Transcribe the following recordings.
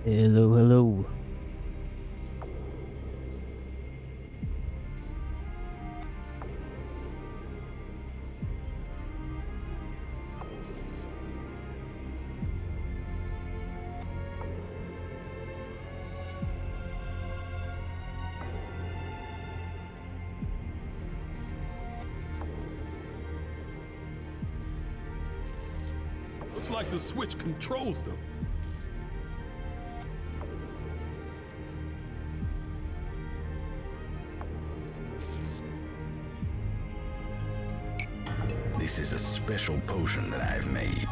Hello, hello. Looks like the switch controls them. This is a special potion that I've made.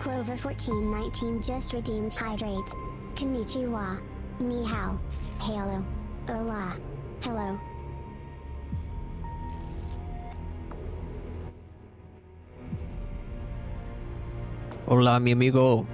Clover 1419 just redeemed hydrate. Konnichiwa. Ni hao. Halo. Hola. Hello. Hola, mi amigo.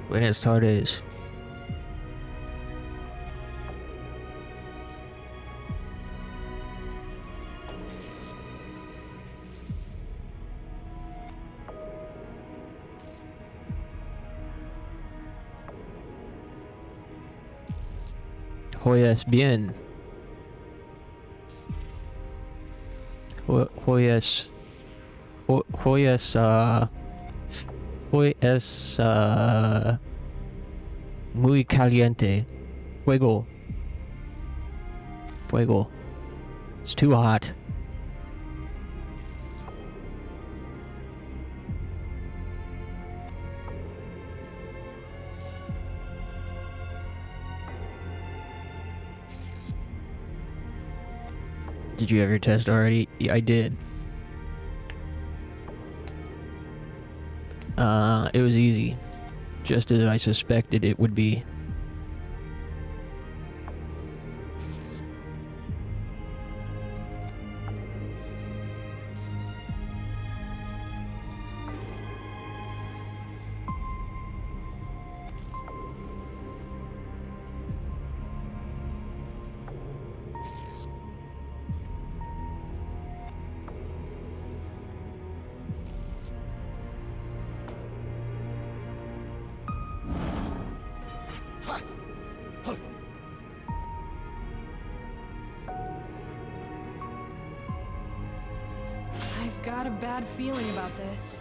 Buenas tardes. Hoyas bien. Hoyas. Hoyas, hoy es, muy caliente. Fuego. Fuego. It's too hot. Did you ever test already? Yeah, I did. It was easy. Just as I suspected it would be. I've got a bad feeling about this.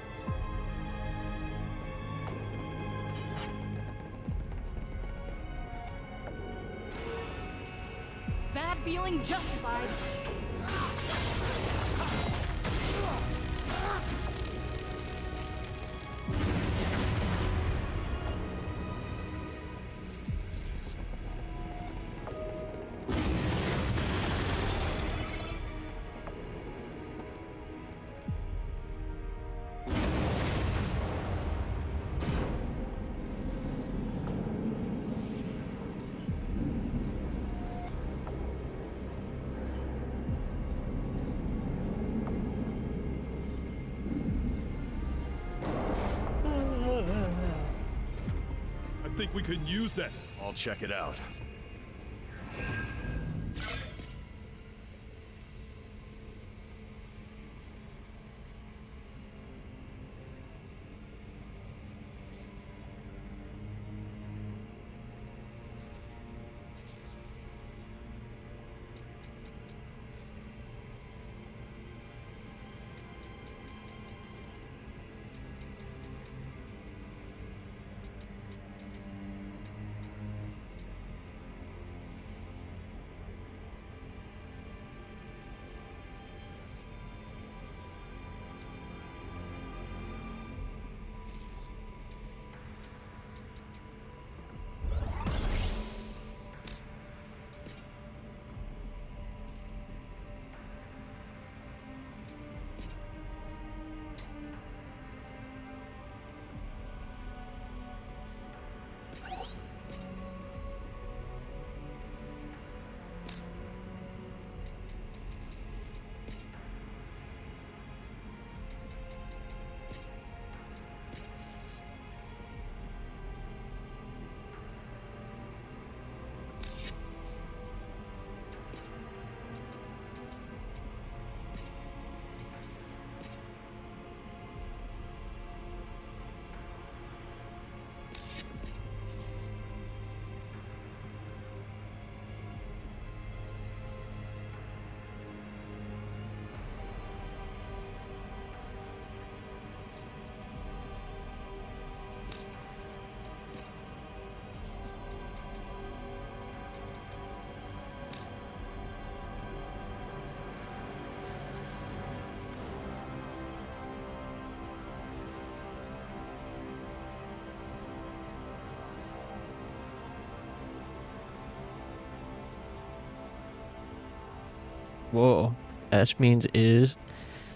Bad feeling justified. I think we can use that. I'll check it out. Whoa. S means is.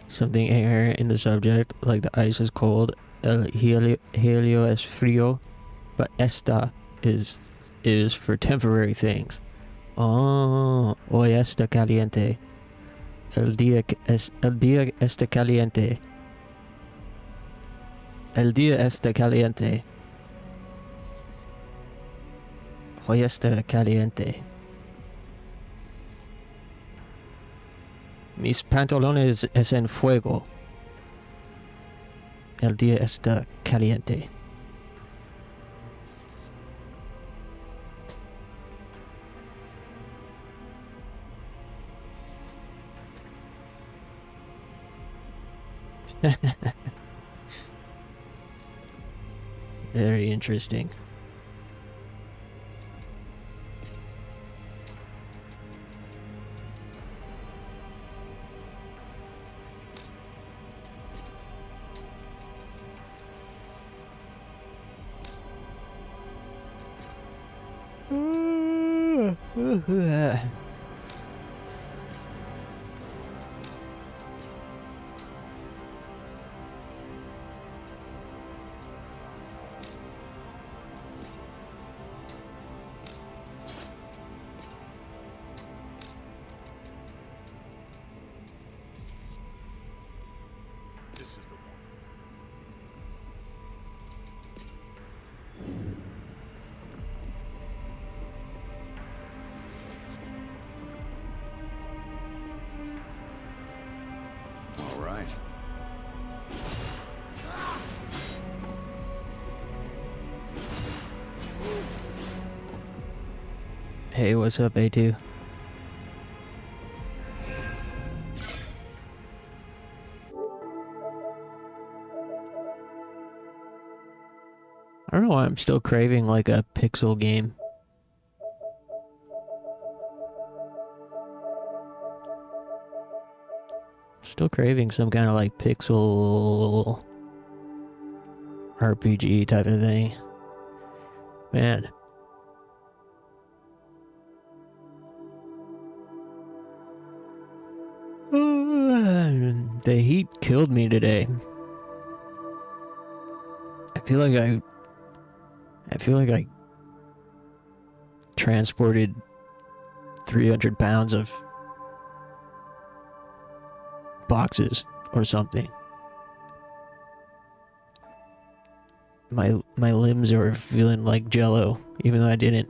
Something inherent in the subject, like the ice is cold. El helio es frío. But esta is for temporary things. Oh, hoy está caliente. El día está caliente. El día está caliente. Hoy está caliente. Mis pantalones es en fuego. El día está caliente. Very interesting. This is the one. All right. Hey, what's up, A2? I don't know why I'm still craving like a pixel game. Still craving some kind of like pixel RPG type of thing. Man. The heat killed me today. I feel like I transported 300 pounds of boxes or something. My limbs are feeling like jello, even though I didn't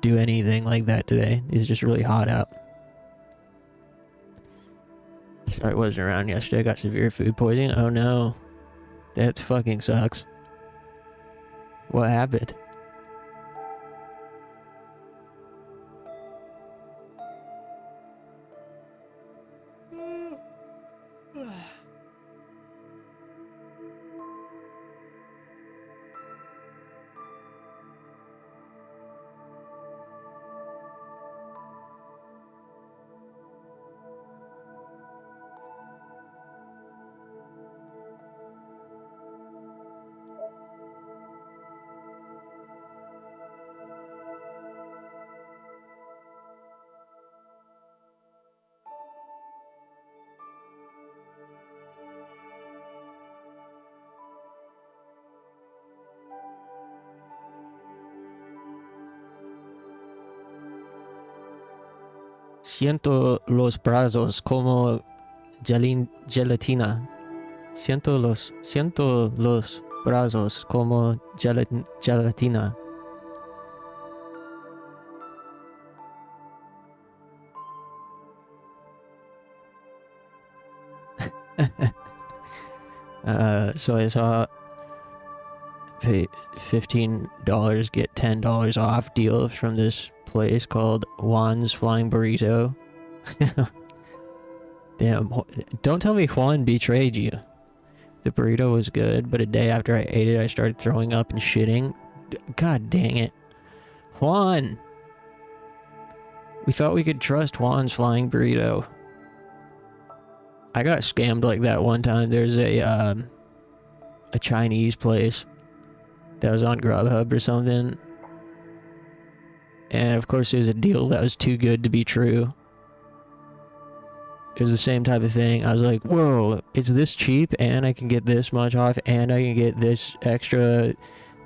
do anything like that today. It's just really hot out. Sorry I wasn't around yesterday. I got severe food poisoning. Oh no. That fucking sucks. What happened? Siento los brazos como gelatina. Siento los brazos como gelatina. So I saw pay $15 get $10 off deal from this place called Juan's Flying Burrito. Damn, don't tell me Juan betrayed you. The burrito was good, but a day after I ate it, I started throwing up and shitting. God dang it. Juan! We thought we could trust Juan's Flying Burrito. I got scammed like that one time. There's a Chinese place that was on Grubhub or something. And of course it was a deal that was too good to be true. it was the same type of thing. I was like, whoa, it's this cheap and I can get this much off and I can get this extra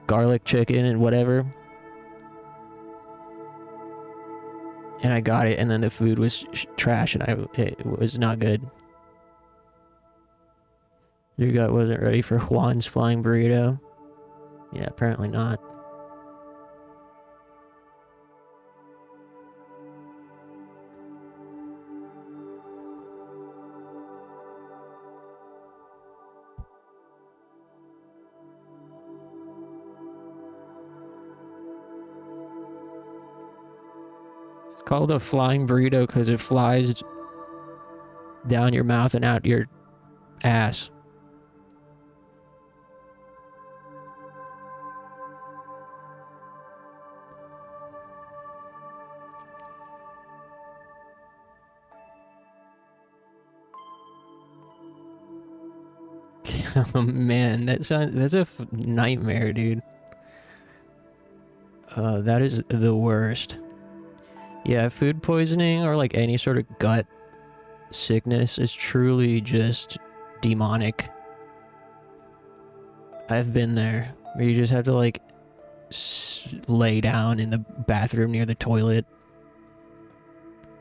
garlic chicken and whatever. And I got it, and then the food was trash and it was not good. Your gut wasn't ready for Juan's flying burrito? Yeah, apparently not. It's called a flying burrito because it flies down your mouth and out your ass. Oh man, that's a nightmare, dude. That is the worst. Yeah, food poisoning or like any sort of gut sickness is truly just demonic. I've been there, where you just have to like lay down in the bathroom near the toilet.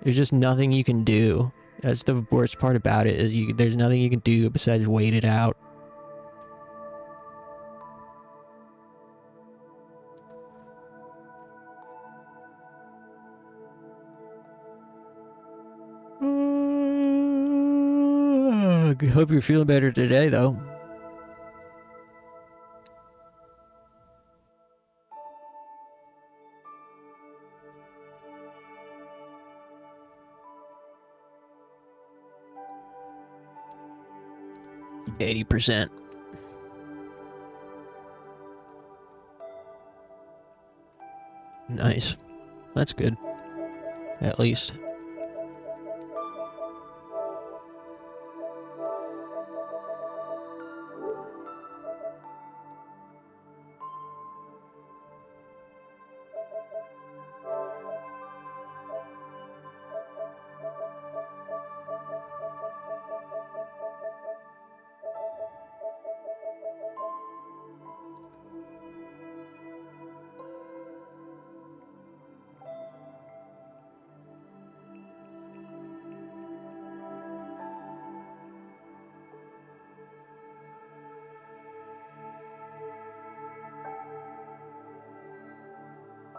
There's just nothing you can do. That's the worst part about it, is there's nothing you can do besides wait it out. I hope you're feeling better today, though. %. Nice. That's good. At least.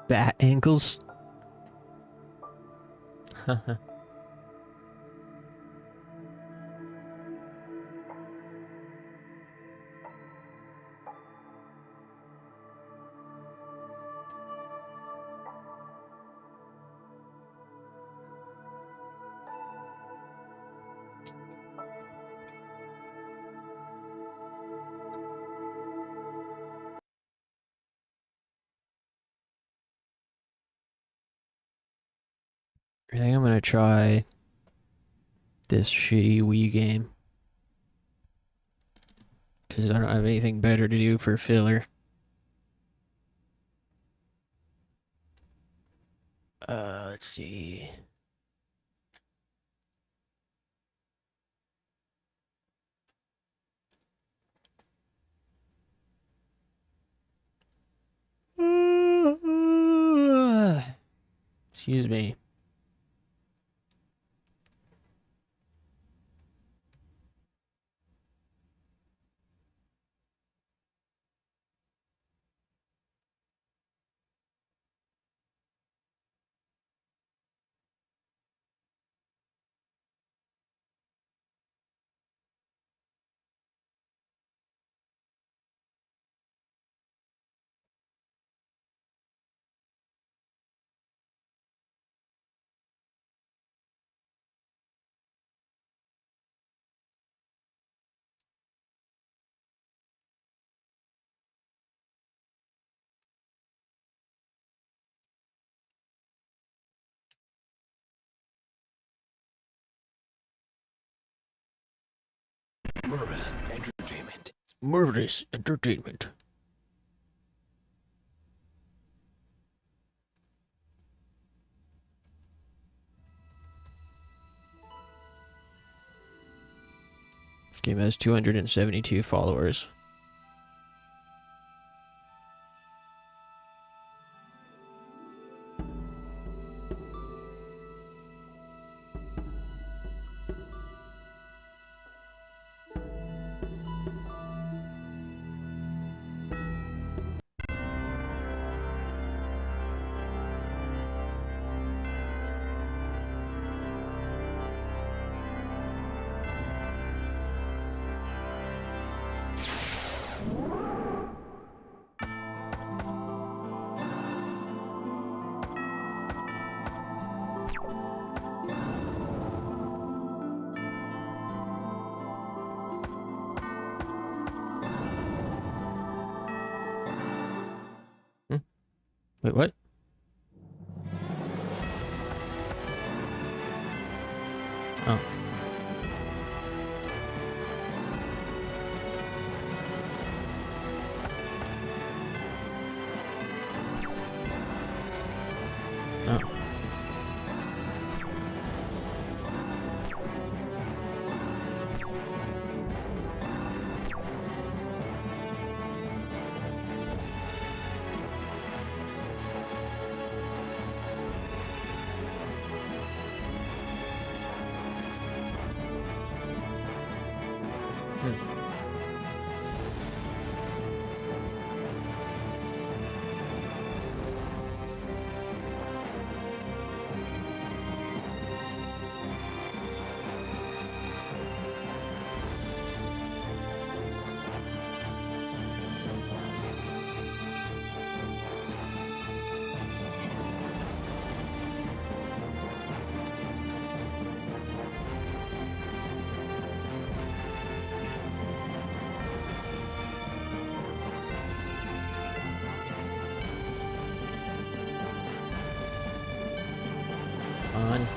Bat ankles? I think I'm gonna try this shitty Wii game, because I don't have anything better to do for filler. Let's see. Excuse me. Murderous entertainment. Murderous entertainment. Game has 272 followers. Wait, what? Oh. Oh. On.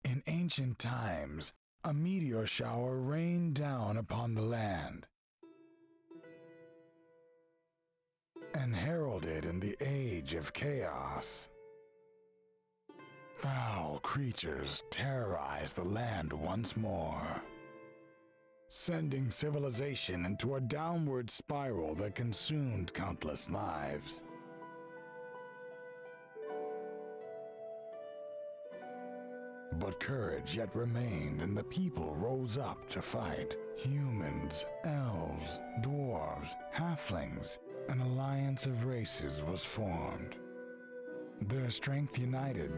In ancient times, A meteor shower rained down upon the land and heralded in the age of chaos. Foul creatures terrorized the land once more, sending civilization into a downward spiral that consumed countless lives. But courage yet remained, and the people rose up to fight. Humans, elves, dwarves, halflings, an alliance of races was formed. Their strength united,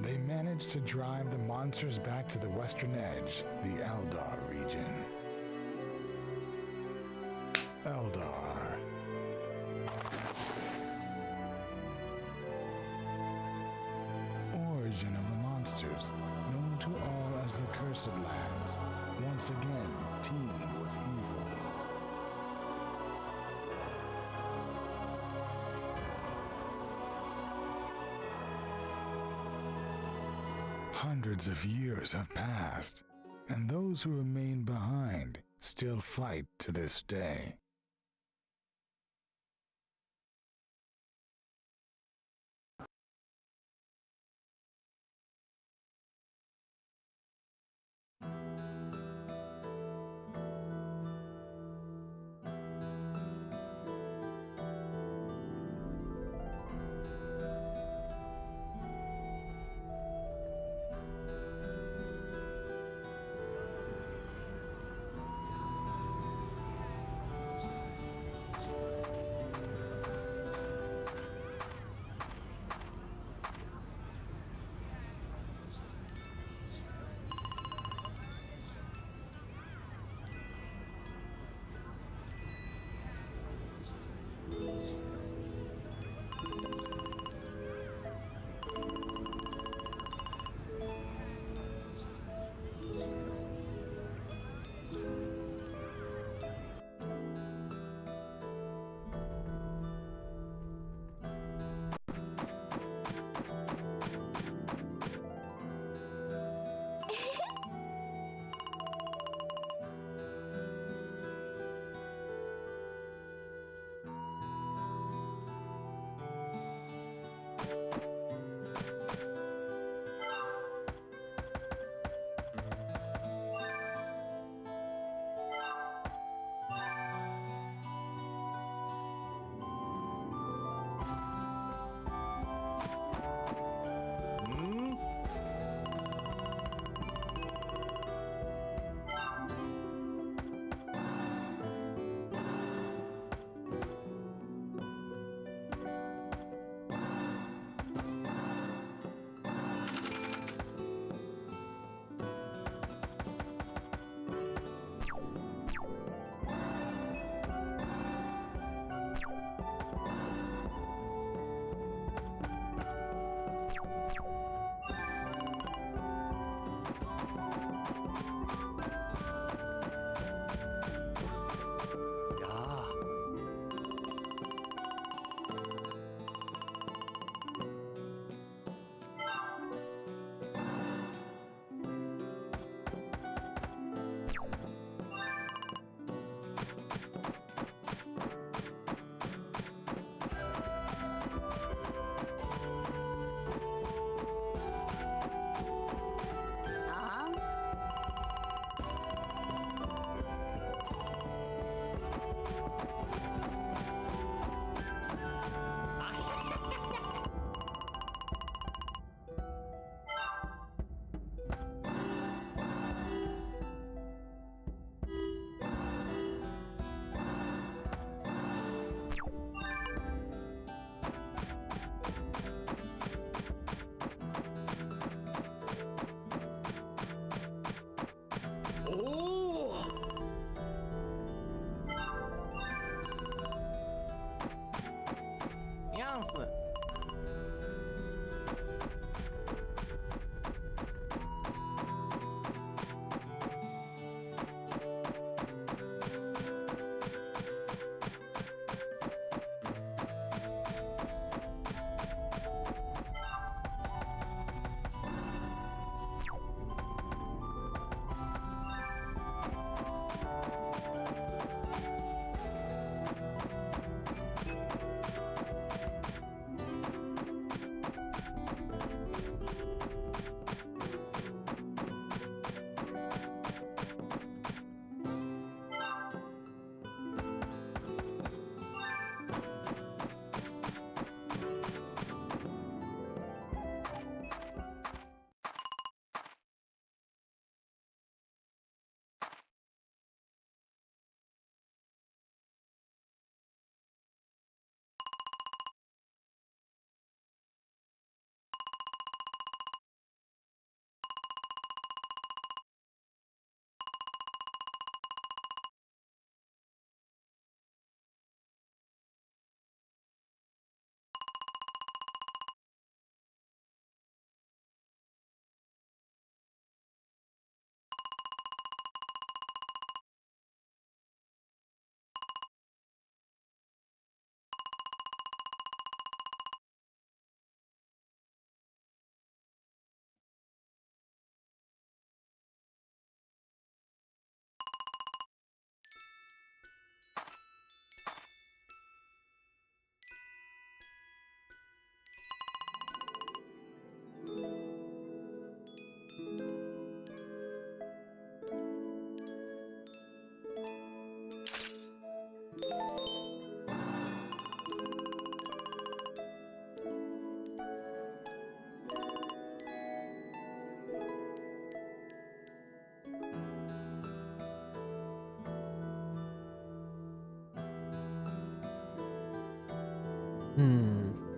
they managed to drive the monsters back to the western edge, the Eldar region. Eldar. Origin of the monsters, known to all as the Cursed Lands, once again teemed with evil. Hundreds of years have passed, and those who remain behind still fight to this day.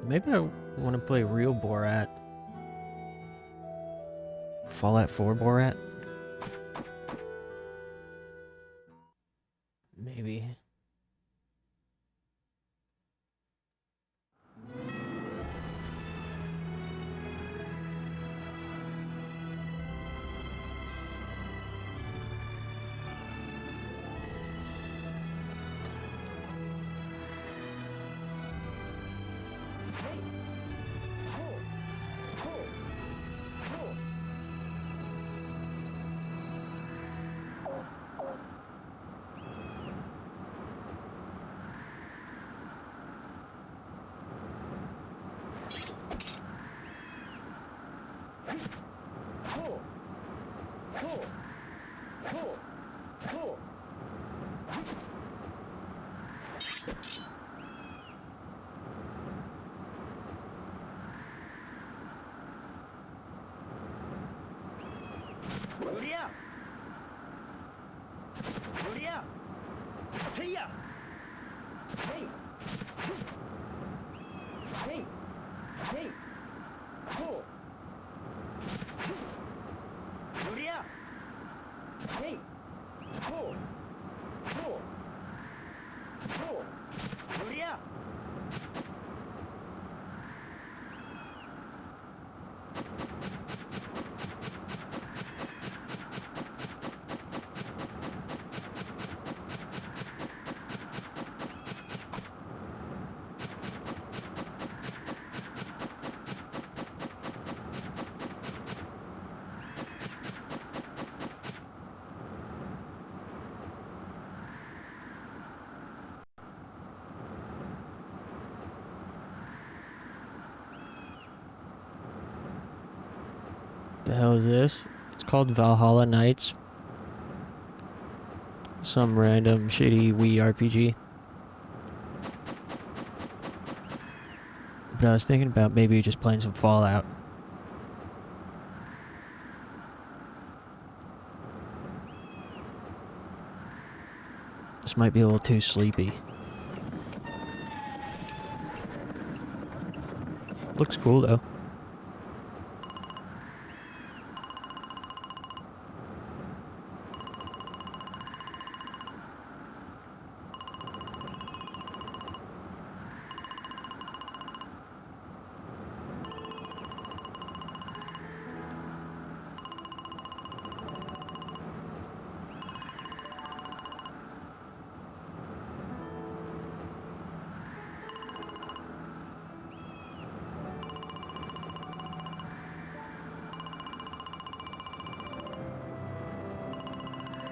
Maybe I want to play real Borat. Fallout 4 Borat? Maybe. The hell is this? It's called Valhalla Knights. Some random shitty Wii RPG. But I was thinking about maybe just playing some Fallout. This might be a little too sleepy. Looks cool though.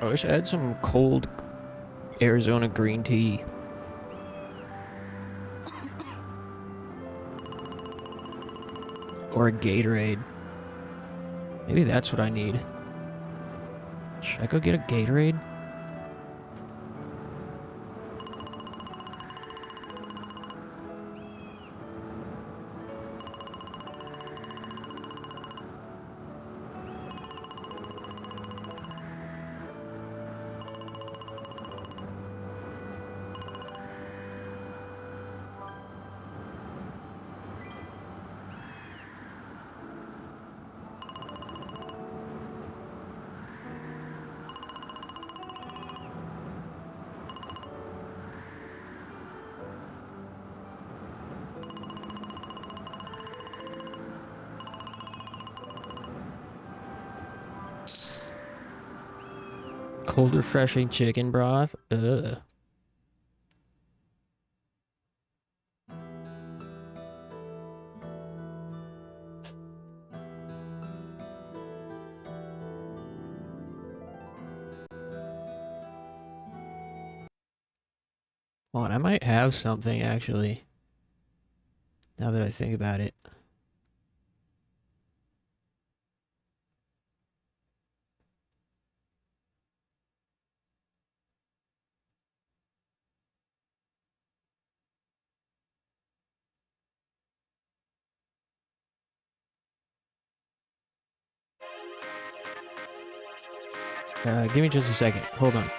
I wish I had some cold Arizona green tea. Or a Gatorade. Maybe that's what I need. Should I go get a Gatorade? Cold, refreshing chicken broth? Ugh. Well, I might have something, actually. Now that I think about it. Give me just a second. Hold on.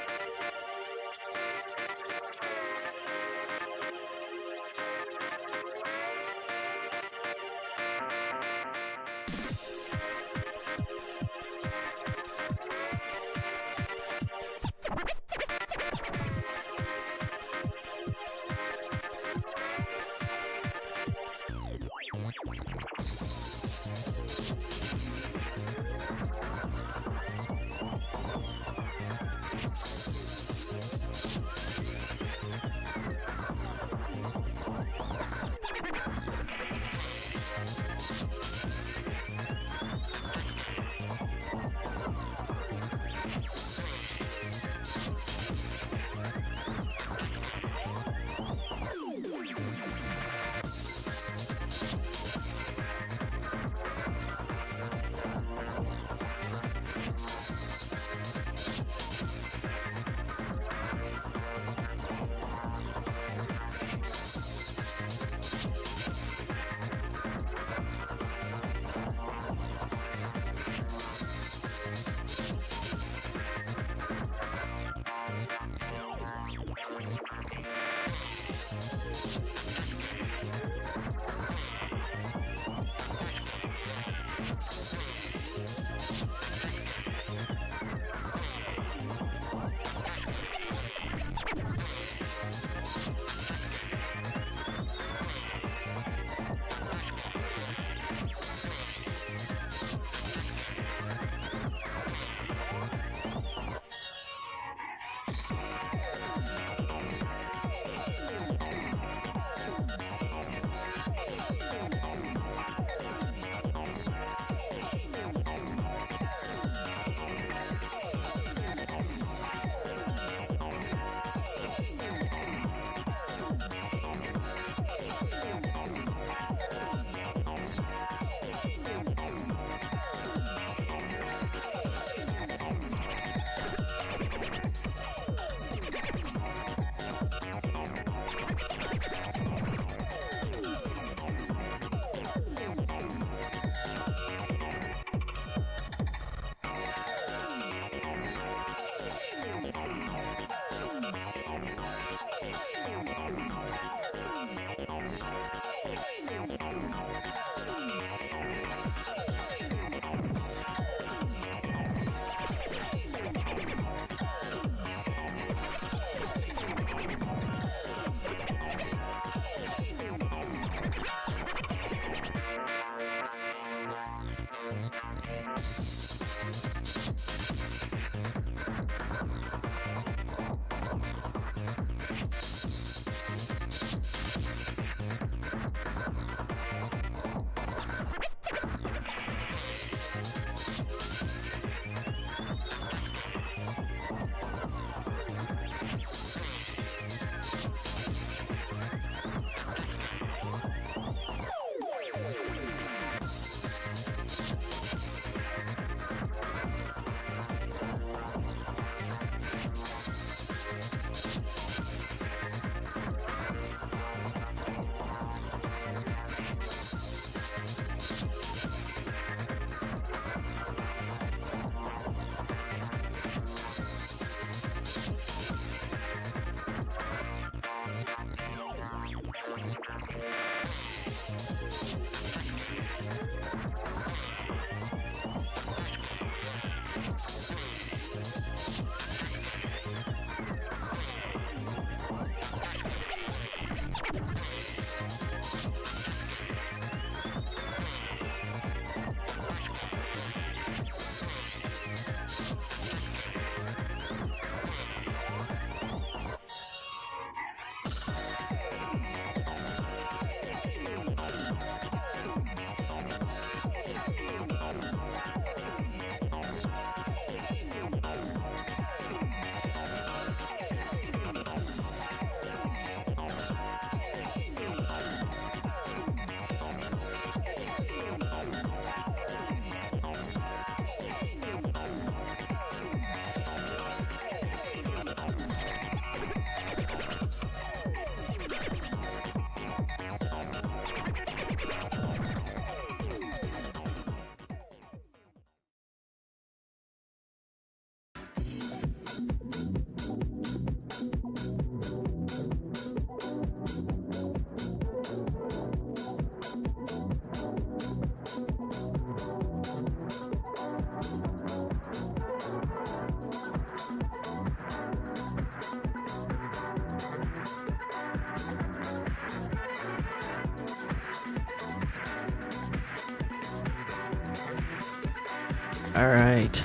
All right.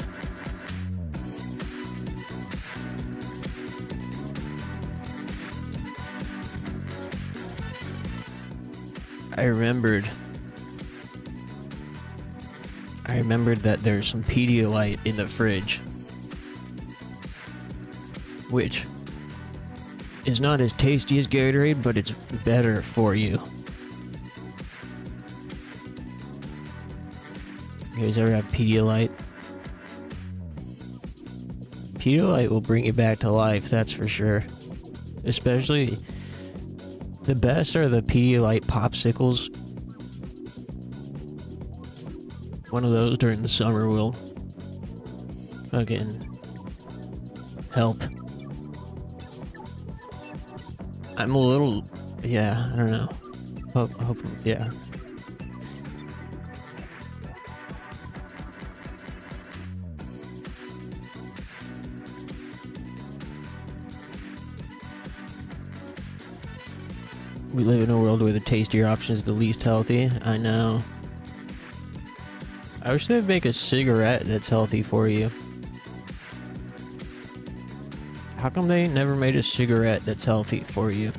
I remembered that there's some Pedialyte in the fridge, which is not as tasty as Gatorade, but it's better for you. You guys ever have Pedialyte? Pedialyte will bring you back to life, that's for sure. Especially, the best are the Pedialyte popsicles. One of those during the summer will fucking help. I'm a little, yeah, I don't know. Hope, yeah. We live in a world where the tastier option is the least healthy. I know. I wish they'd make a cigarette that's healthy for you. How come they never made a cigarette that's healthy for you?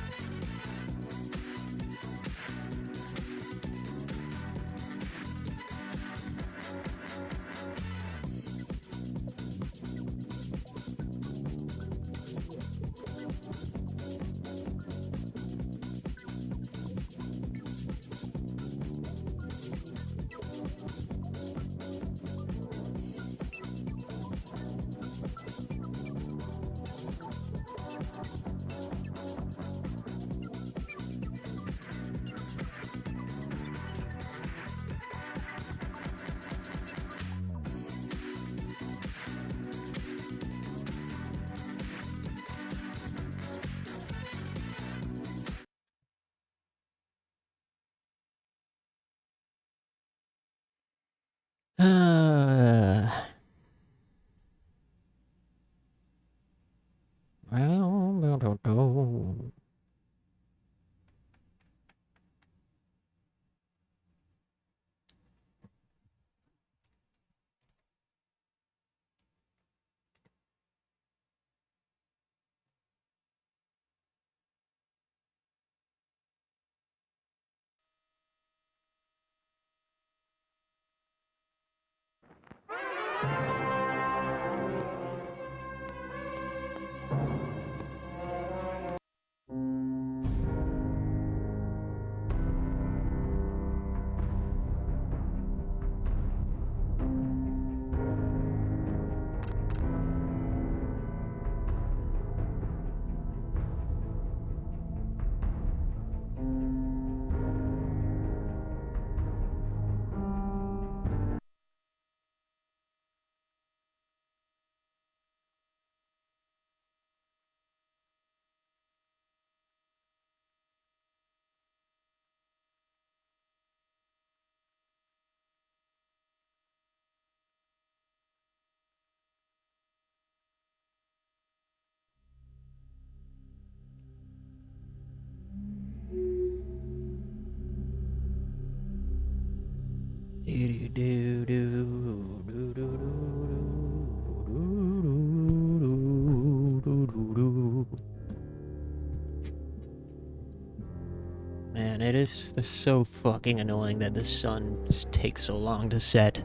Man, it is so fucking annoying that the sun takes so long to set.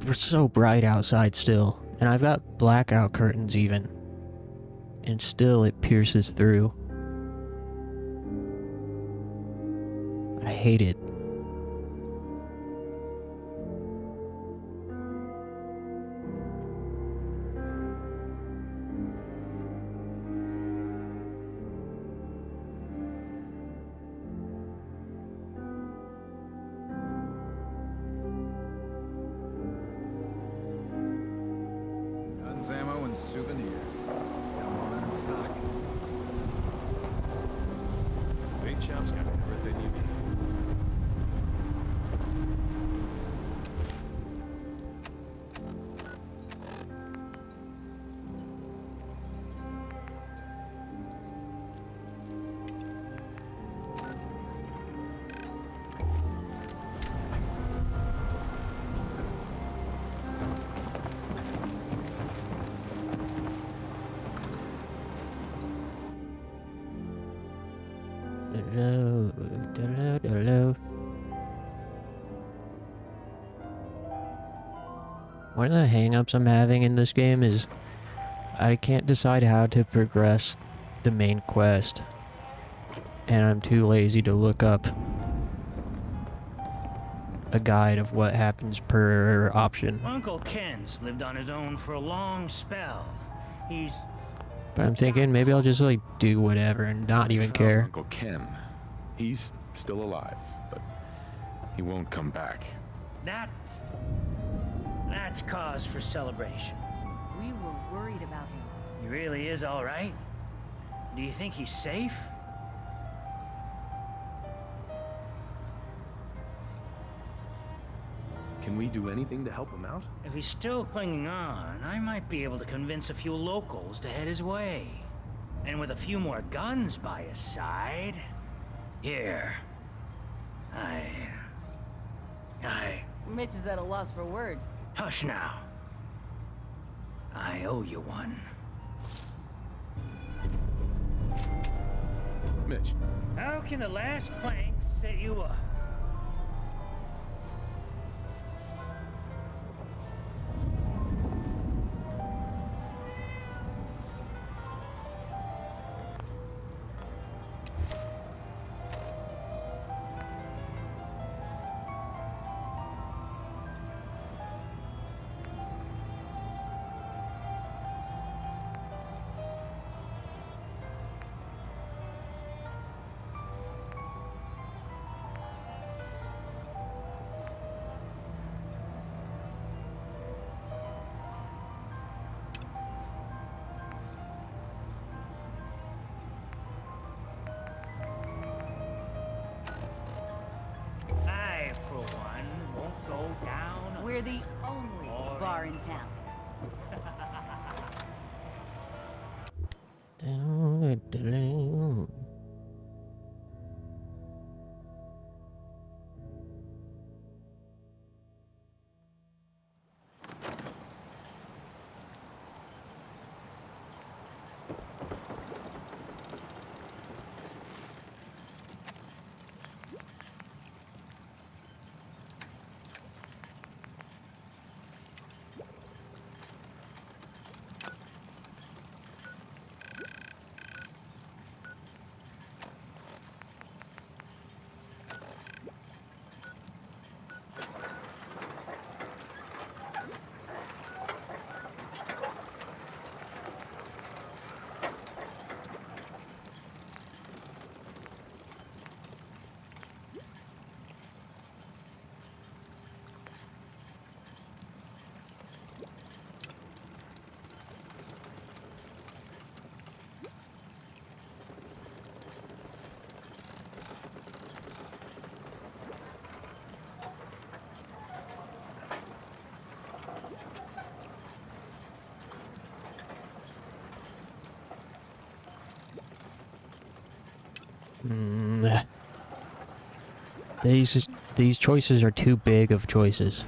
We're so bright outside still, and I've got blackout curtains even, and still it pierces through. I hate it. Guns, ammo, and souvenirs. Got all that in stock. Bait shop's got everything you need. One of the hang-ups I'm having in this game is I can't decide how to progress the main quest. And I'm too lazy to look up a guide of what happens per option. Uncle Ken's lived on his own for a long spell. He's... But I'm thinking maybe I'll just like do whatever and not even Found care. Uncle Ken. He's still alive, but he won't come back. That's cause for celebration. We were worried about him. He really is all right? Do you think he's safe? Can we do anything to help him out? If he's still clinging on, I might be able to convince a few locals to head his way. And with a few more guns by his side... Here. Mitch is at a loss for words. Hush now. I owe you one. Mitch, How can the last plank set you up? I, for one, won't go down. We're the only bar in town. Down at the lane. These choices are too big of choices.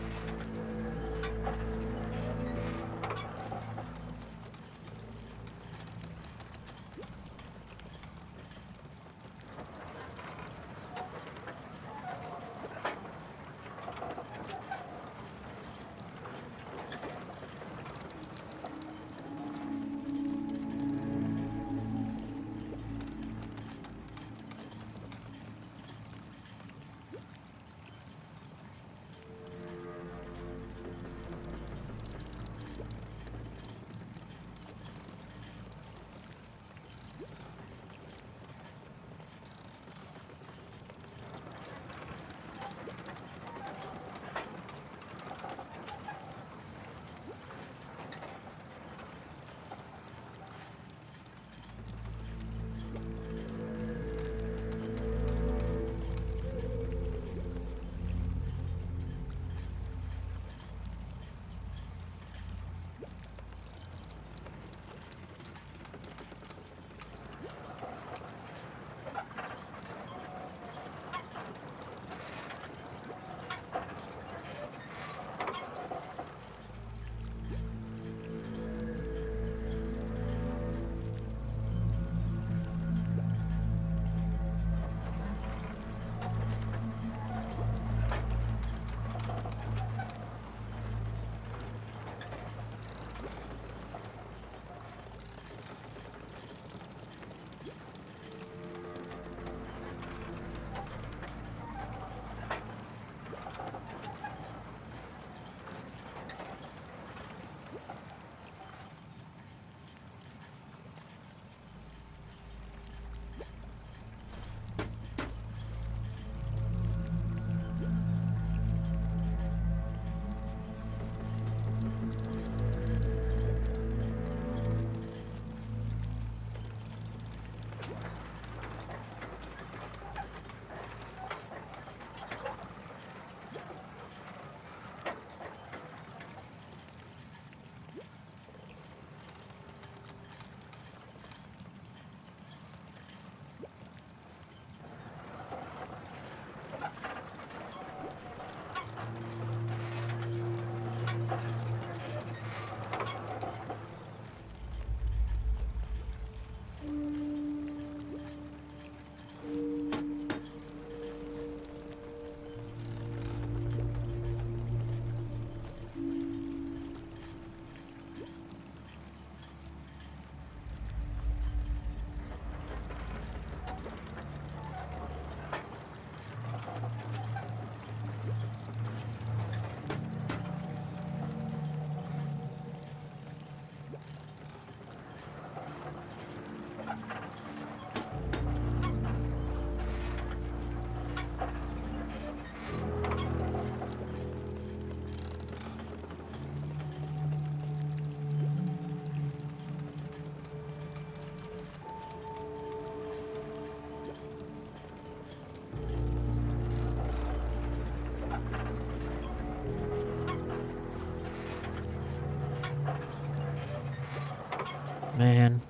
Man.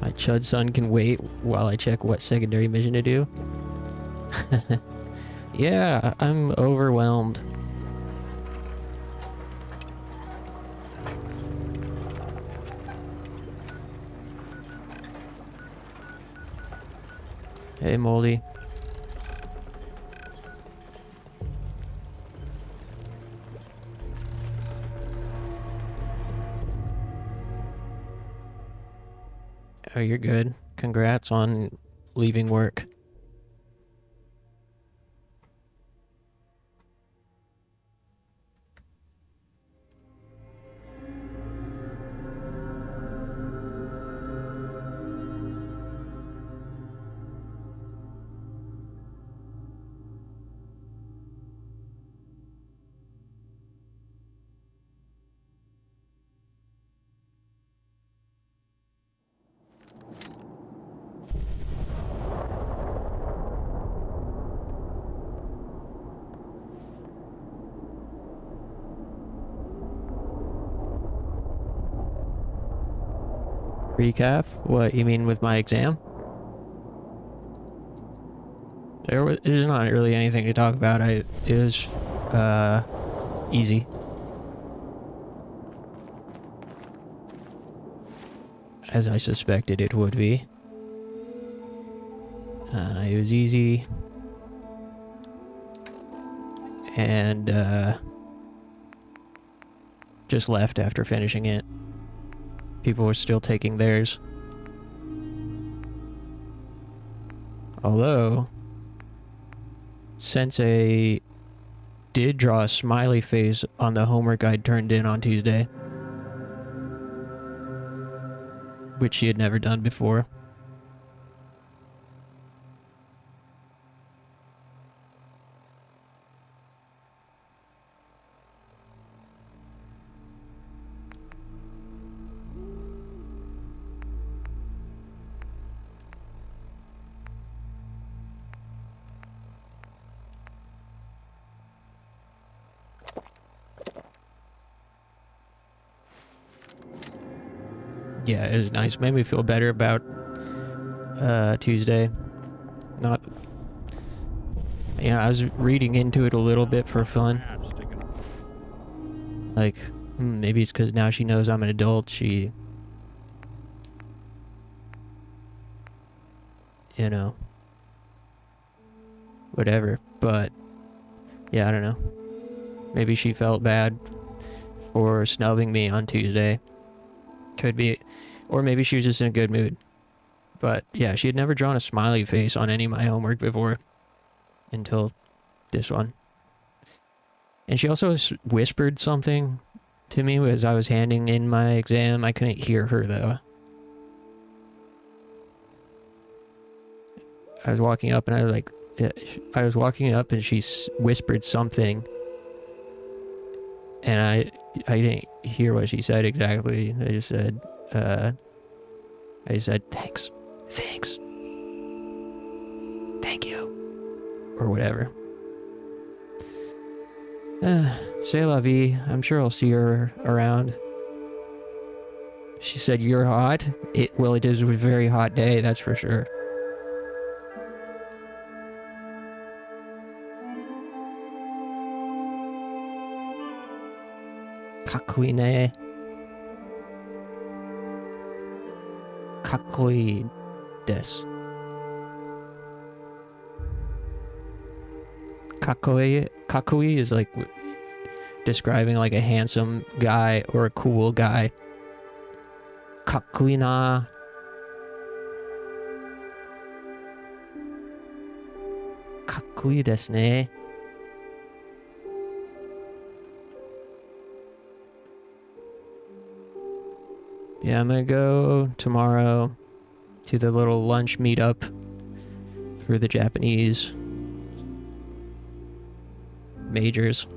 My chud son can wait while I check what secondary mission to do. Yeah, I'm overwhelmed. Hey, Moldy. Oh, you're good. Congrats on leaving work. Recap? What, you mean with my exam? There's not really anything to talk about. It was, easy. As I suspected it would be. It was easy. And, just left after finishing it. People were still taking theirs. Although, Sensei did draw a smiley face on the homework I'd turned in on Tuesday. Which she had never done before. Yeah, it was nice. Made me feel better about Tuesday. Not, I was reading into it a little bit for fun. Like, maybe it's because now she knows I'm an adult. She, whatever. But yeah, I don't know. Maybe she felt bad for snubbing me on Tuesday. Could be. Or maybe she was just in a good mood. But yeah, she had never drawn a smiley face on any of my homework before. Until this one. And she also whispered something to me as I was handing in my exam. I couldn't hear her though. I was walking up and I was walking up and she whispered something. And I didn't hear what she said exactly. I just said, thanks. Thank you. Or whatever. C'est la vie. I'm sure I'll see her around. She said, you're hot? Well, it is a very hot day, that's for sure. Kakui ne. Kakui desu. Kakui is like describing like a handsome guy or a cool guy. Kakui na. Kakui desu ne. Yeah, I'm gonna go tomorrow to the little lunch meetup for the Japanese majors.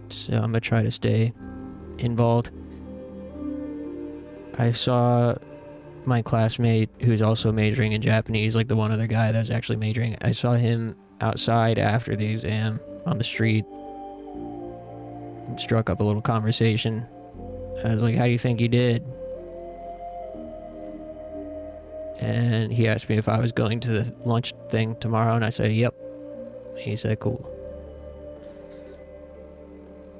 So I'm gonna try to stay involved. I saw my classmate who's also majoring in Japanese, like the one other guy that was actually majoring, I saw him outside after the exam on the street and struck up a little conversation. I was like, how do you think you did? And he asked me if I was going to the lunch thing tomorrow, and I said, yep. He said, cool.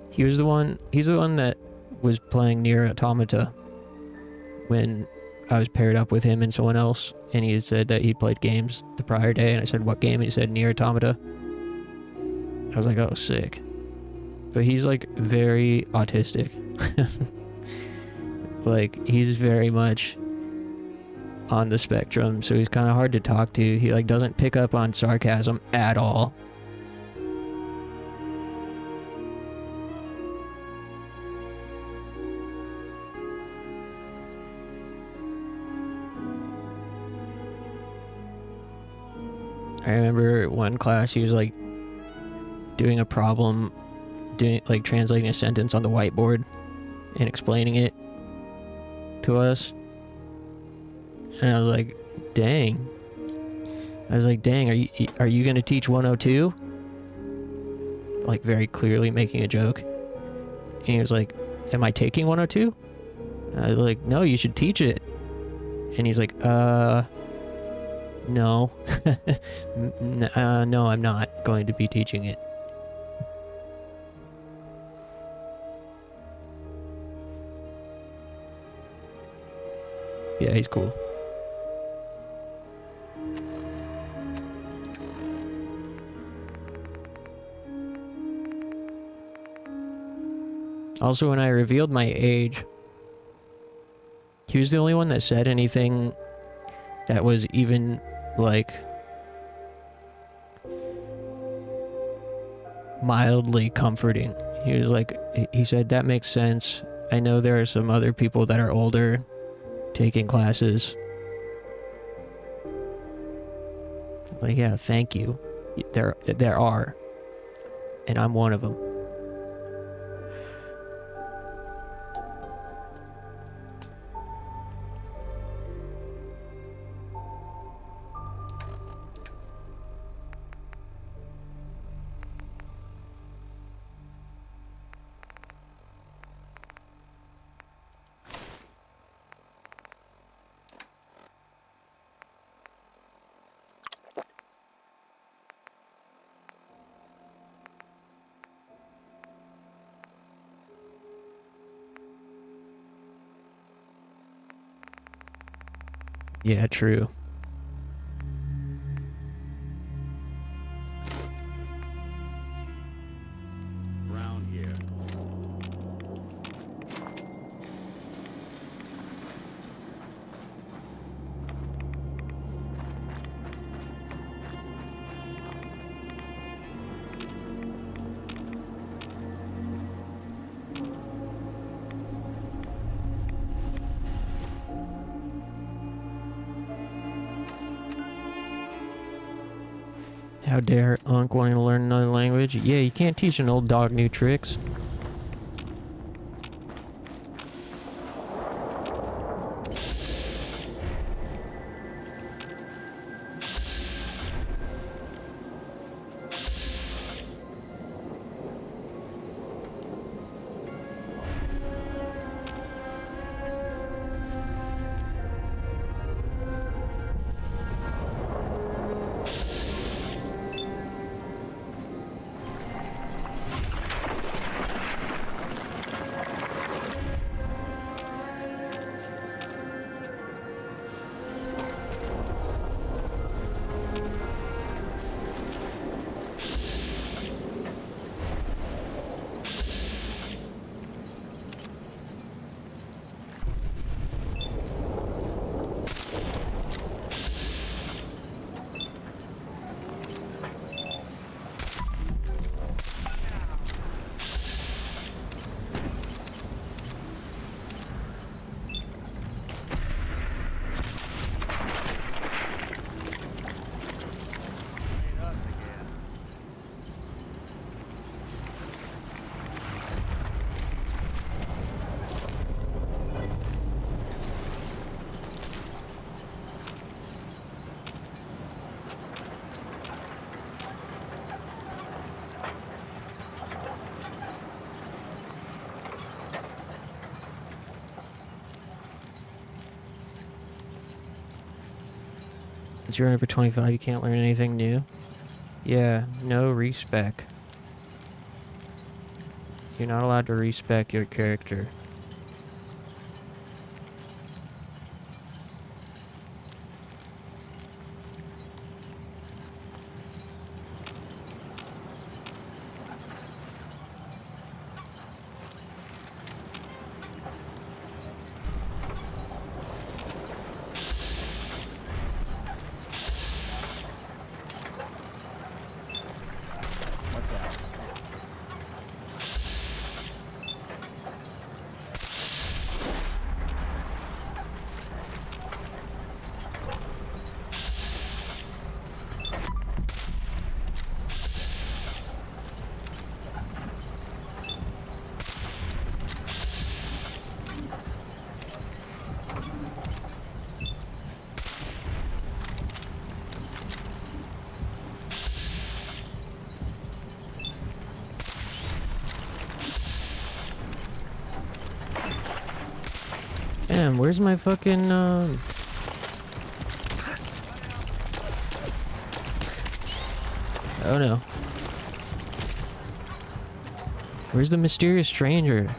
He's the one that was playing Nier Automata when I was paired up with him and someone else, and he had said that he played games the prior day, and I said, what game? And he said, Nier Automata. I was like, oh, sick. But he's like very autistic. Like, he's very much on the spectrum, so he's kind of hard to talk to. He like doesn't pick up on sarcasm at all. I remember one class he was like doing a problem, like translating a sentence on the whiteboard and explaining it to us. And I was like, dang. Are you going to teach 102? Like very clearly making a joke. And he was like, am I taking 102? I was like, no, you should teach it. And he's like, no. No, I'm not going to be teaching it. Yeah, he's cool. Also, when I revealed my age, he was the only one that said anything that was even, like, mildly comforting. He was like, he said, that makes sense. I know there are some other people that are older taking classes. Like, yeah, thank you. There are. And I'm one of them. Yeah, true. Brown here. How dare Unc wanting to learn another language? Yeah, you can't teach an old dog new tricks. Once you're over 25, you can't learn anything new. Yeah, no respec. You're not allowed to respec your character. Damn, where's my fucking, Oh no. Where's the mysterious stranger?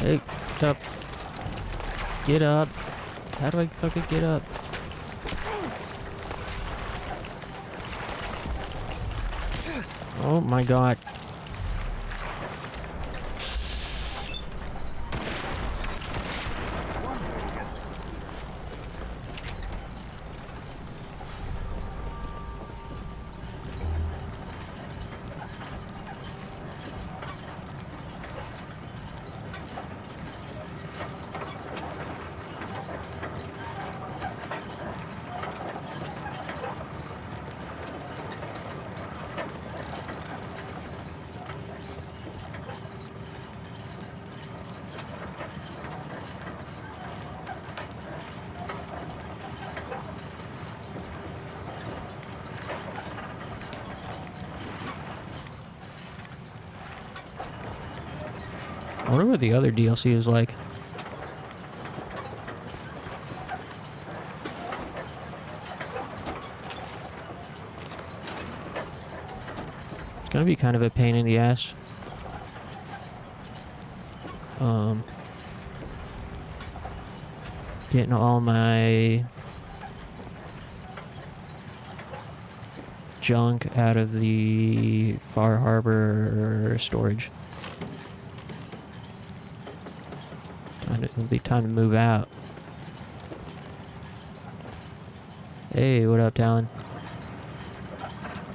Hey, what's up? Get up. How do I fucking get up? Oh my god. I wonder what the other DLC is like. It's gonna be kind of a pain in the ass. Getting all my junk out of the Far Harbor storage. It'll be time to move out. Hey, what up, Talon?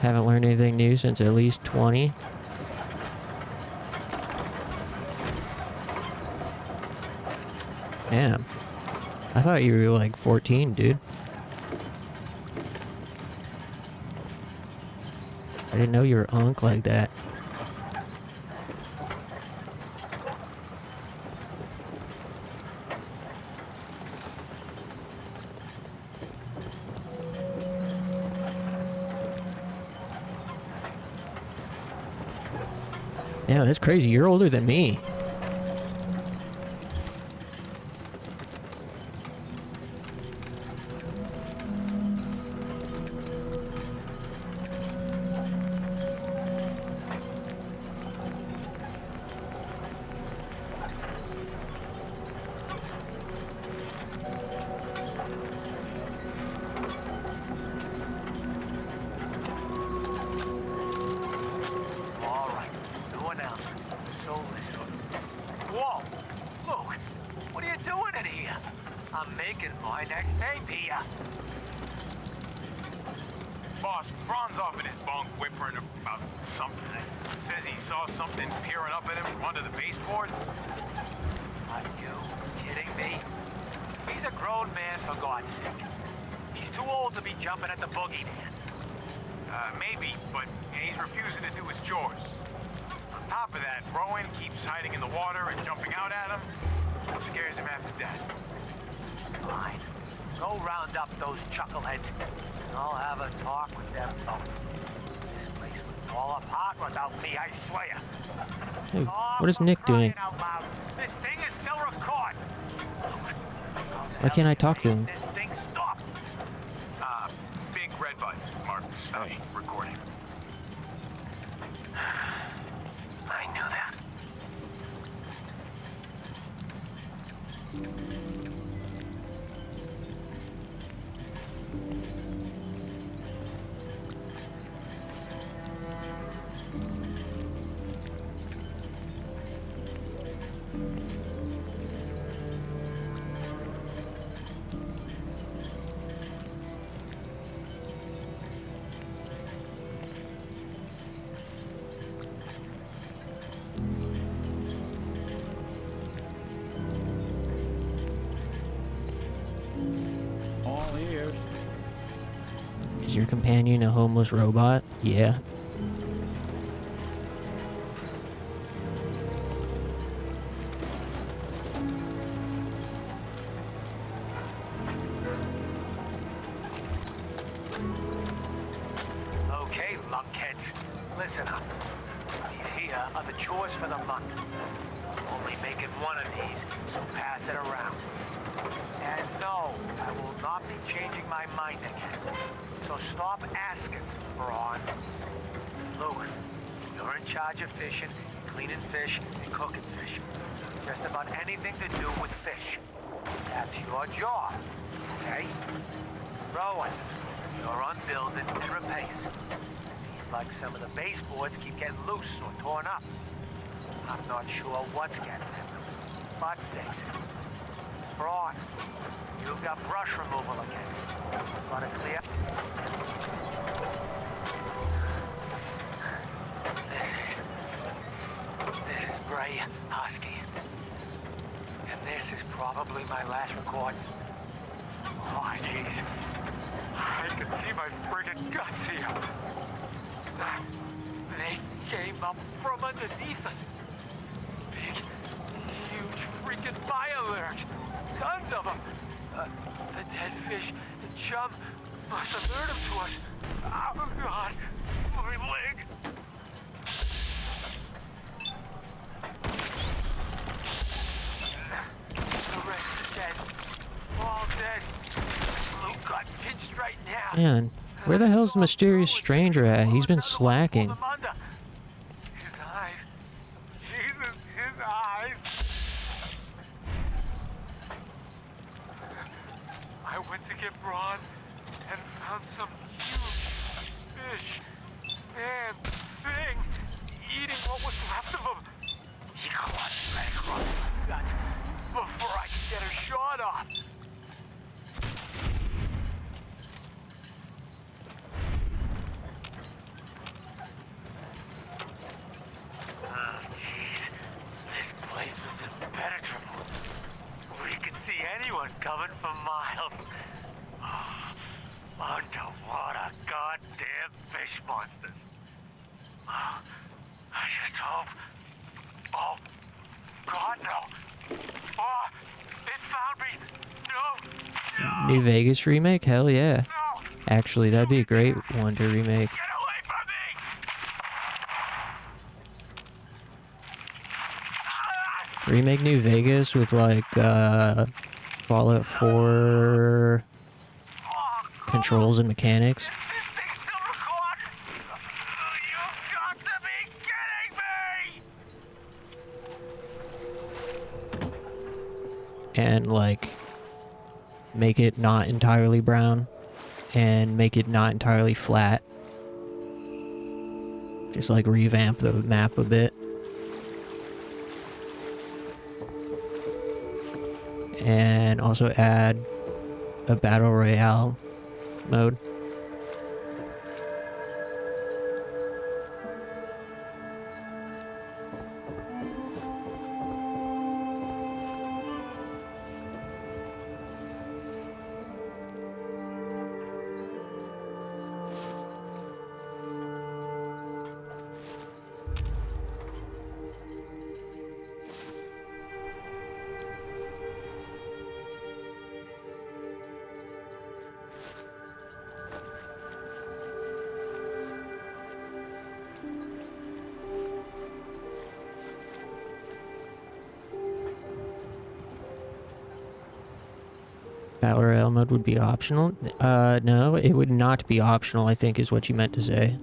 Haven't learned anything new since at least 20. Damn. I thought you were like 14, dude. I didn't know you were unk like that. Yeah, that's crazy. You're older than me. my next tape here. Boss, Ron's off in his bunk whimpering about something. Says he saw something peering up at him from under the baseboards. Are you kidding me? He's a grown man, for God's sake. He's too old to be jumping at the boogeyman. Maybe, but he's refusing to do his chores. On top of that, Rowan keeps hiding in the water and jumping out at him. It scares him half to death. Fine. Go round up those chuckleheads, and I'll have a talk with them both. This place would fall apart without me, I swear. Hey, what is Nick doing? Out loud. This thing is still recording. Why can't I talk to him? This thing stop. Big red button marked stop recording. I knew that. All ears. Is your companion a homeless robot? Yeah. Okay, lunkheads, listen up. These here are the chores for the month. Only making one of these, so pass it around. And no, I will not be changing my mind again. So stop asking, Ron. Luke, you're in charge of fishing, cleaning fish, and cooking fish. Just about anything to do with fish. That's your job, okay? Rowan, you're on building and repairs. Seems like some of the baseboards keep getting loose or torn up. I'm not sure what's getting at them, but fix it. Braun, you've got brush removal again. Got it clear? This is Bray Husky. And this is probably my last recording. Oh, jeez. I can see my friggin' guts here. They came up from underneath us. Big, huge freaking biolurks. Tons of them. The dead fish, the chum, must have lured them to us. Oh, God. My leg. The rest is dead. All dead. Luke got pinched right now. Man, where the hell's the mysterious stranger at? He's been slacking. His eyes. Jesus, his eyes. I went to get Braun and found some huge fish. Man, thing, eating what was left of him. He clawed right across my guts before I could get her shot off. Oh, jeez. This place was impenetrable. We could see anyone coming for miles. Oh, underwater goddamn fish monsters. Oh, I just hope. Oh, God, no. Oh, it found me. No. New Vegas remake? Hell yeah. Actually, that'd be a great one to remake. Get away from me! Remake New Vegas with like Fallout 4 controls and mechanics. And like make it not entirely brown and make it not entirely flat. Just like revamp the map a bit. And also add a battle royale mode. Battle Royale mode would be optional? No, it would not be optional, I think is what you meant to say.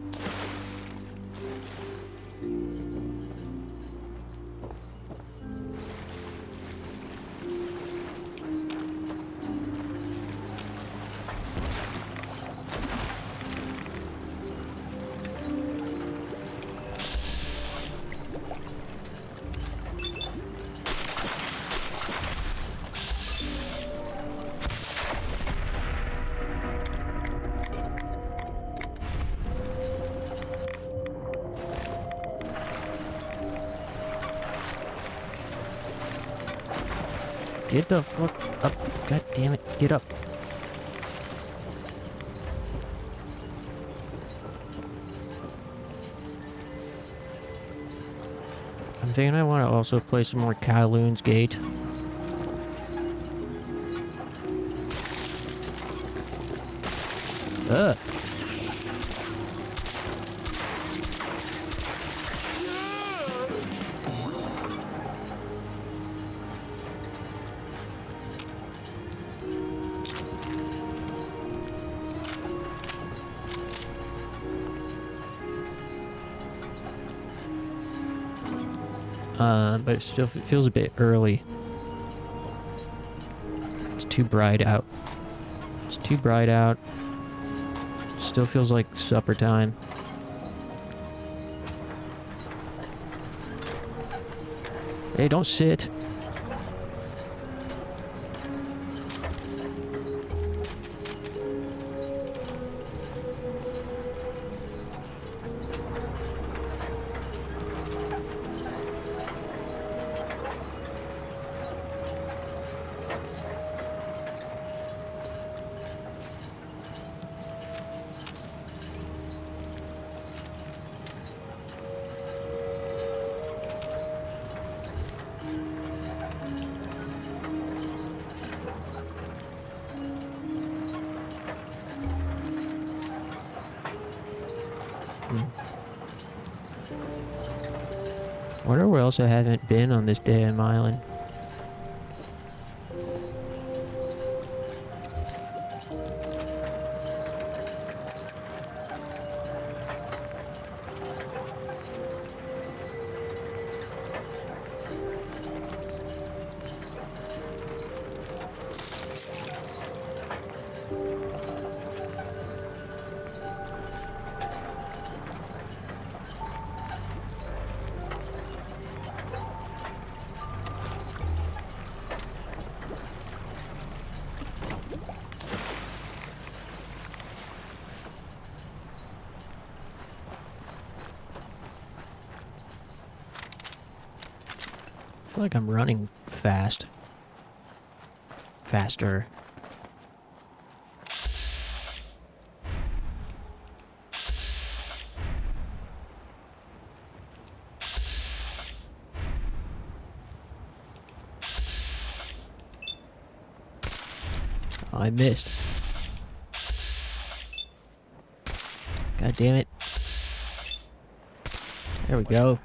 Get the fuck up. God damn it. Get up. I'm thinking I want to also play some more Kowloon's Gate. Ugh. But it still feels a bit early. It's too bright out. It's too bright out. Still feels like supper time. Hey, don't sit. Wonder where else I haven't been on this day on my island. I feel like I'm running fast. Faster. Oh, I missed. God damn it. There we go.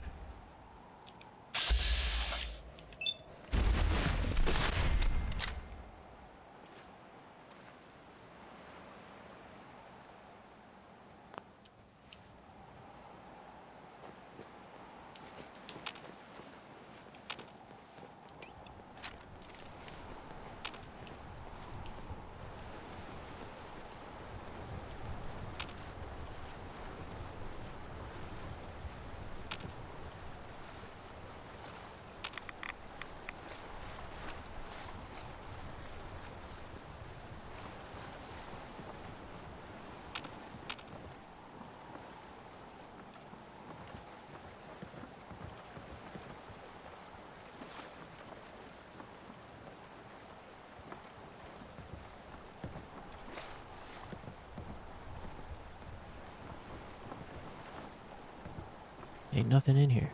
Ain't nothing in here.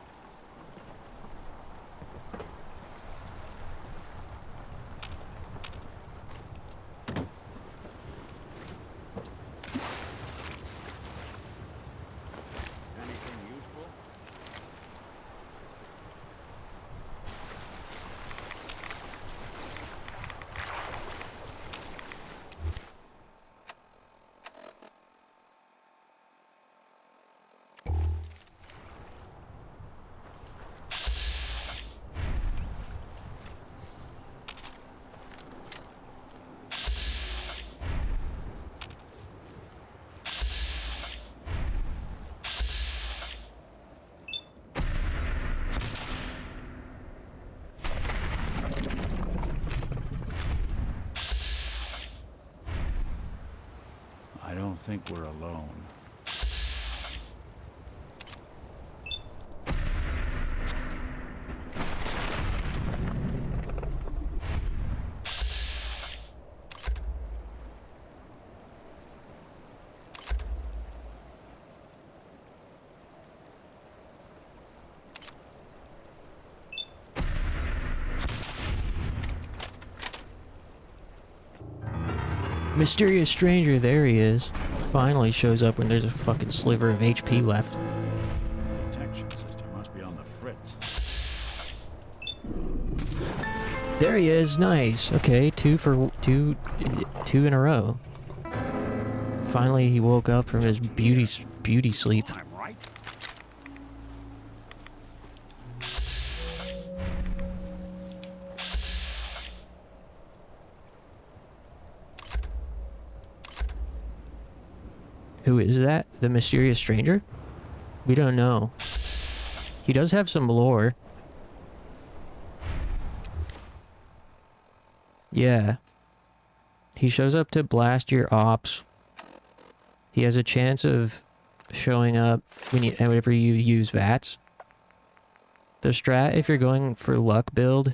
I don't think we're alone. Mysterious stranger, there he is. Finally shows up when there's a fucking sliver of HP left. Detection system must be on the fritz. There he is, nice. Okay, two in a row. Finally he woke up from his beauty sleep. I'm right. Who is that? The mysterious stranger? We don't know. He does have some lore. Yeah. He shows up to blast your ops. He has a chance of showing up whenever you use VATS. The strat, if you're going for luck build,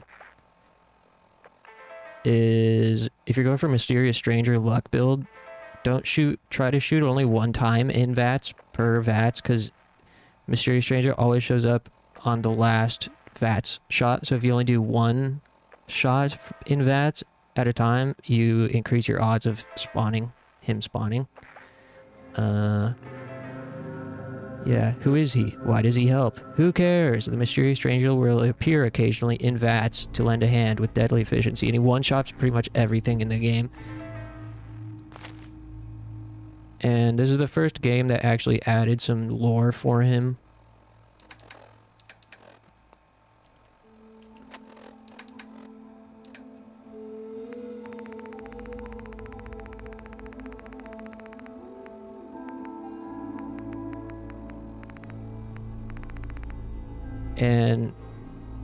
is if you're going for mysterious stranger luck build, try to shoot only one time in VATS per VATS, because mysterious stranger always shows up on the last VATS shot. So if you only do one shot in VATS at a time, you increase your odds of him spawning. Yeah, who is he? Why does he help? Who cares? The mysterious stranger will appear occasionally in VATS to lend a hand with deadly efficiency, and he one-shots pretty much everything in the game. And this is the first game that actually added some lore for him. And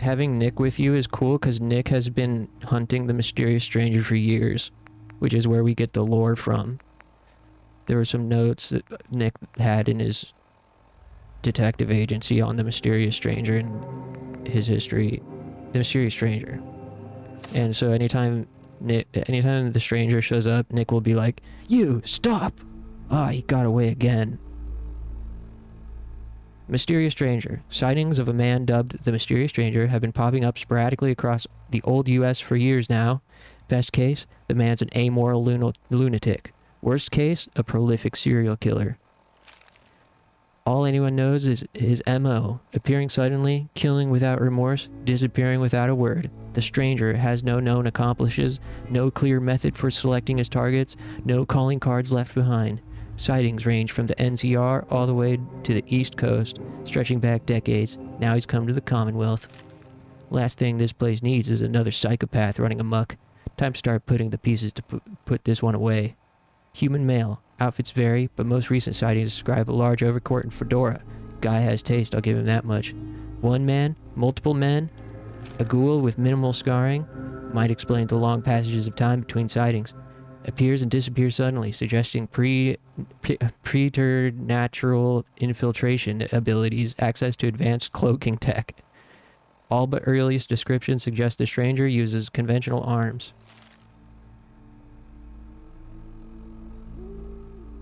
having Nick with you is cool because Nick has been hunting the mysterious stranger for years, which is where we get the lore from. There were some notes that Nick had in his detective agency on the mysterious stranger and his history. The mysterious stranger. And so anytime the stranger shows up, Nick will be like, "You, stop! Ah, he got away again." Mysterious stranger. Sightings of a man dubbed the Mysterious Stranger have been popping up sporadically across the old US for years now. Best case, the man's an amoral lunatic. Worst case, a prolific serial killer. All anyone knows is his MO, appearing suddenly, killing without remorse, disappearing without a word. The stranger has no known accomplices, no clear method for selecting his targets, no calling cards left behind. Sightings range from the NCR all the way to the East Coast, stretching back decades. Now he's come to the Commonwealth. Last thing this place needs is another psychopath running amok. Time to start putting the pieces to put this one away. Human male. Outfits vary, but most recent sightings describe a large overcoat and fedora. Guy has taste, I'll give him that much. One man? Multiple men? A ghoul with minimal scarring? Might explain the long passages of time between sightings. Appears and disappears suddenly, suggesting preternatural infiltration abilities, access to advanced cloaking tech. All but earliest descriptions suggest the stranger uses conventional arms.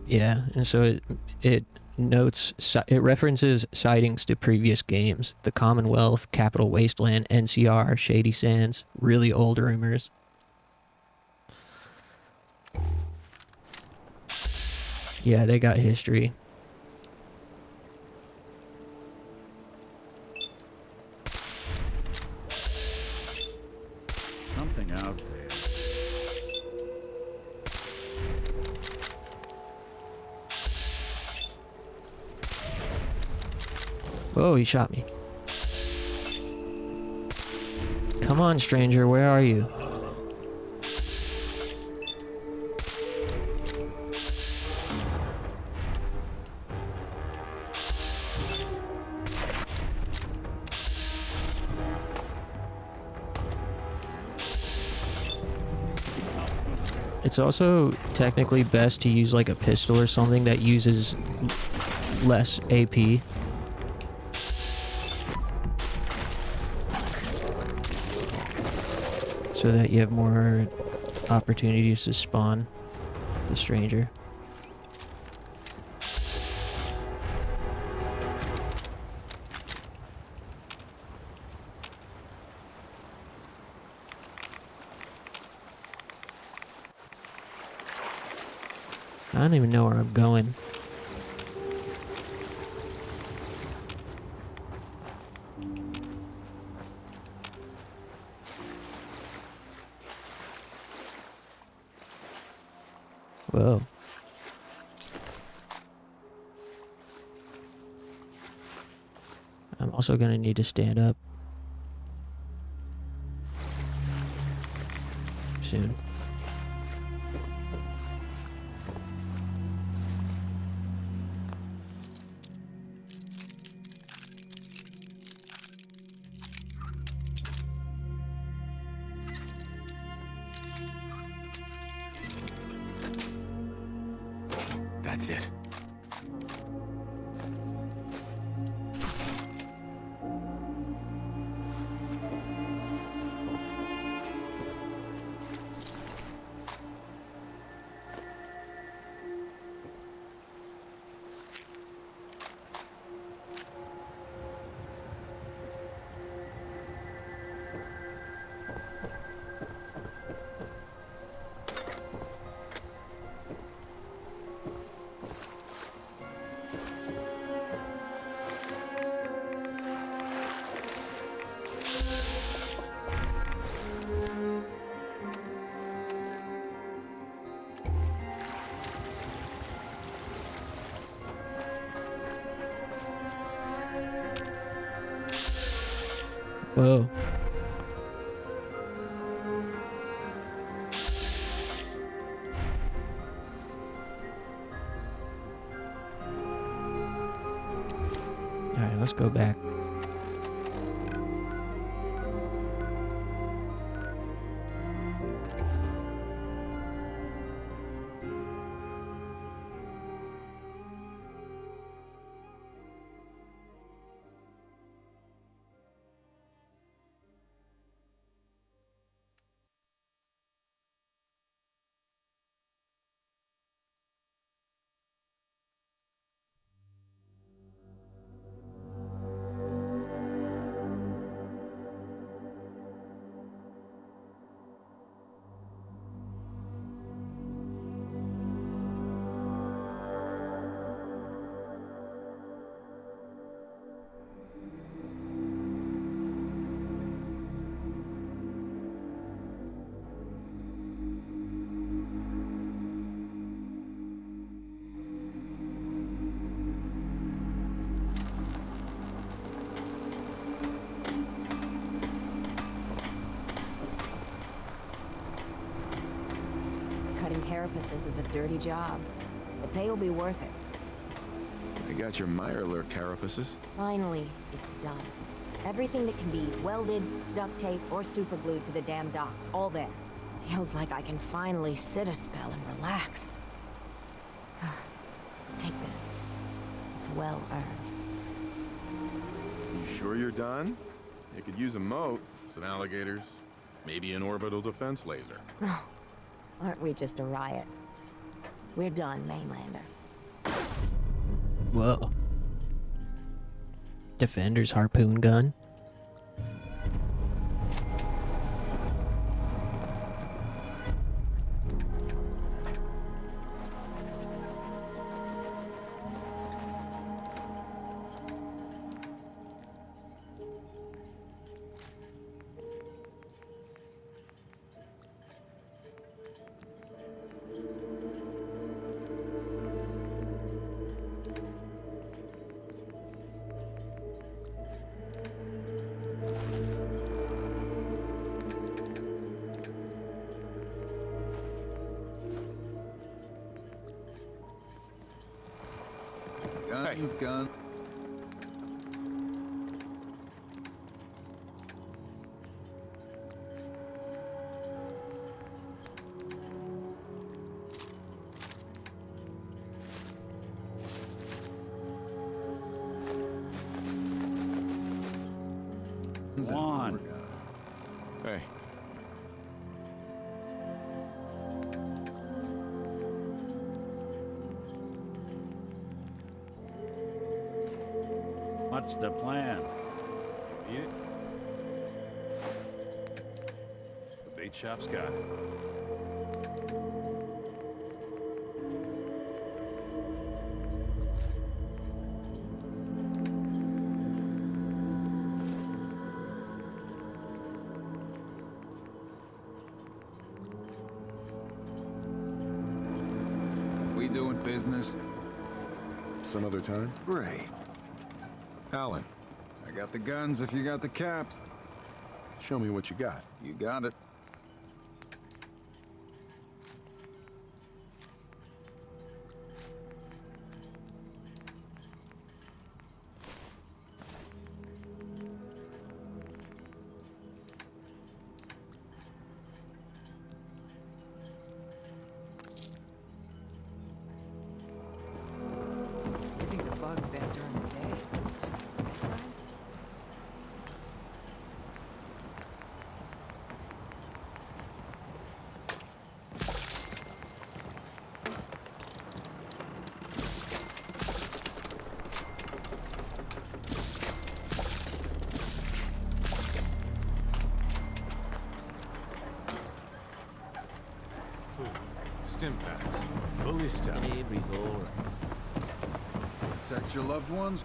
Yeah, and so it notes, it references sightings to previous games. The Commonwealth, Capital Wasteland, NCR, Shady Sands, really old rumors. Yeah, they got history. Something out there. Whoa, he shot me. Come on, stranger, where are you? It's also technically best to use like a pistol or something that uses less AP. So that you have more opportunities to spawn the stranger. I don't even know where I'm going. Whoa. I'm also gonna need to stand up soon. That's it. Whoa. Alright, let's go back. Cutting carapaces is a dirty job. The pay will be worth it. I got your Mirelurk carapaces. Finally, it's done. Everything that can be welded, duct tape, or superglued to the damn docks, all there. Feels like I can finally sit a spell and relax. Take this. It's well earned. You sure you're done? You could use a moat, some alligators, maybe an orbital defense laser. Oh, aren't we just a riot? We're done, Mainlander. Whoa. Defender's harpoon gun. Guns, gun. Juan. Hey. What's the plan? Eat it? The bait shop's got it. We doing business? Some other time? Great. Alan, I got the guns if you got the caps. show me what you got. You got it. You think the bug's bad during the day? Stim packs. Fully stocked. Protect your loved ones.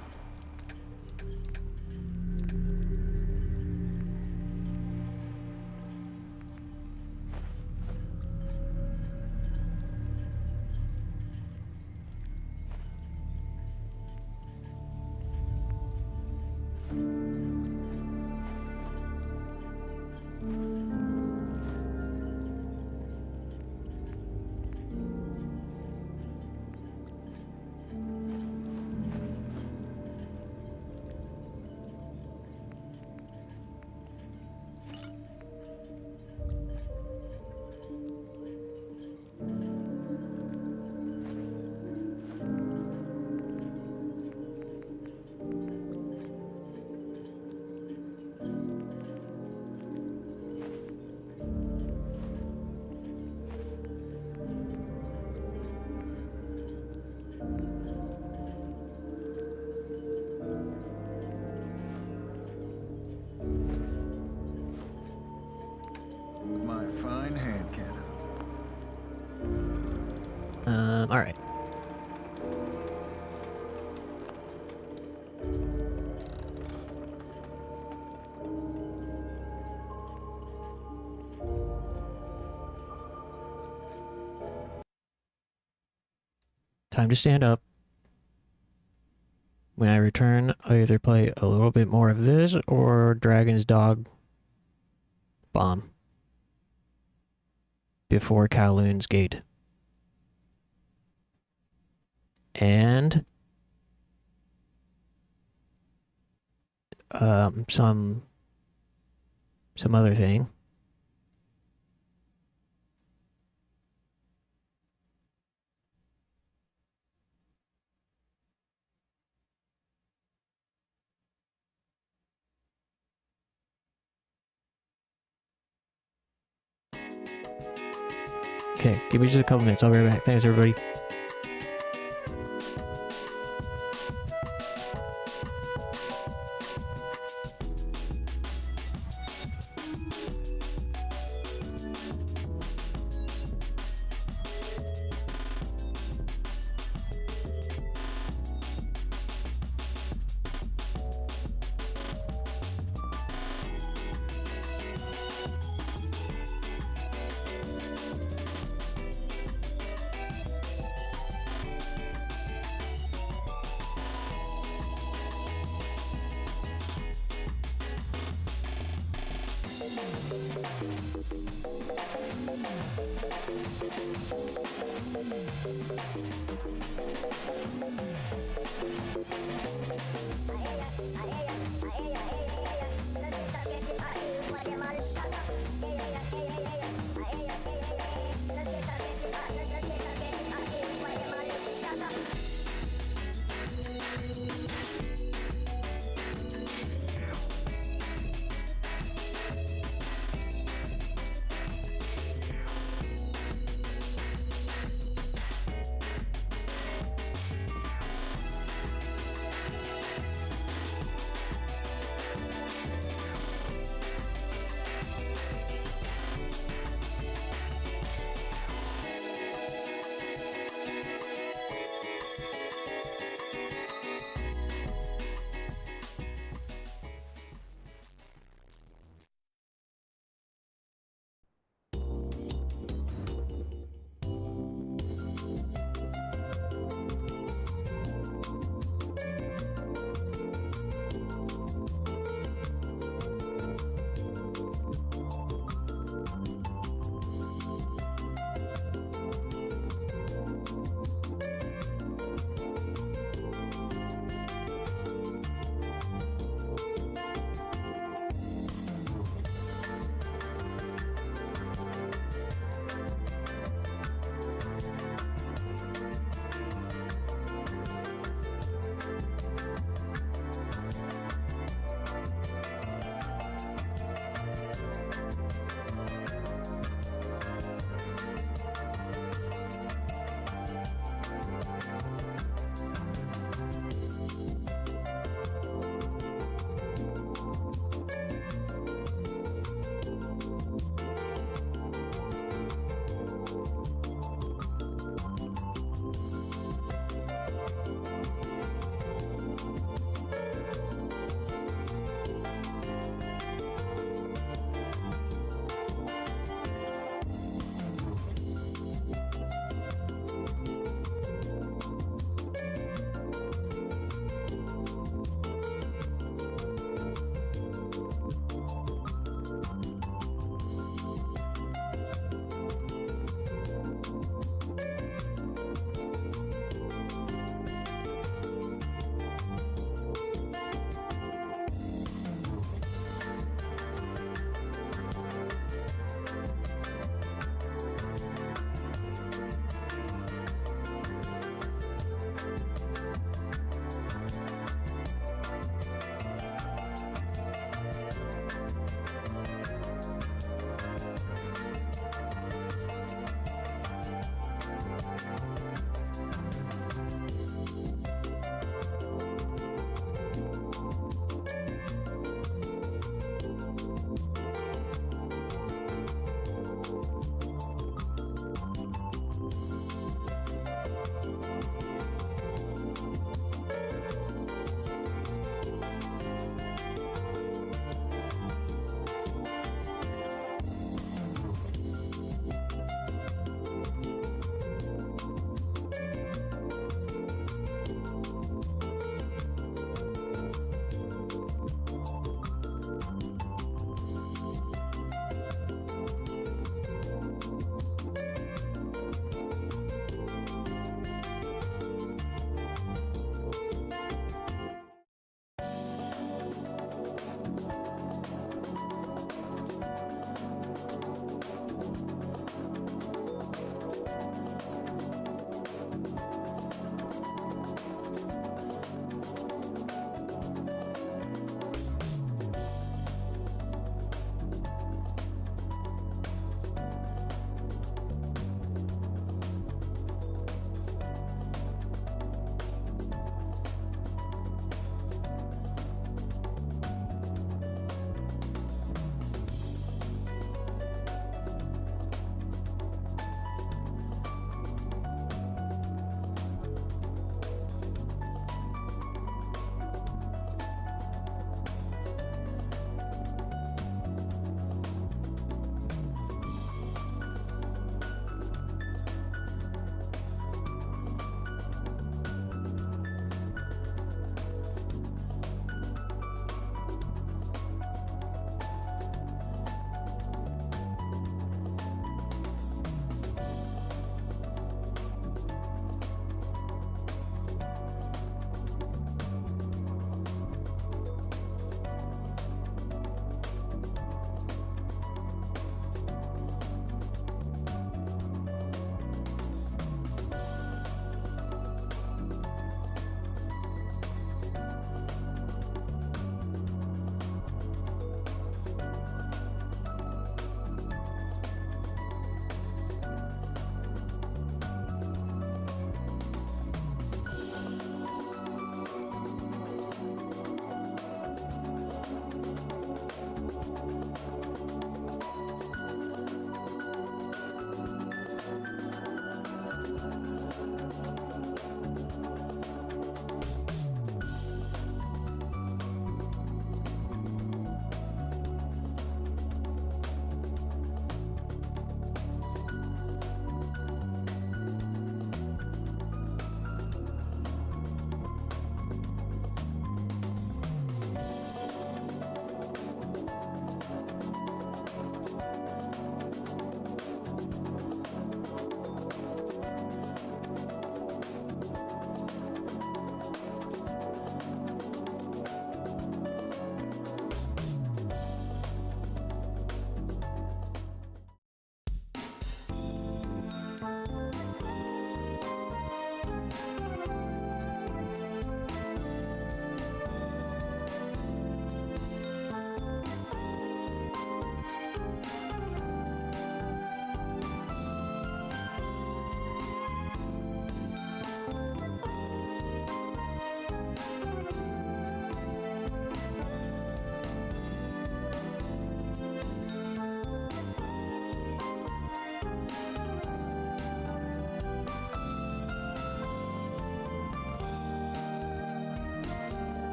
My fine hand cannons. Alright. Time to stand up. When I return, I'll either play a little bit more of this or Dragon's Dog Bomb before Kowloon's Gate. And some other thing. Okay, give me just a couple minutes. I'll be right back. Thanks, everybody.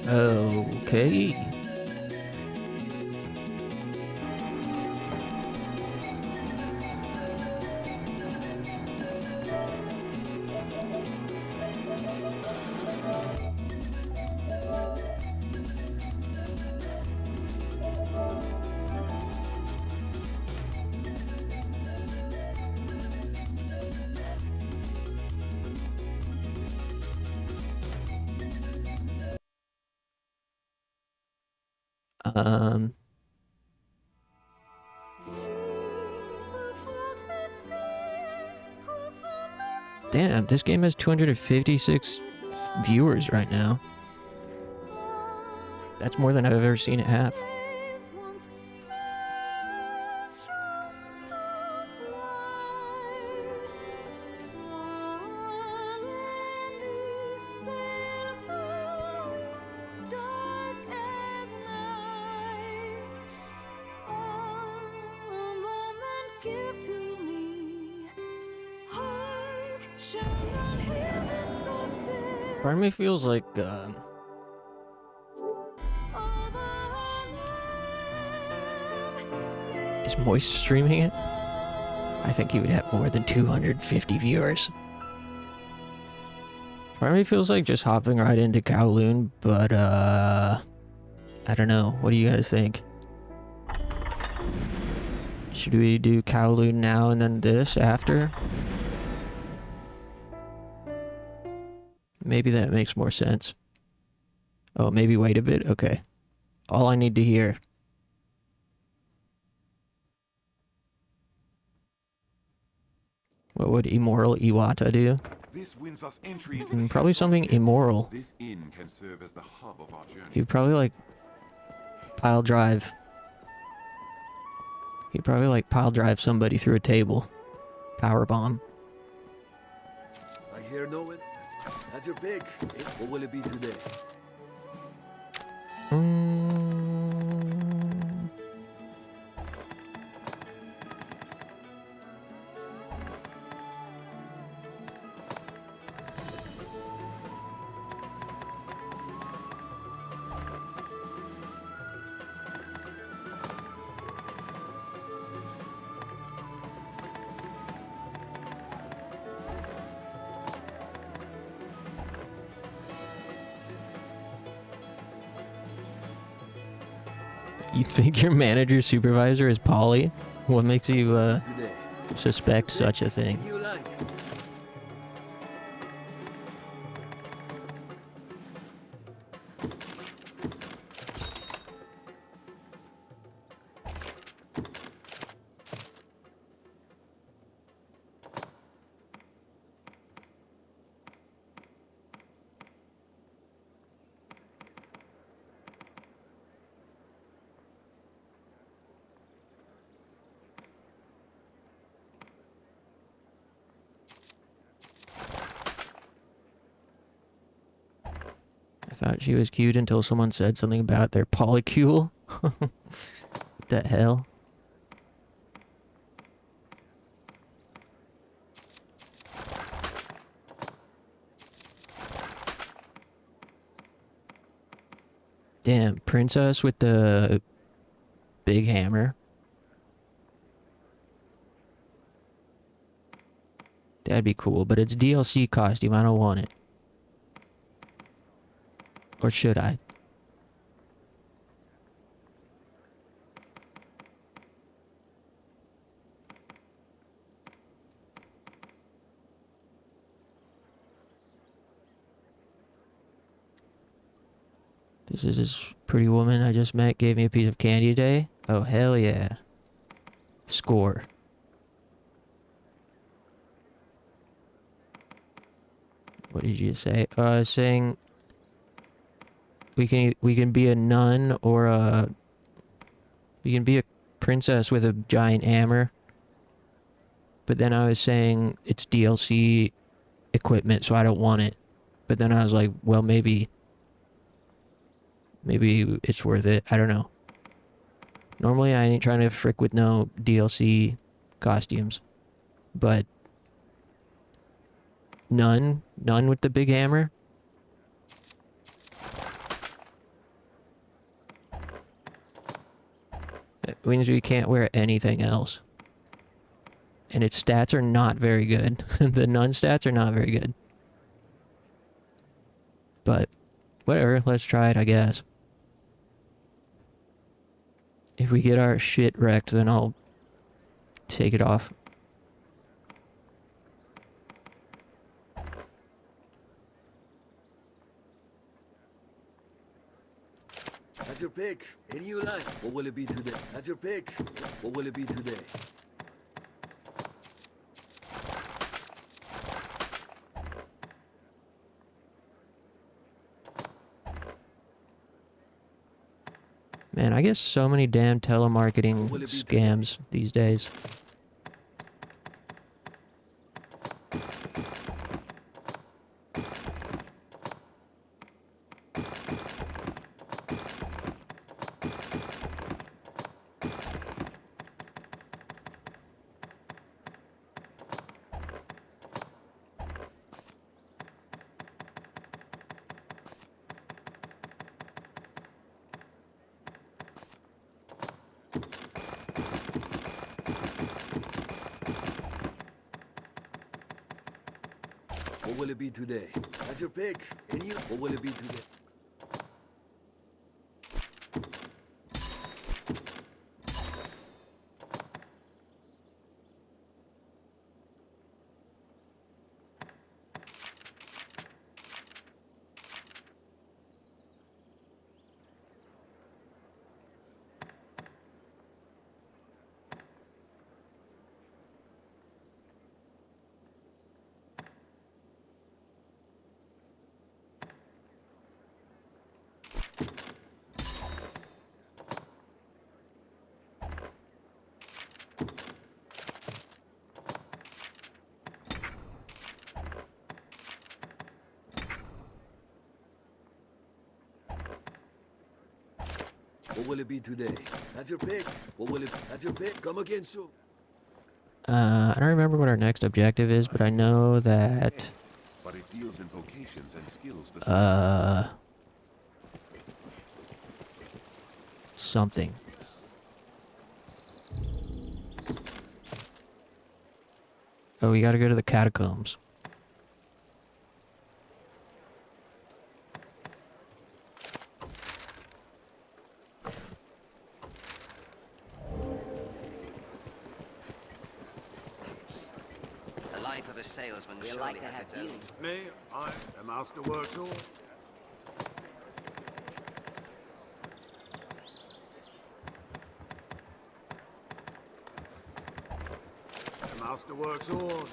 Okay. Um. Damn, this game has 256 viewers right now. That's more than I've ever seen it have. Part of me feels like, is Moist streaming it? I think he would have more than 250 viewers. Part of me feels like just hopping right into Kowloon, but, I don't know. What do you guys think? Should we do Kowloon now and then this after? Maybe that makes more sense. Oh, maybe wait a bit? Okay. All I need to hear. What would immoral Iwata do? This wins us entry into Probably something immoral. This inn can serve as the hub of our journey. He'd probably like pile drive. He'd probably like pile drive somebody through a table. Power bomb. I hear no one. Have your pick. What will it be today? You think your manager supervisor is Polly? What makes you suspect such a thing? I thought she was cute until someone said something about their polycule. What the hell? Damn, princess with the big hammer. That'd be cool, but it's DLC costume. I don't want it. Or should I? This is this pretty woman I just met, gave me a piece of candy today. Oh, hell yeah. Score. What did you say? Saying we can be a nun or we can be a princess with a giant hammer. But then I was saying it's DLC equipment, so I don't want it. But then I was like, well, maybe it's worth it. I don't know. Normally I ain't trying to frick with no DLC costumes. But nun with the big hammer. It means we can't wear anything else. And its stats are not very good. The nun stats are not very good. But, whatever, let's try it, I guess. If we get our shit wrecked, then I'll take it off. Have your pick. Any you like. What will it be today? Have your pick. What will it be today? Man, I get so many damn telemarketing scams these days. What will it be today? Have your pick. Any you. What will it be today? What will it be today? Have your pick. What will it? Have your pick. Come again soon. I don't remember what our next objective is, but I know that... But it deals in vocations and skills something. Oh, we gotta go to the catacombs. The life of a salesman We surely like to has have its own. you. Me, I, the master works all. The master works all.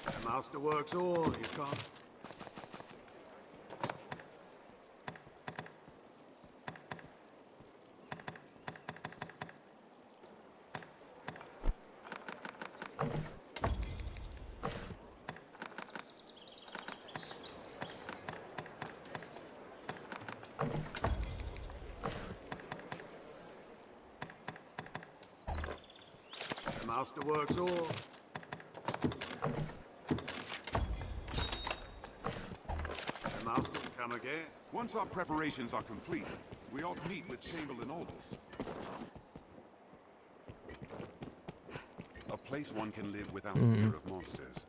The master works all. You can't. The master works all. The master come again. Once our preparations are complete, we ought meet with Chamberlain Aldous. A place one can live without fear of monsters.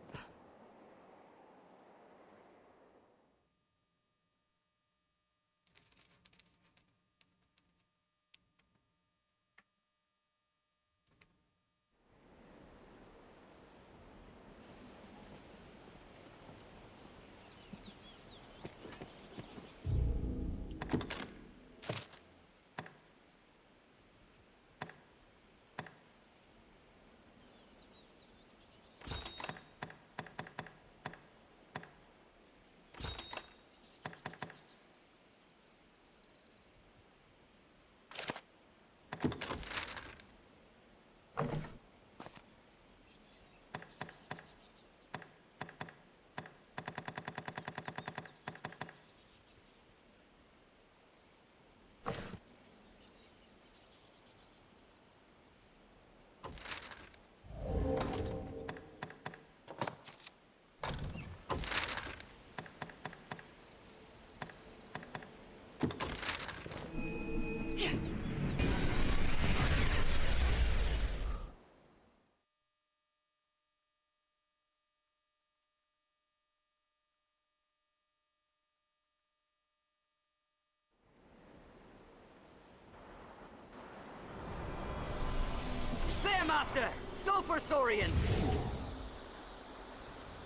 Master! Sulfur Saurians!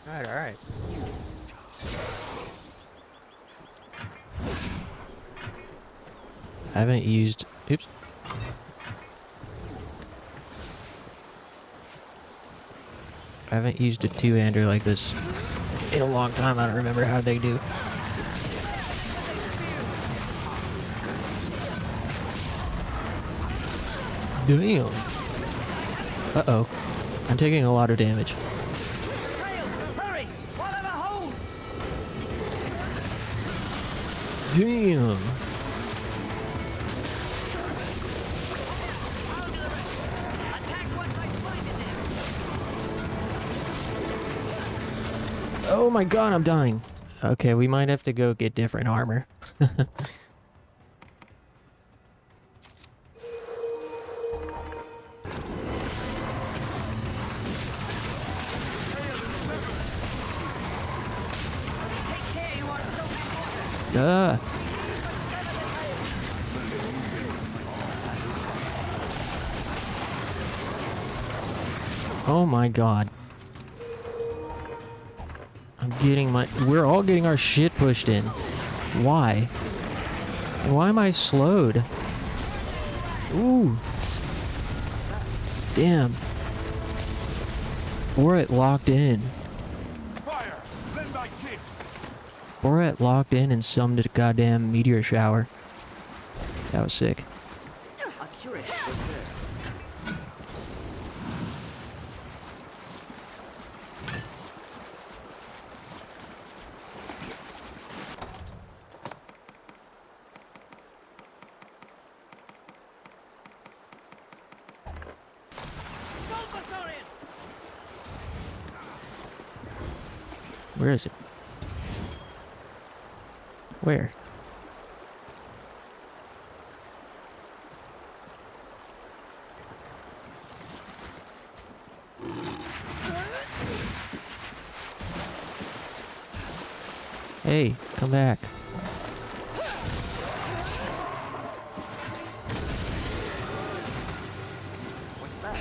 Alright, alright. I haven't used... Oops. I haven't used a two-hander like this in a long time. I don't remember how they do. Damn. Uh-oh. I'm taking a lot of damage. Hurry! While I'm a hold! Damn. Oh my god, I'm dying. Okay, we might have to go get different armor. Oh my god. We're all getting our shit pushed in. Why? Why am I slowed? Ooh. Damn. Borat locked in. Fire! Lend thy kiss! Borat locked in and summoned a goddamn meteor shower. That was sick. Accurate reserve. Where is it? Where? Hey, come back. What's that?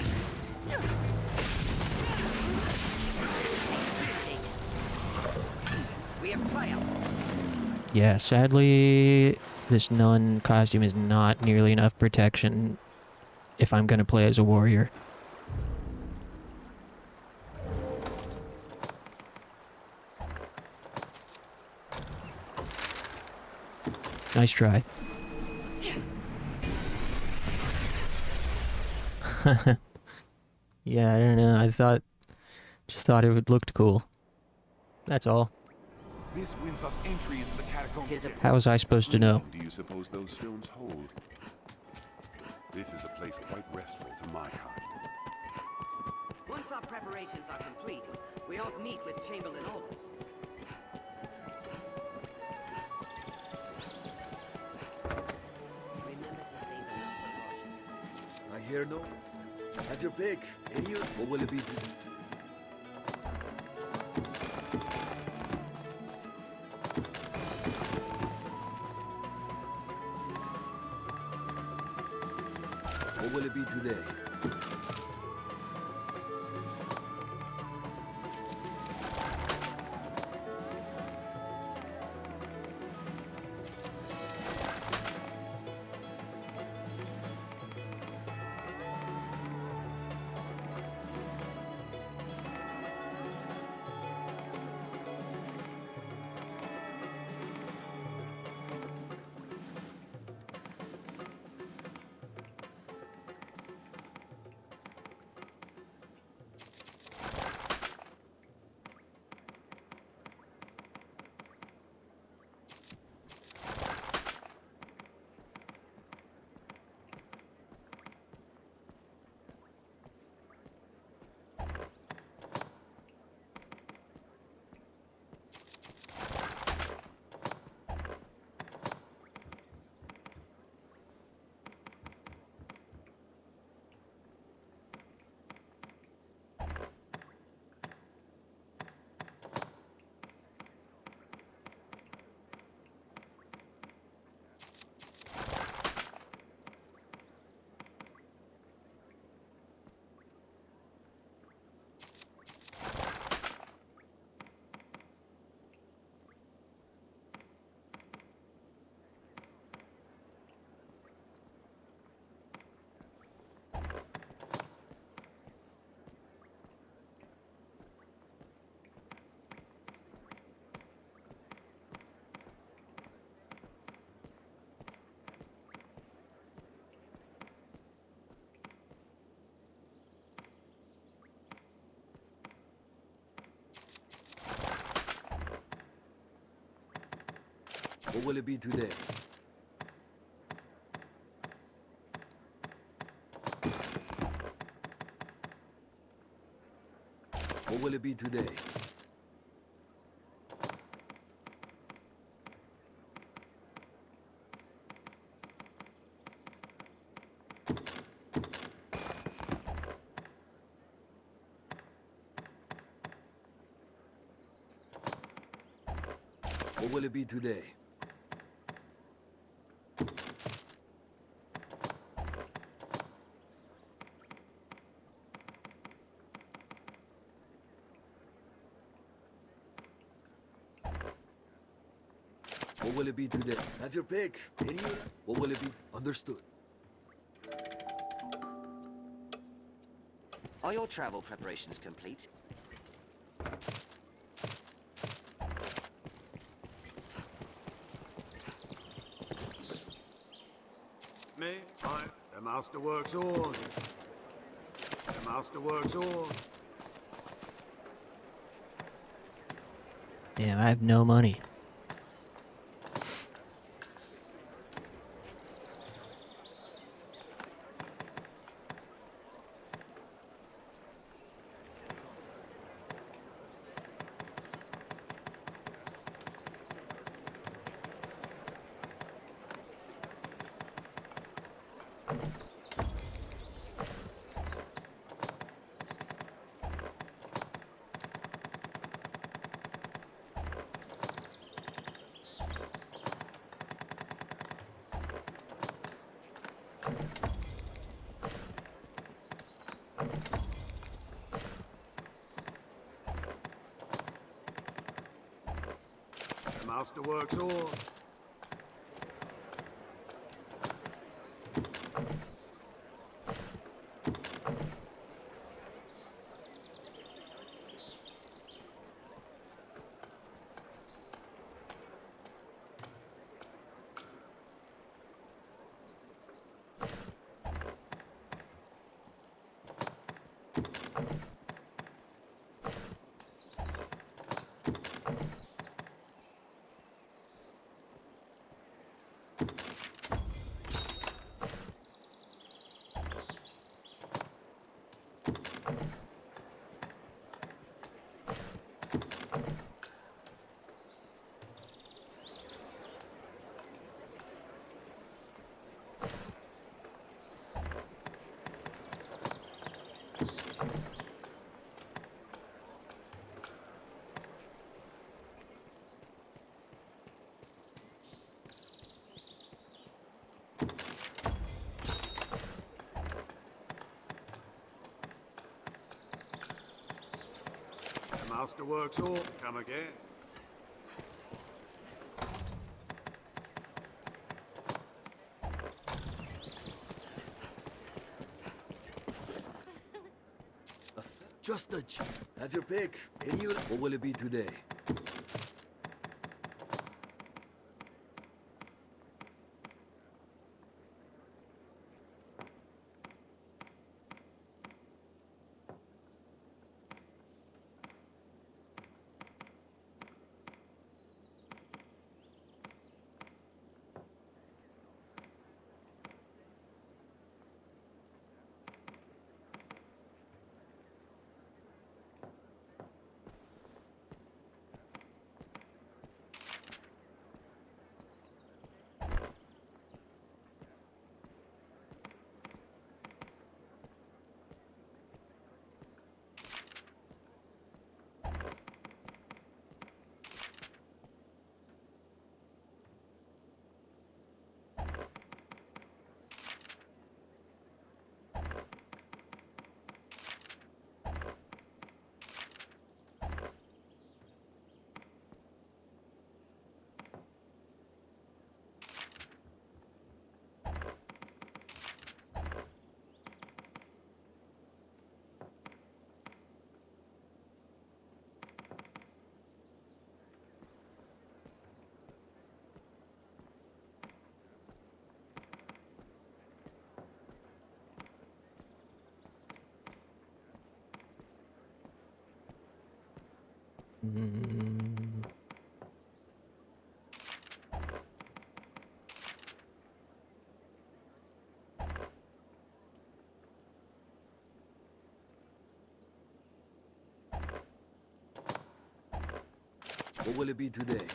We have triumphed. Yeah, sadly, this nun costume is not nearly enough protection if I'm gonna play as a warrior. Nice try. Yeah, I don't know. Just thought it would look cool. That's all. This wins us entry into the catacombs. How was I supposed to know? Do you suppose those stones hold? This is a place quite restful to my kind. Once our preparations are complete, we ought meet with Chamberlain Aldous. Remember to save enough for washing. I hear no. Have your pick. Any or will it be? What will it be today? What will it be today? What will it be today? What will it be today? What will it be today? Have your pick. Any? What will it be? Understood. Are your travel preparations complete? Me? The master works all. The master works all. Damn, I have no money. The master works all. The master works all. Come again. Just a have your pick. Any? What will it be today? What will it be today?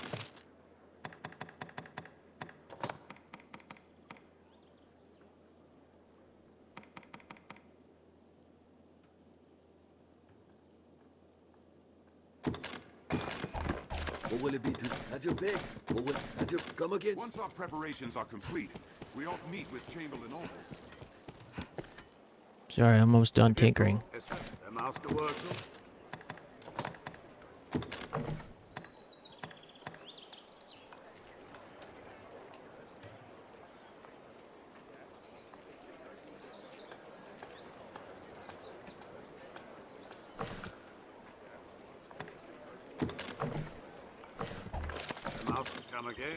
What will it be to have your pick? What will have your come again? Once our preparations are complete, we ought meet with Chamberlain Aldous. Sorry, I'm almost done tinkering. The master works on. The master come again.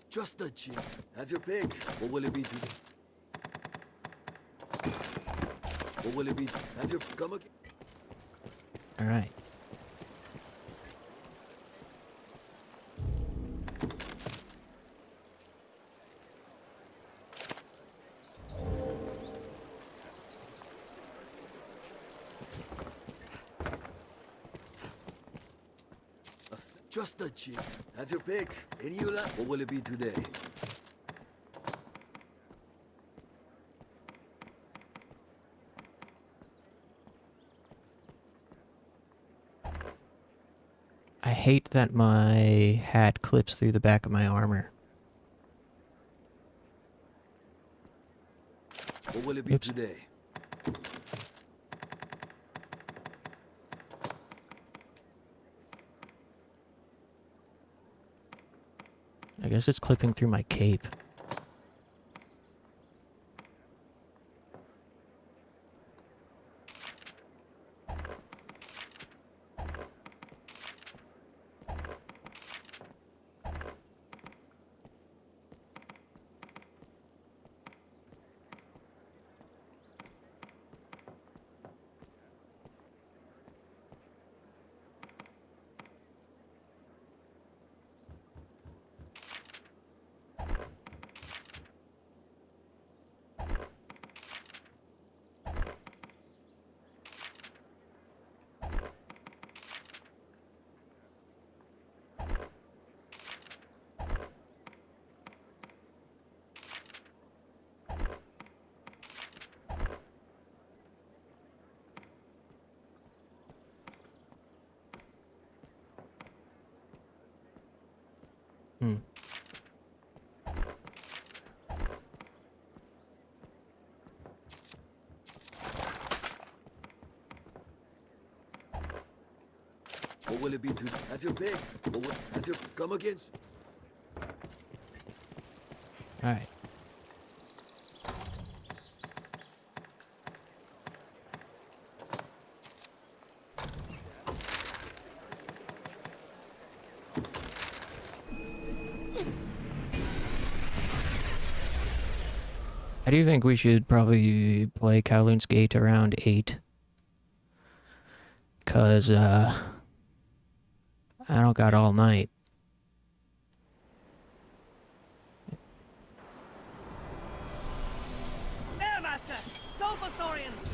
Just a chip. Have your pick. What will it be today? What will it be? Have your come again? All right. Just a chip. Have your pick. Any you like? What will it be today? I hate that my hat clips through the back of my armor. What will it be today? I guess it's clipping through my cape. What will it be to have your pick? What will have your come again? All right. I do think we should probably play Kowloon's Gate around 8. Cause, I don't got all night. There, Master! Sulfur Saurians!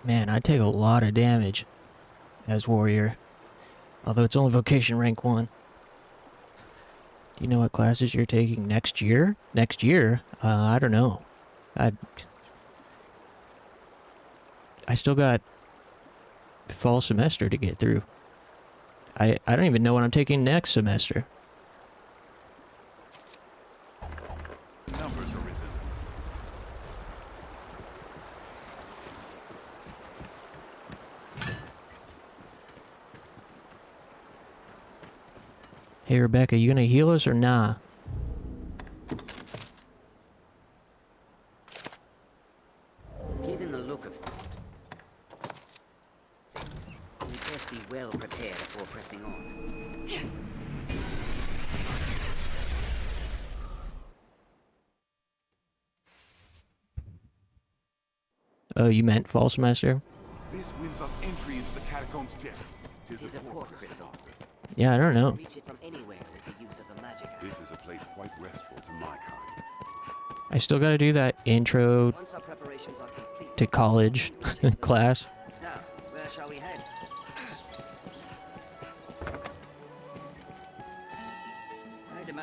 Man, I take a lot of damage as warrior. Although it's only vocation rank 1. Do you know what classes you're taking next year? Next year? I don't know. I still got fall semester to get through. I don't even know what I'm taking next semester. Numbers are risen. Hey Rebecca, you gonna heal us or nah? Given the look of things, we'd best be well prepared before pressing on. Oh, you meant fall semester? This wins us entry into the catacombs' depths. Tis a port crystal. Yeah, I don't know. Reach it from anywhere with the use of the magic. This is a place quite restful to my kind. I still gotta do that intro Once our preparations are complete, to college class. now, where shall we head?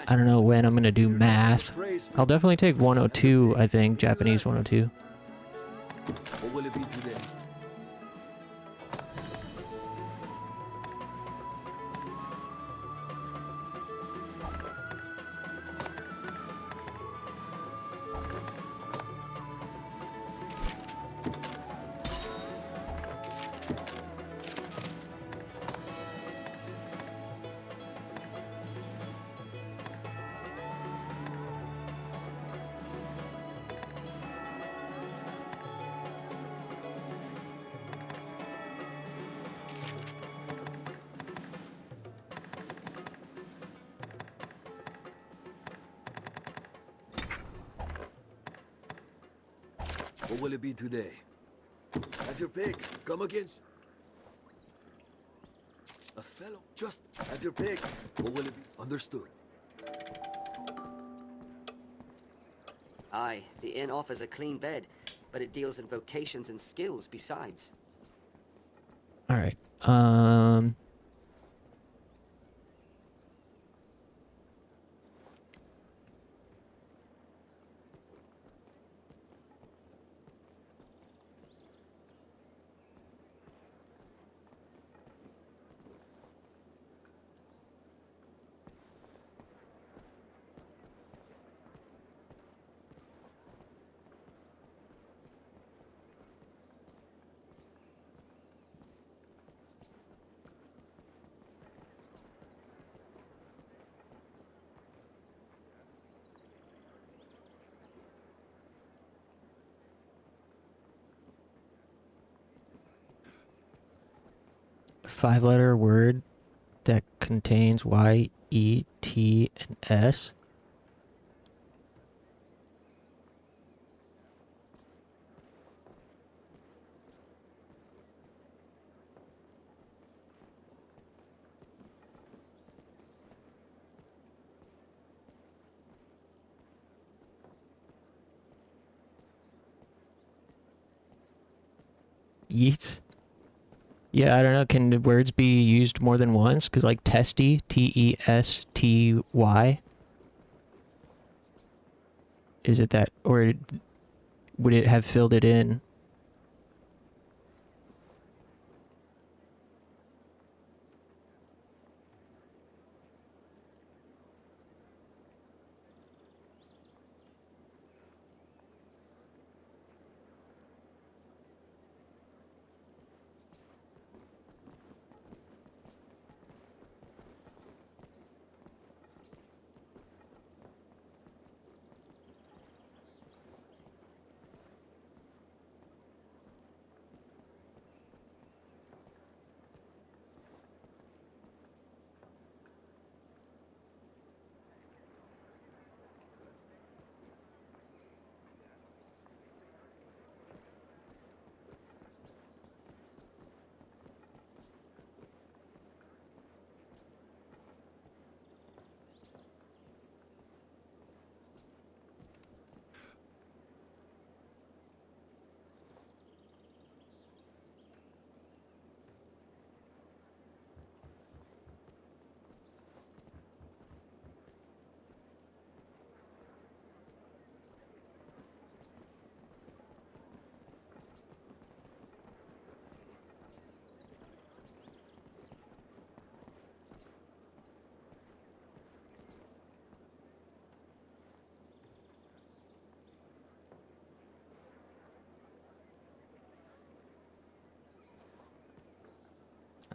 I don't know when I'm gonna do math. I'll definitely take 102, I think, Japanese 102. What will it be today? What will it be today? Have your pick. Come against a fellow. Just have your pick. What will it be? Understood. Aye, the inn offers a clean bed, but it deals in vocations and skills besides. Alright, five-letter word that contains Y, E, T, and S. Yeet. Yeah, I don't know. Can the words be used more than once? Because, like, testy, T-E-S-T-Y. Is it that, or would it have filled it in?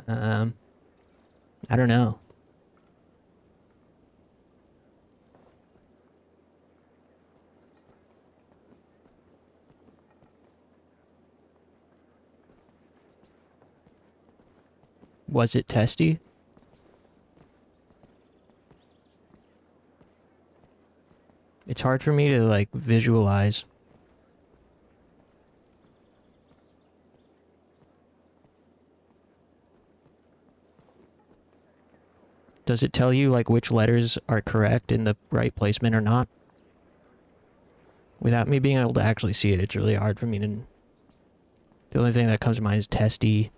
I don't know. Was it testy? It's hard for me to, like, visualize. Does it tell you, like, which letters are correct in the right placement or not? Without me being able to actually see it, it's really hard for me to... The only thing that comes to mind is testy.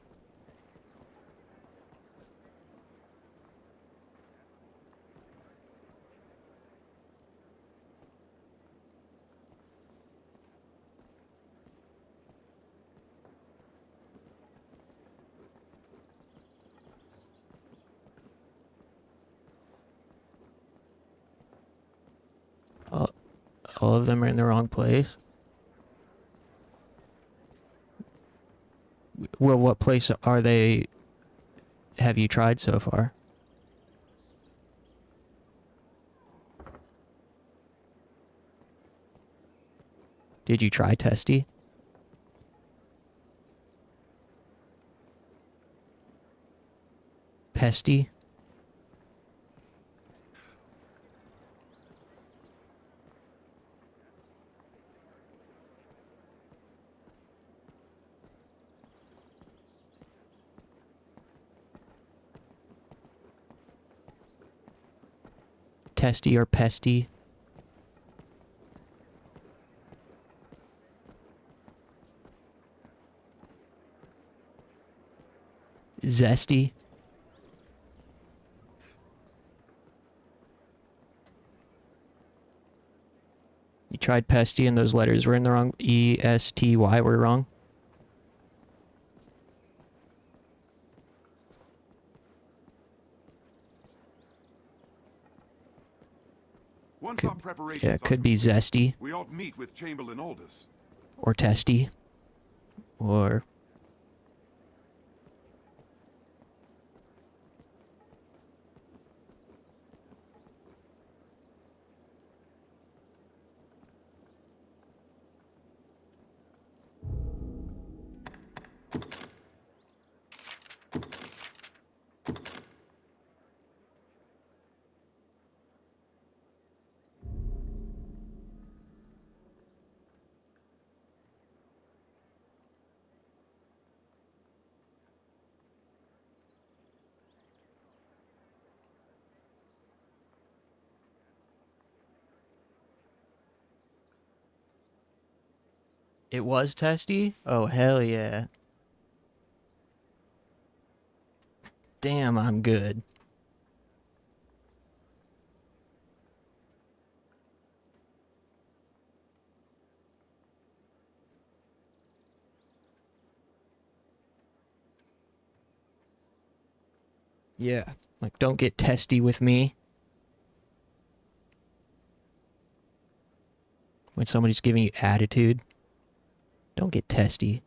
All of them are in the wrong place. Well, what place are they... have you tried so far? Did you try testy? Pesty? Testy or pesty? Zesty? You tried pesty and those letters were in the wrong... E-S-T-Y were wrong? Once our preparations Yeah, it could be zesty. we ought meet with Chamberlain Aldous. Or testy. Or... It was testy? Oh, hell yeah. Damn, I'm good. Yeah, like, don't get testy with me. When somebody's giving you attitude, don't get testy.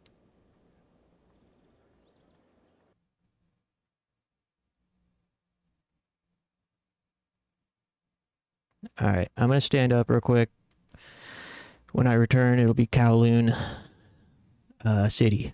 Alright, I'm gonna stand up real quick. When I return, it'll be Kowloon City.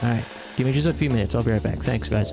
Alright, give me just a few minutes. I'll be right back. Thanks, guys.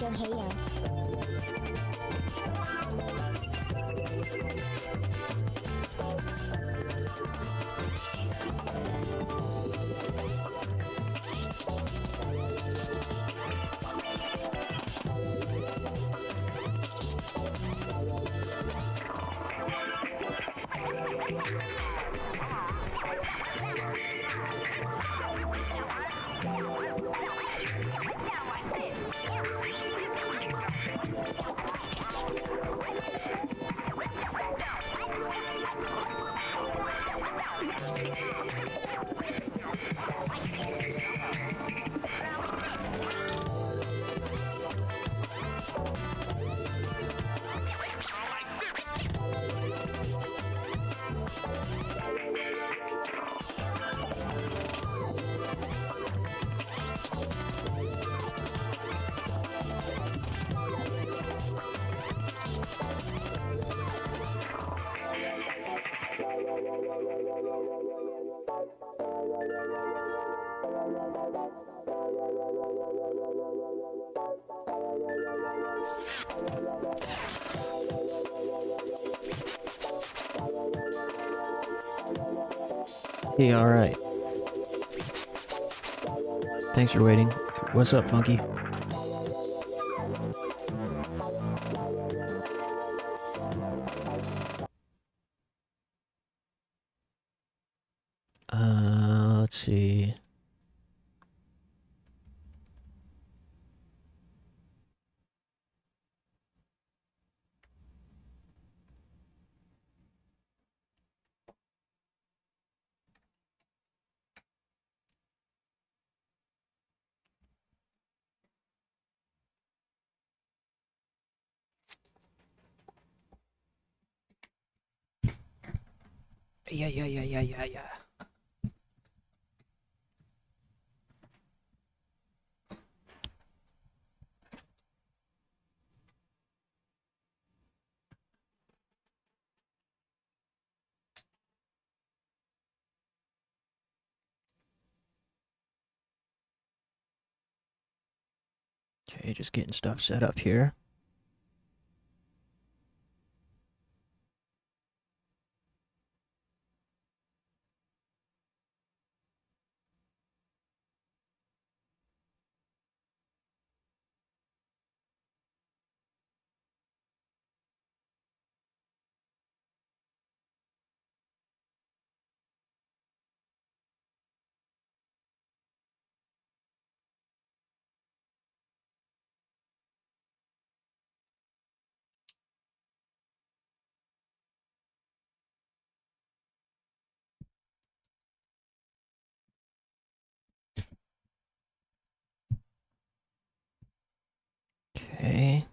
Yo hey yo. Hey, alright. Thanks for waiting. What's up, Funky? Let's see. Yeah. Okay, just getting stuff set up here. Okay.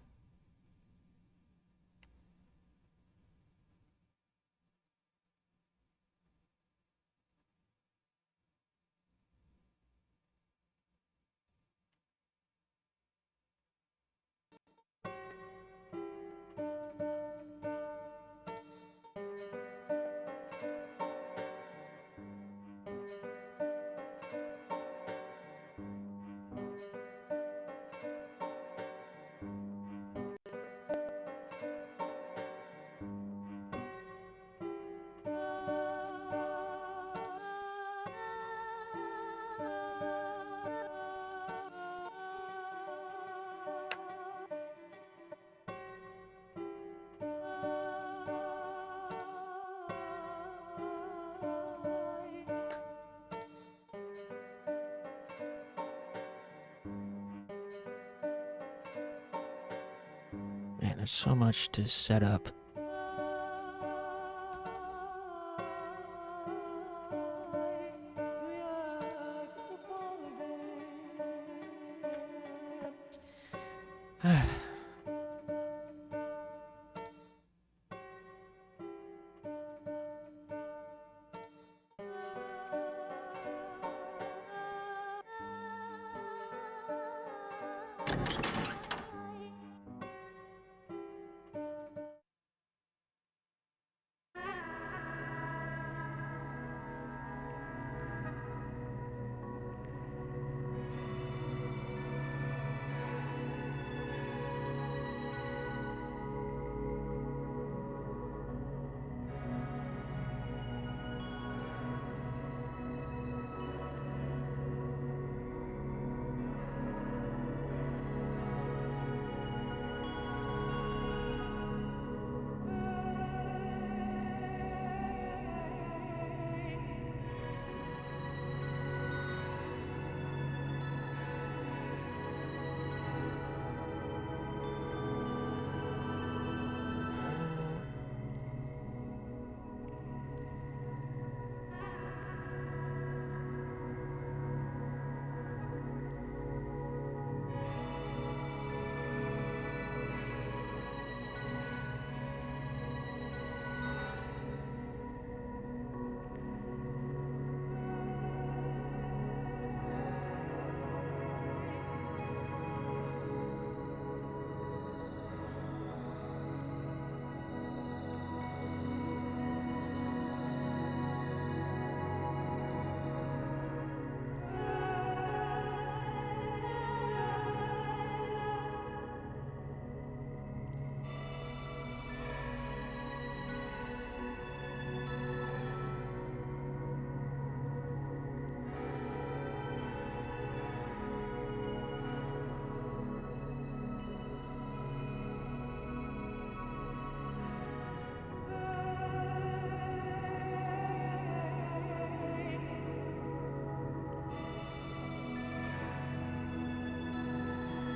Man, there's so much to set up.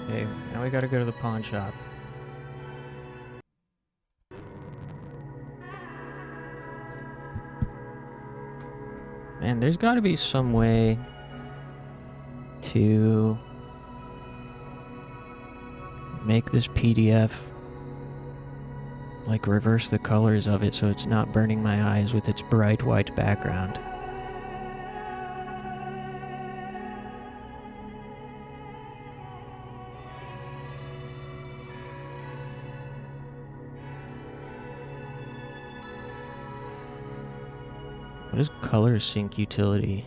Okay, now we gotta go to the pawn shop. And there's gotta be some way to make this PDF, like, reverse the colors of it so it's not burning my eyes with its bright white background. What is color sync utility?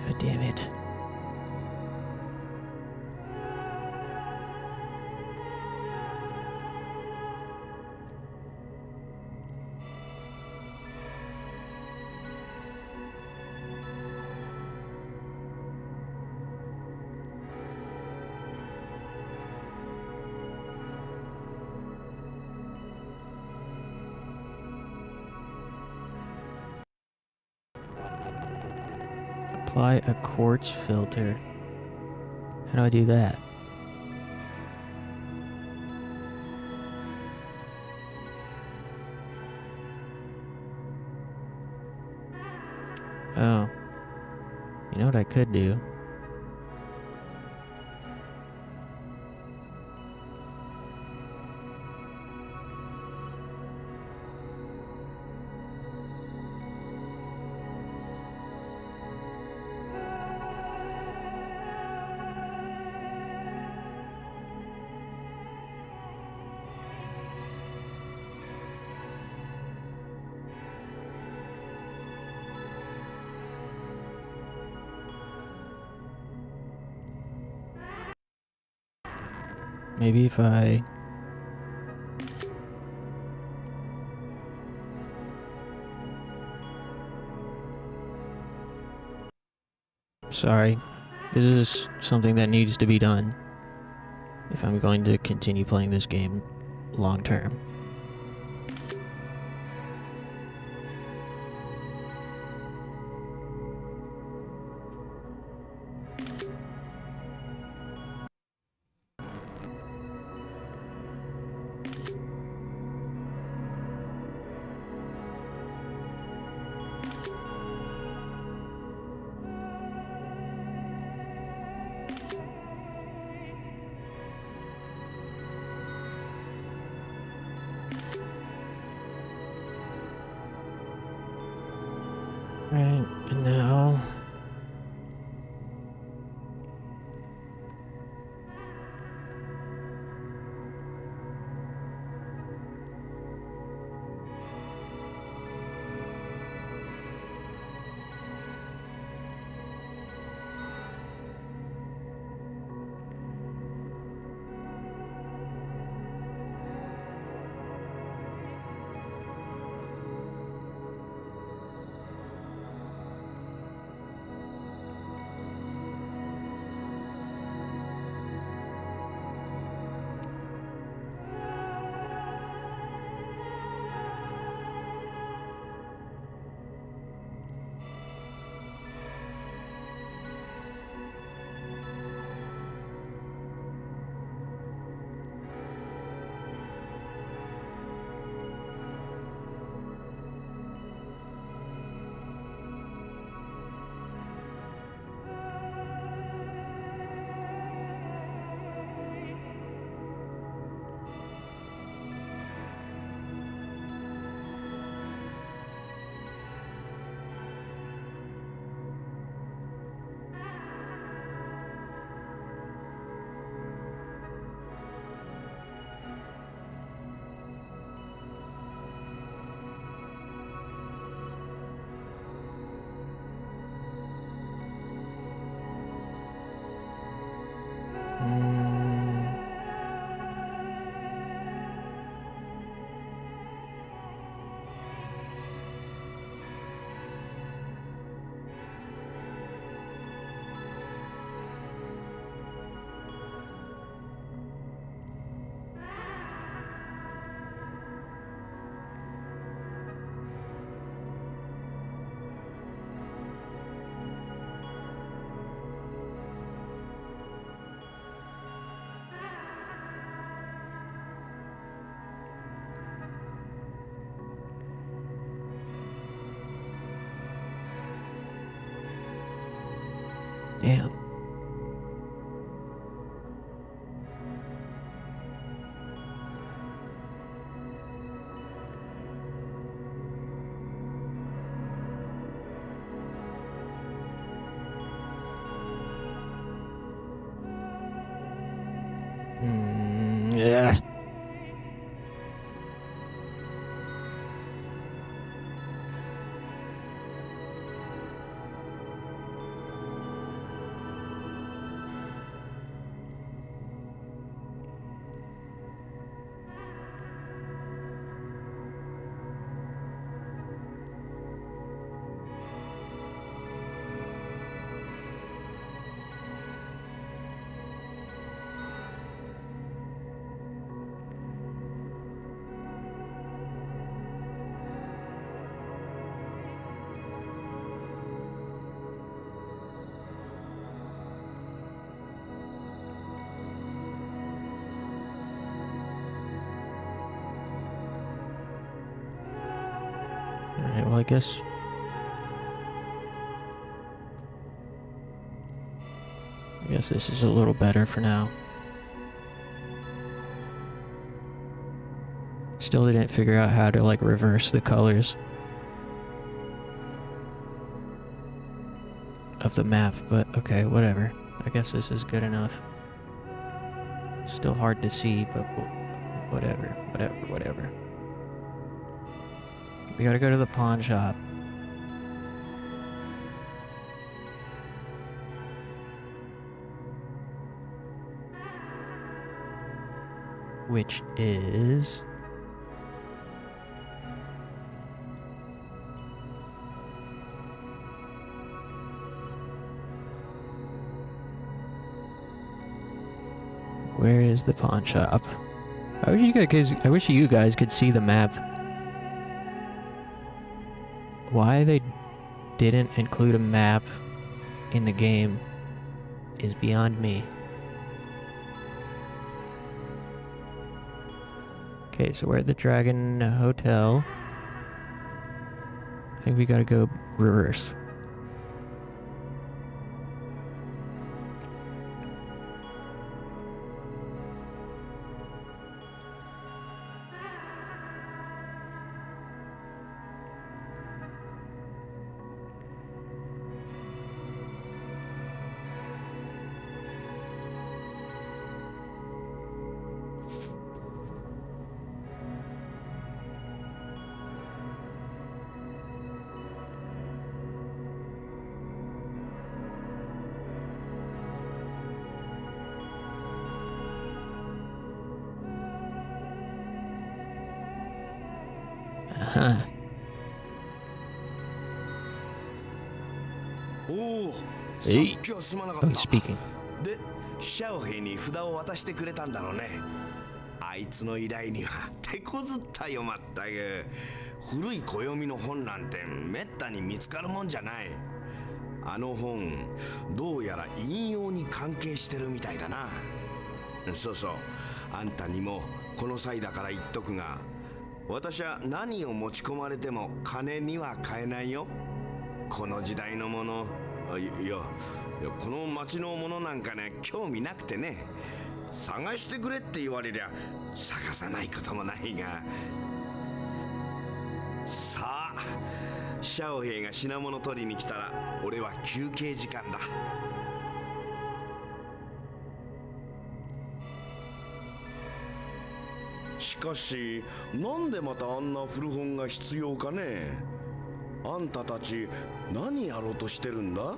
God damn it. Apply a quartz filter. How do I do that? Oh. You know what I could do? Maybe if I... Sorry. This is something that needs to be done if I'm going to continue playing this game long term. Right, and now... Damn. Yeah. Alright, well, I guess this is a little better for now. Still didn't figure out how to, like, reverse the colors of the map, but okay, whatever. I guess this is good enough. Still hard to see, but whatever. We gotta go to the pawn shop. Which is... Where is the pawn shop? I wish you guys could see the map. Why they didn't include a map in the game is beyond me. Okay, so we're at the Dragon Hotel. I think we gotta go reverse. Hey. Oh, he's speaking. で、シャオヘイに札を渡してくれたんだろうね。あいつの依頼には手こずったよ、まったく。古い暦の本なんてめったに見つかるもんじゃない。あの本、どうやら引用に関係してるみたいだな。そうそう、あんたにもこの際だから言っとくが、私は何を持ち込まれても金には買えないよ。この時代のもの、いやこの町のものなんかね、興味なくてね。探してくれって言われりゃ探さないこともないが。さあ、シャオヘイが品物取りに来たら俺は休憩時間だ。しかし、なんでまたあんな古本が必要かね。あんたたち何やろうとしてるんだ？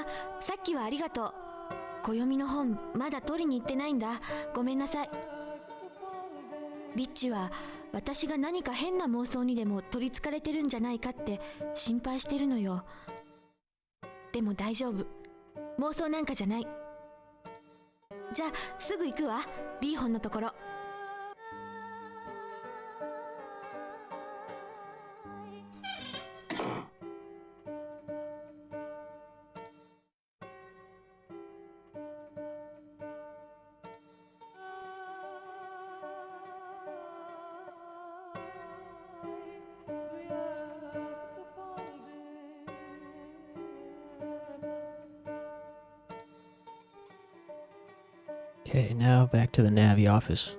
あ、さっきはありがとう。暦の本まだ取りに行ってないんだ。ごめんなさい。ビッチは私が何か変な妄想にでも取りつかれてるんじゃないかって心配してるのよ。でも大丈夫。妄想なんかじゃない。じゃあすぐ行くわ、リーホンのところ。Okay, now back to the Navi office.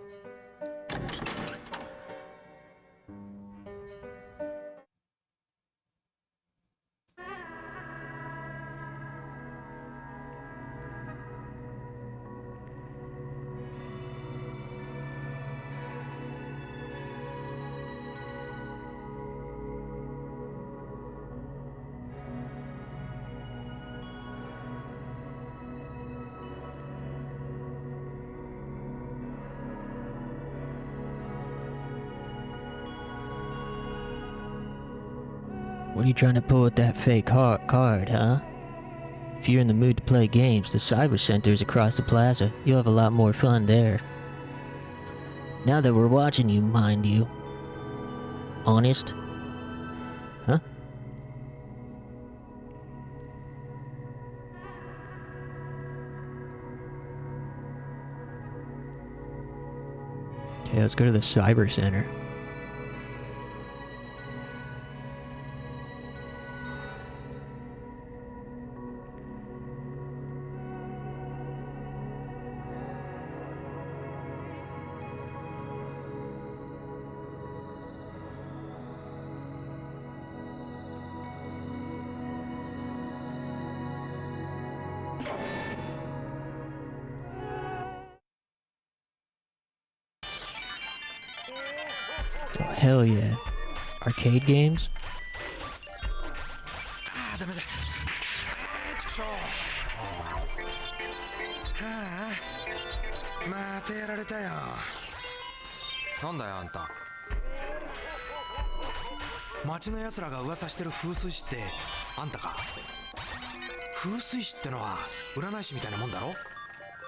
What are you trying to pull with that fake card, huh? If you're in the mood to play games, the Cyber Center is across the plaza. You'll have a lot more fun there. Now that we're watching you, mind you. Honest? Huh? Okay, let's go to the Cyber Center. Oh, hell yeah. Arcade games? Ah, ダメだ。ちくしょう。はあ、またやられたよ。なんだよあんた。町の奴らが噂してる風水師ってあんたか。風水師ってのは占い師みたいなもんだろ。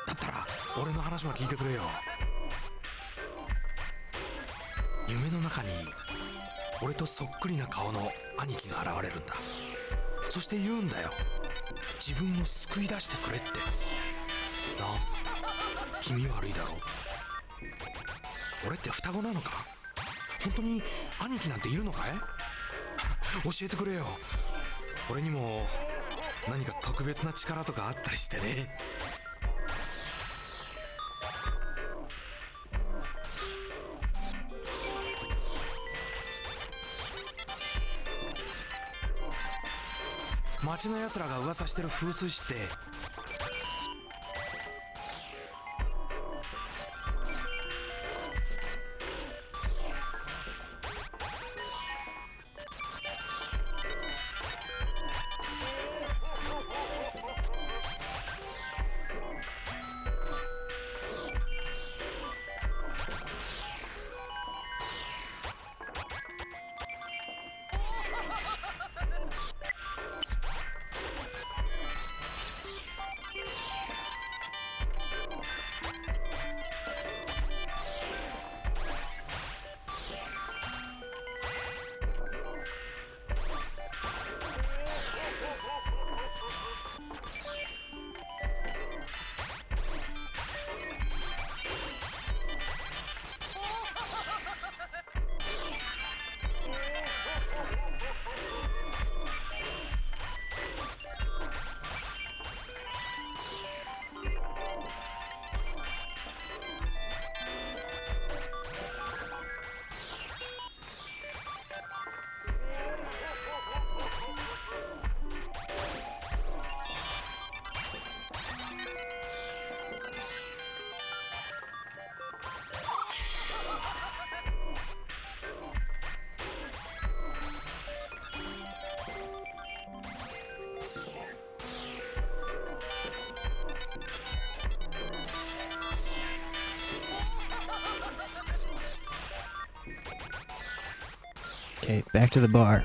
だったら俺の話も聞いてくれよ。夢の中に俺とそっくりな顔の兄貴が現れるんだ。そして言うんだよ。自分を救い出してくれって。なあ、気味悪いだろ。俺って双子なのか。本当に兄貴なんているのかい。教えてくれよ。俺にも何か特別な力とかあったりしてね。町の奴らが噂してる風水師って Okay, back to the bar.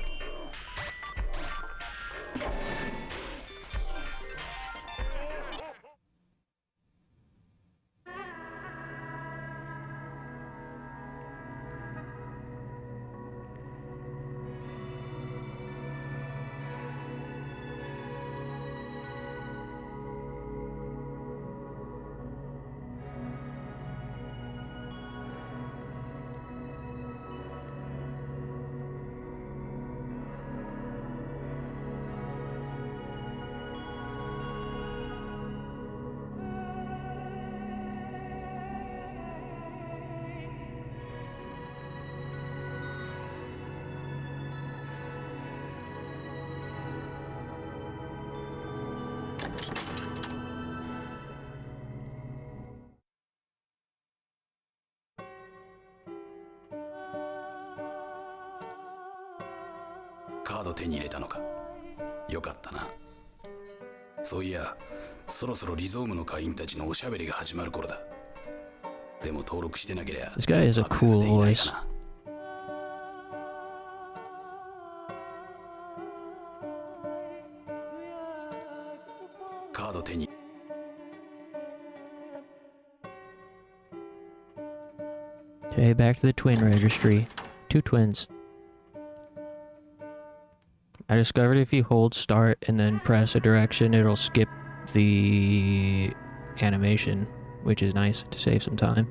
カード手に入れたのか。よかったな。そういや、そろそろリゾームの会員たちのおしゃべりが始まる頃だ。でも登録してなければ This guy has a アクセス cool できないか voice. な。カード手に。Okay, back to the twin registry. 2 twins. I discovered if you hold start and then press a direction, it'll skip the animation, which is nice to save some time.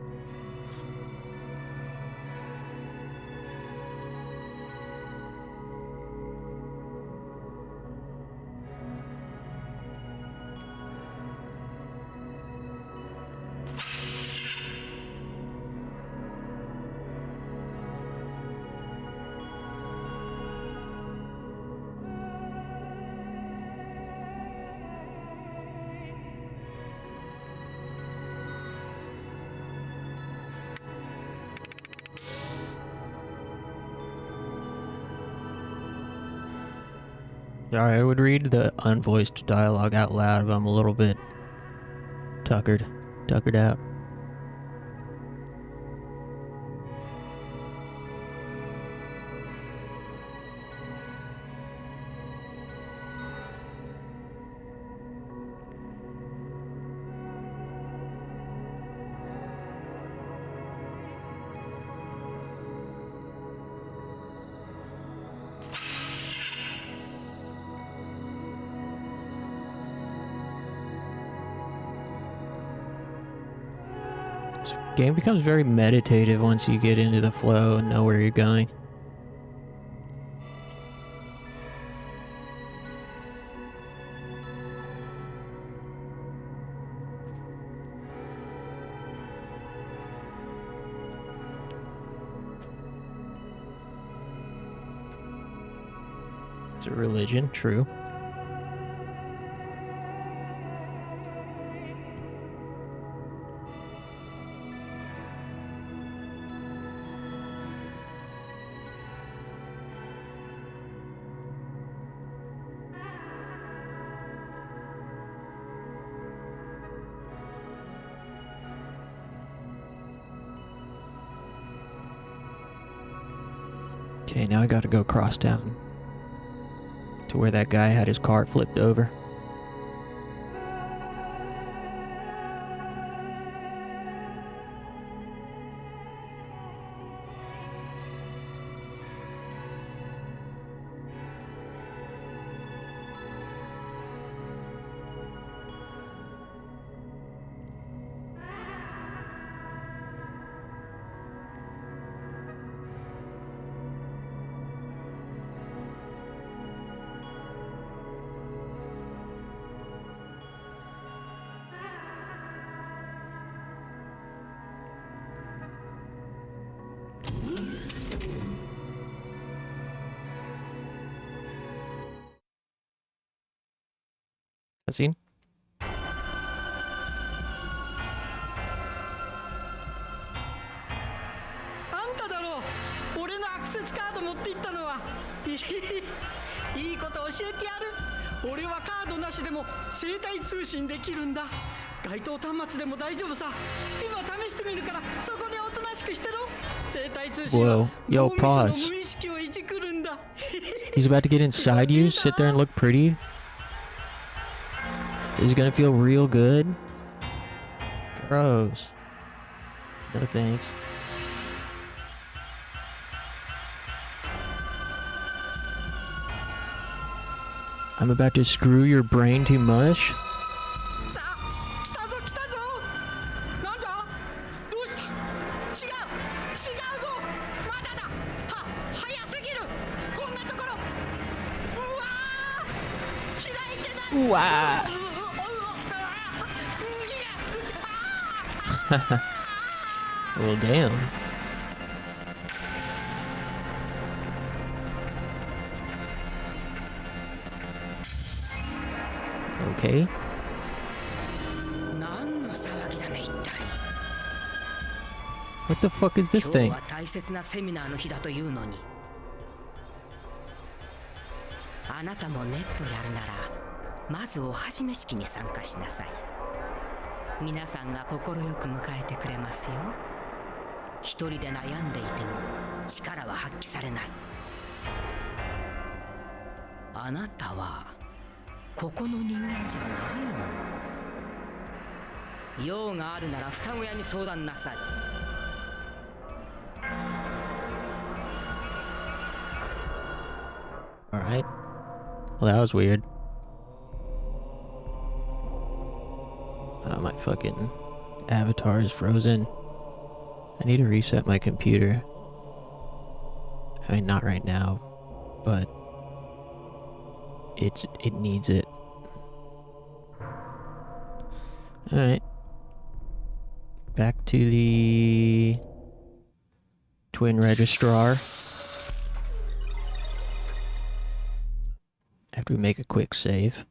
Sorry, I would read the unvoiced dialogue out loud, but I'm a little bit tuckered out. This game becomes very meditative once you get into the flow and know where you're going. It's a religion, true. Okay, now I gotta go cross town to where that guy had his car flipped over. Scene? あんただろう。俺のアクセスカード持っていったのは。いいこと教えてやる。俺はカードなしでも生体通信できるんだ。街頭端末でも大丈夫さ。今試してみるからそこにおとなしくしてろ。Whoa. Yo, pause. He's about to get inside you? Sit there and look pretty? Is it gonna feel real good? Gross. No thanks. I'm about to screw your brain to mush? Wow. Well, damn. Okay. What the fuck is this thing? 大切なセミナーの日だというのに。あなたもネットやるなら、まずお始め式に参加しなさい。皆さんが快く迎えてくれますよ。一人で悩んでいても力は発揮されない。あなたはここの人間じゃないの。用があるなら双子屋に相談なさい。Alright. Well, that was weird. Oh, my fucking avatar is frozen. I need to reset my computer. I mean, not right now, but it needs it. Alright. Back to the twin registrar. After we make a quick save.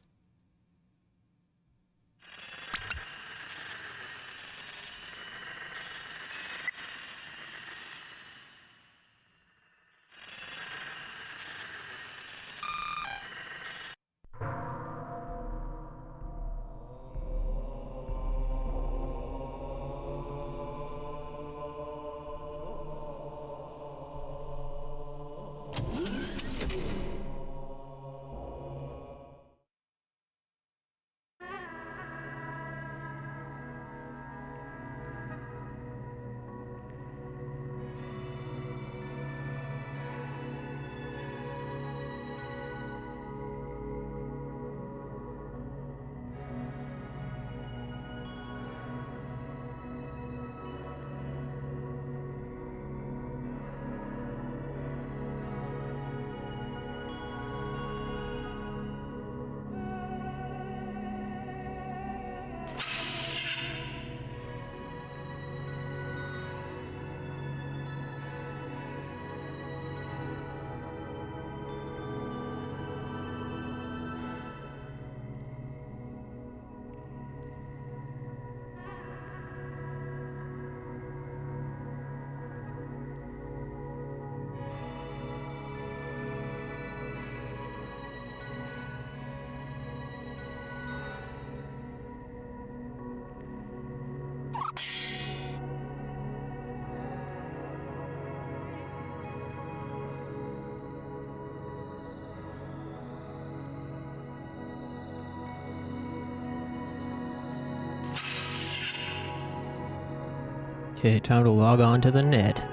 Okay, time to log on to the net.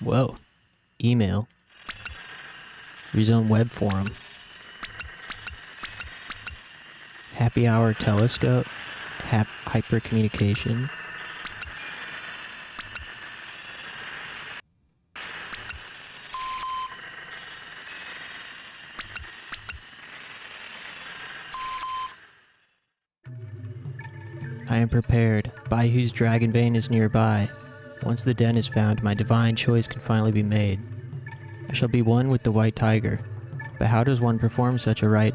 Whoa. Email. Rezone web forum. Happy hour telescope. hypercommunication. I am prepared. Baihu's dragon vein is nearby. Once the den is found, my divine choice can finally be made. I shall be one with the white tiger. But how does one perform such a rite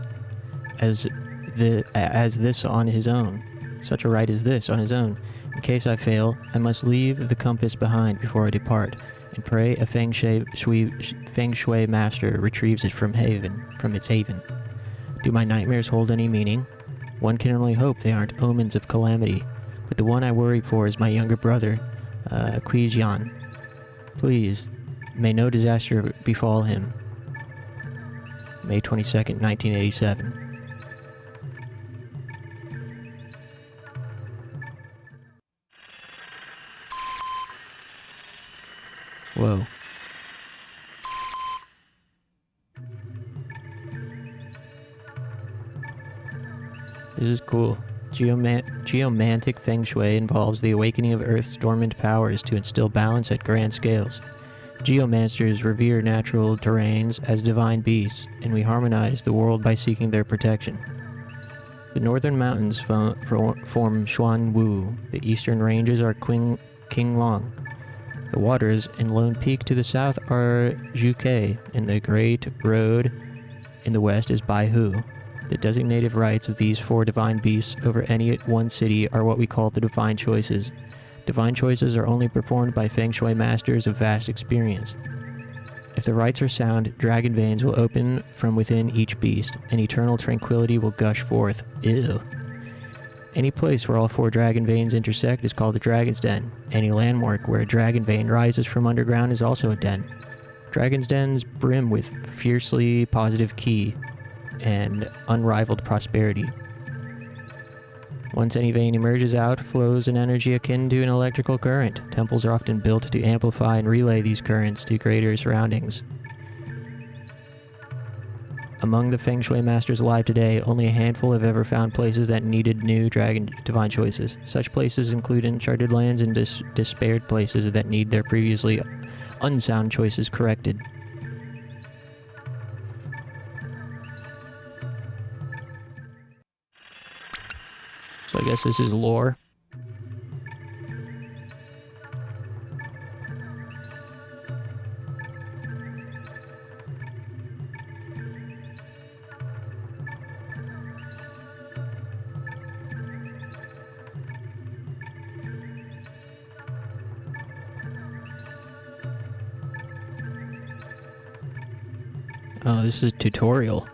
as this on his own? Such a rite as this on his own. In case I fail, I must leave the compass behind before I depart, and pray a feng shui master retrieves it from its haven. Do my nightmares hold any meaning? One can only hope they aren't omens of calamity, but the one I worry for is my younger brother, Qijian. Please, may no disaster befall him. May 22nd, 1987. Whoa. This is cool. Geomantic Feng Shui involves the awakening of Earth's dormant powers to instill balance at grand scales. Geomasters revere natural terrains as divine beasts, and we harmonize the world by seeking their protection. The northern mountains form Xuanwu, the eastern ranges are Qinglong. The waters in Lone Peak to the south are Zhuke, and the Great Road in the west is Baihu. The designative rights of these four divine beasts over any one city are what we call the divine choices. Divine choices are only performed by Feng Shui masters of vast experience. If the rites are sound, dragon veins will open from within each beast, and eternal tranquility will gush forth. Ew. Any place where all four dragon veins intersect is called a dragon's den. Any landmark where a dragon vein rises from underground is also a den. Dragon's dens brim with fiercely positive ki and unrivaled prosperity. Once any vein emerges out, flows an energy akin to an electrical current. Temples are often built to amplify and relay these currents to greater surroundings. Among the Feng Shui masters alive today, only a handful have ever found places that needed new divine choices. Such places include uncharted lands and despaired places that need their previously unsound choices corrected. So I guess this is lore. Oh, this is a tutorial.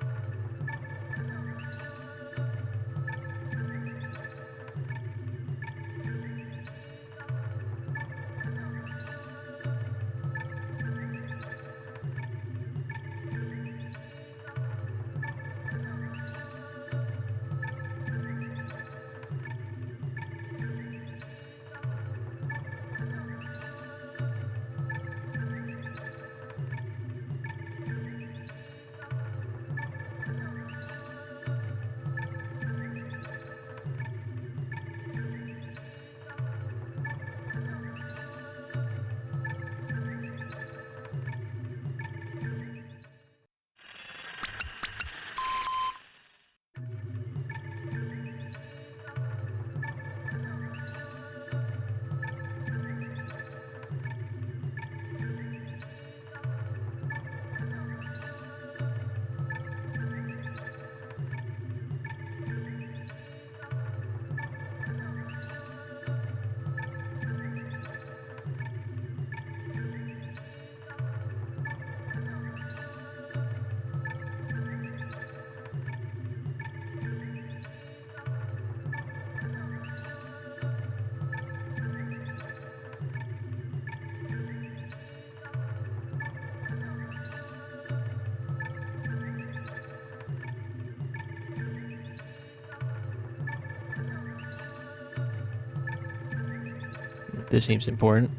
This seems important.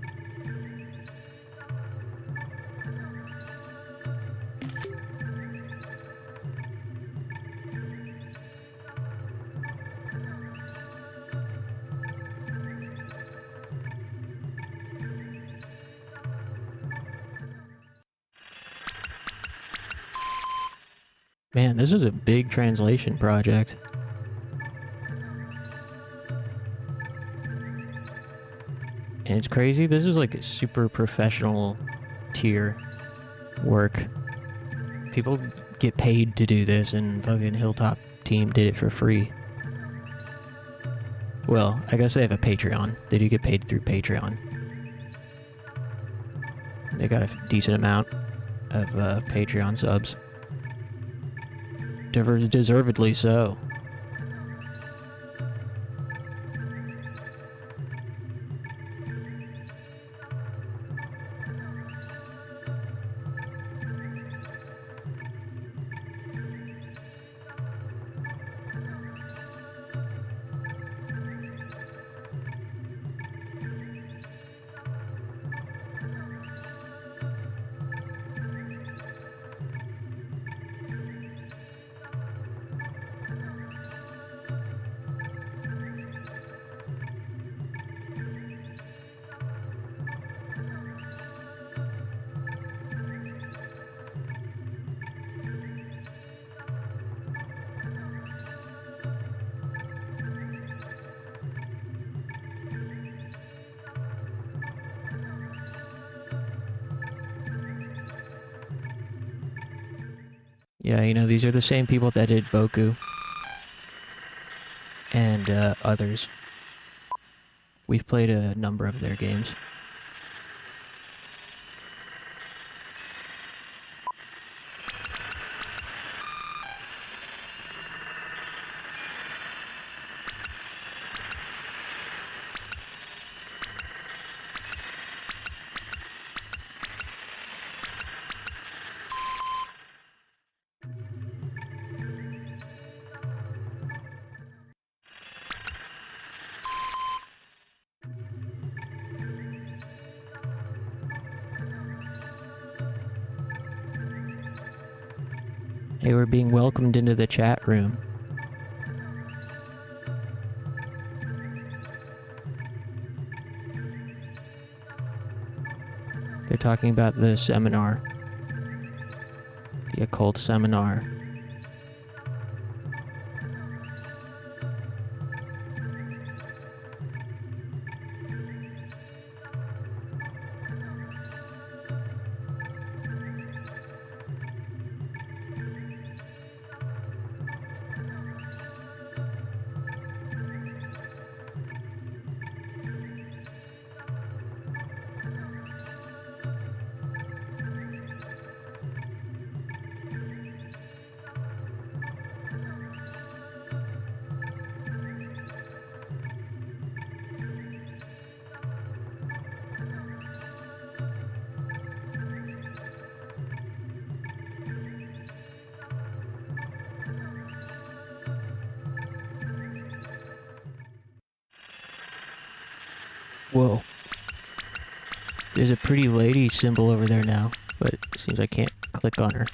Man, this is a big translation project. And it's crazy, this is like a super professional tier work. People get paid to do this, and fucking Hilltop team did it for free. Well, I guess they have a Patreon. They do get paid through Patreon. They got a decent amount of Patreon subs. Deservedly so. Yeah, you know, these are the same people that did Boku. And others. We've played a number of their games. Hey, we're being welcomed into the chat room. They're talking about the seminar. The occult seminar. Whoa. There's a pretty lady symbol over there now, but it seems I can't click on her.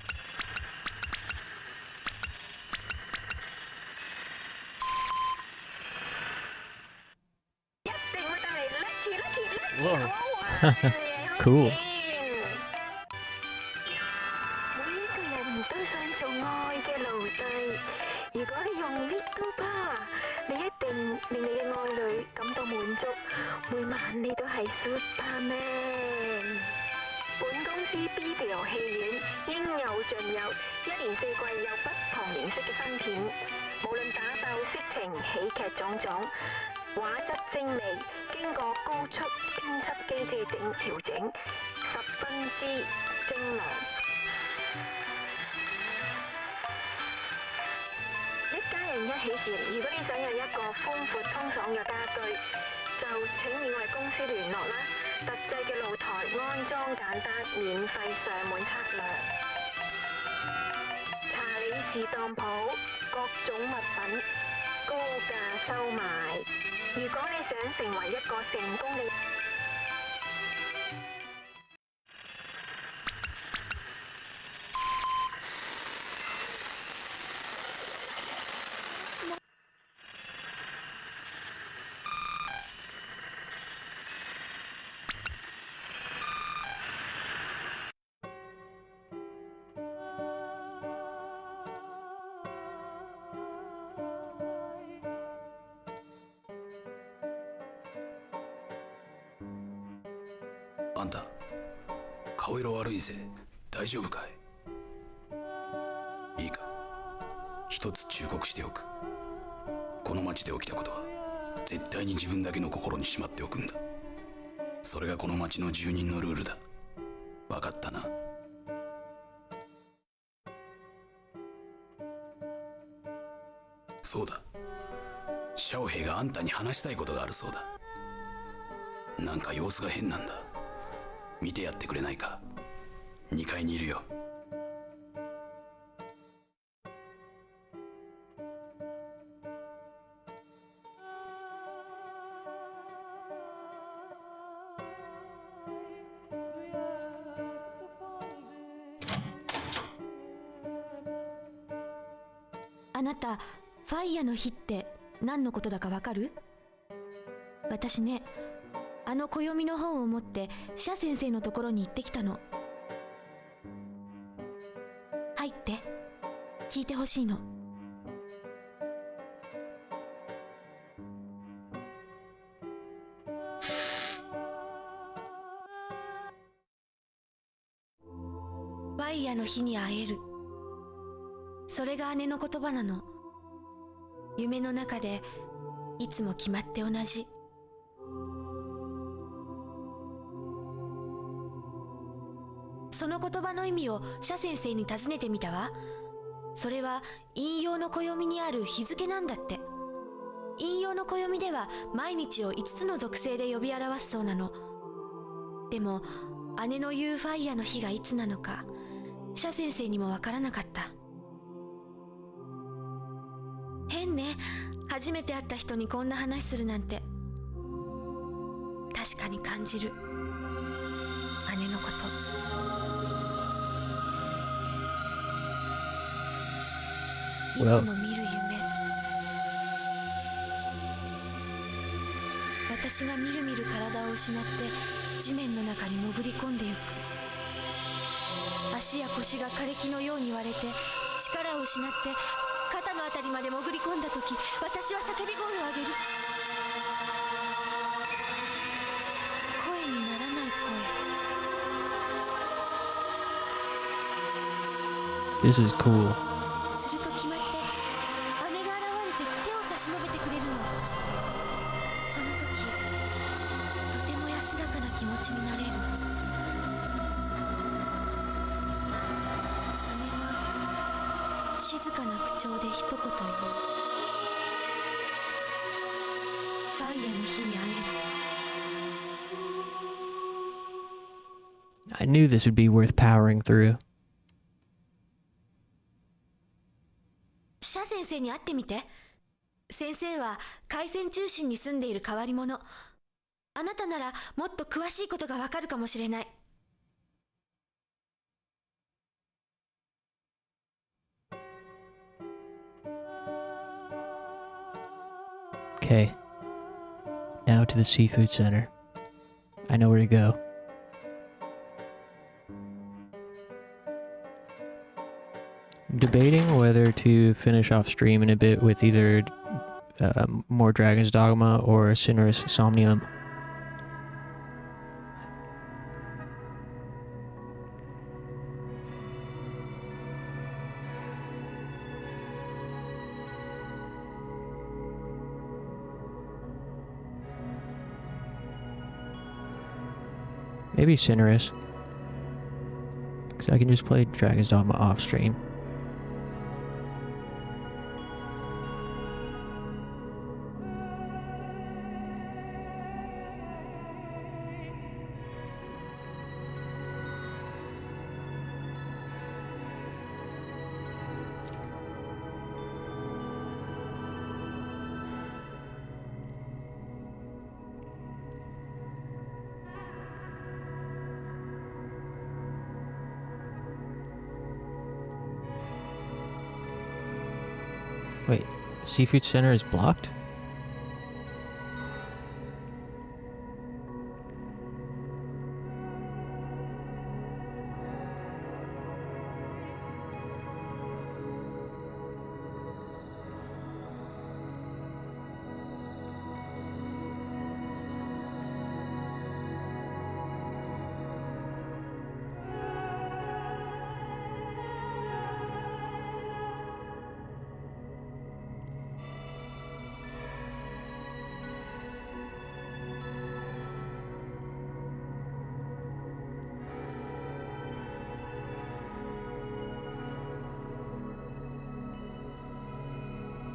Whoa. Cool. 如果你用 Little Bar， 你一定令你嘅愛侶感到滿足，每晚你都係 Superman。本公司 Video 戲院應有盡有，一年4季有不同形式嘅新片，無論打鬥、色情、喜劇種種，畫質精美，經過高速編輯機嘅調整，十分之精良。 一家人一起時，如果你想有一個寬闊通爽嘅家居，就請你為公司聯絡啦。特製嘅露台安裝簡單，免費上門測量。查理士當鋪各種物品高價收賣。如果你想成為一個成功嘅， 「あんた、顔色悪いぜ。大丈夫かい？いいか、一つ忠告しておく。この町で起きたことは絶対に自分だけの心にしまっておくんだ。それがこの町の住人のルールだ。分かったな？そうだ、シャオヘイがあんたに話したいことがあるそうだ。なんか様子が変なんだ。見てやってくれないか？2階にいるよ。あなた、ファイヤの日って何のことだかわかる？私ね、あの暦の本を持ってシャ先生のところに行ってきたの。入って、聞いてほしいの。ファイヤの日に会える。それが姉の言葉なの。夢の中でいつも決まって同じ。その言葉の意味をシャ先生に尋ねてみたわ。それは引用の暦にある日付なんだって。引用の暦では毎日を5つの属性で呼び表すそうなの。でも姉の言うファイヤの日がいつなのか、シャ先生にもわからなかった。変ね、初めて会った人にこんな話するなんて。確かに感じる、姉のこと。いつも見る夢、私がみるみる体を失って地面の中に潜り込んでゆく。足や腰が枯れ木のように割れて力を失って肩のあたりまで潜り込んだ時、私は叫び声を上げる。声にならない声。This is cool. すると決まって姉が現れて手を差し伸べてくれるの。その時、とても安らかな気持ちになれる。静かな口調で一言言う。ファイヤの日に会える。 I knew this would be worth powering through. シャ先生に会ってみて。先生は海鮮中心に住んでいる変わり者。あなたならもっと詳しいことがわかるかもしれない。Okay. Now to the seafood center. I know where to go. I'm debating whether to finish off stream in a bit with either more Dragon's Dogma or Cineris Somnium. Maybe Cineris, because I can just play Dragon's Dogma off stream. Wait, Seafood Center is blocked?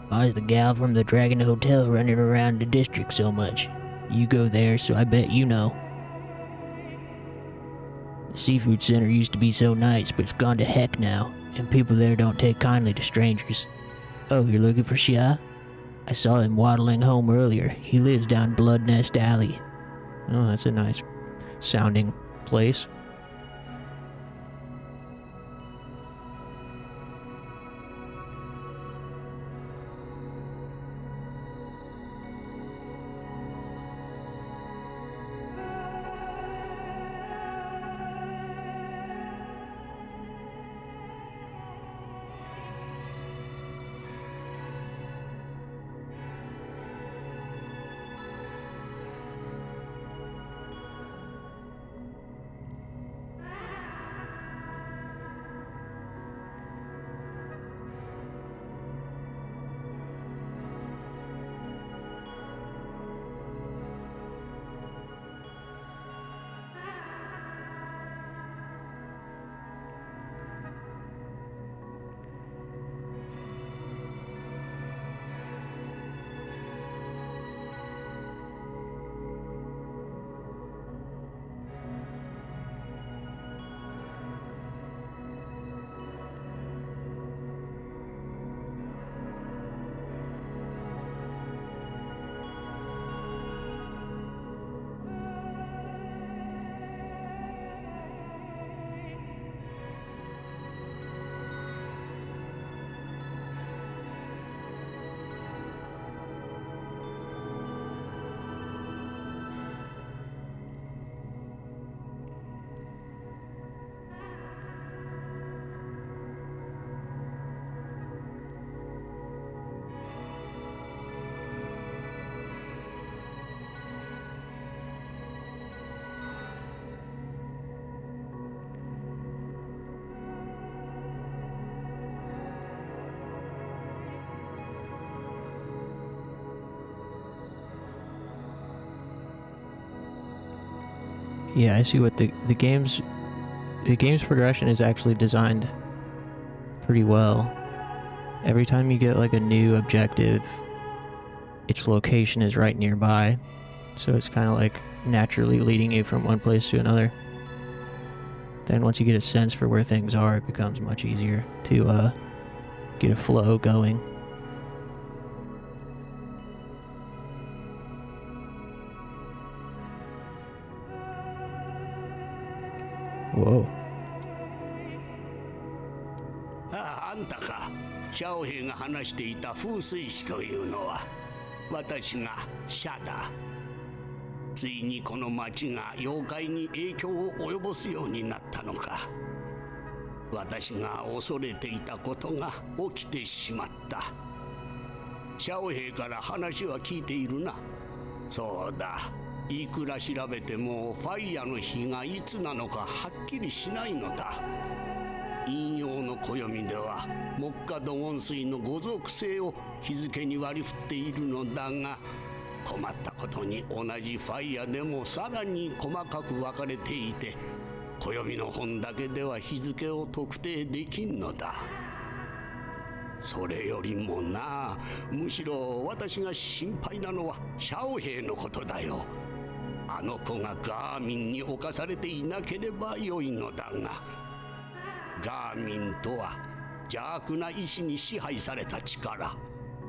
Why is the gal from the Dragon Hotel running around the district so much? You go there, so I bet you know. The seafood center used to be so nice, but it's gone to heck now, and people there don't take kindly to strangers. Oh, you're looking for Xia? I saw him waddling home earlier. He lives down Blood Nest Alley. Oh, that's a nice sounding place. Yeah, I see what the game's progression is actually designed pretty well. Every time you get like a new objective, its location is right nearby, so it's kind of like naturally leading you from one place to another. Then once you get a sense for where things are, it becomes much easier to get a flow going. Whoa. あんたか、シャオヘイが話していた風水師というのは、私がシャだ。ついにこの町が妖怪に影響を及ぼすようになったのか。私が恐れていたことが起きてしまった。シャオヘイから話は聞いているな。そうだ。いくら調べてもファイヤの日がいつなのかはっきりしないのだ。引用の暦では木下土温水の五属性を日付に割り振っているのだが、困ったことに同じファイヤでもさらに細かく分かれていて、暦の本だけでは日付を特定できんのだ。それよりもな、むしろ私が心配なのはシャオヘイのことだよ。あの子がガーミンに侵されていなければよいのだが、ガーミンとは邪悪な意志に支配された力、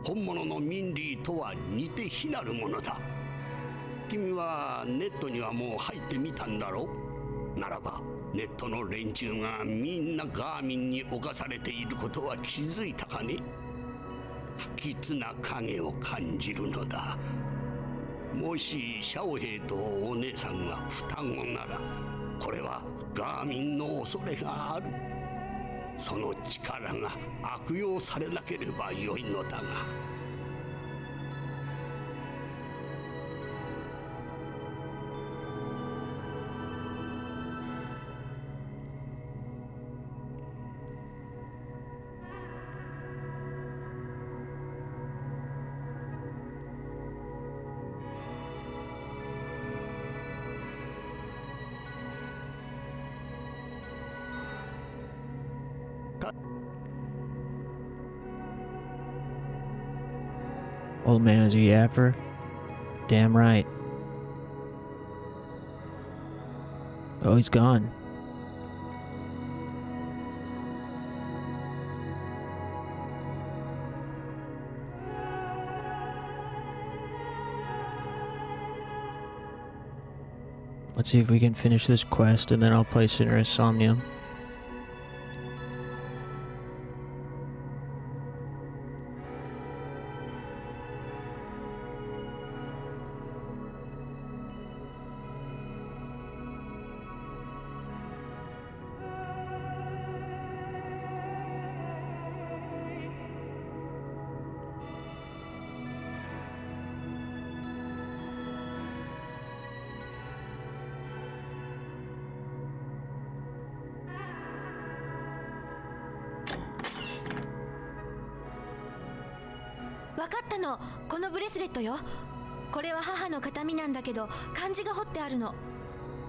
本物のミンリーとは似て非なるものだ。君はネットにはもう入ってみたんだろう。ならばネットの連中がみんなガーミンに侵されていることは気づいたかね。不吉な影を感じるのだ。もしシャオヘイとお姉さんが双子なら、これはガーミンの恐れがある。その力が悪用されなければよいのだが。Old man is a yapper? Damn right. Oh, he's gone. Let's see if we can finish this quest, and then I'll play Cineris Somnia.わかったの。このブレスレットよ。これは母の形見なんだけど、漢字が彫ってあるの。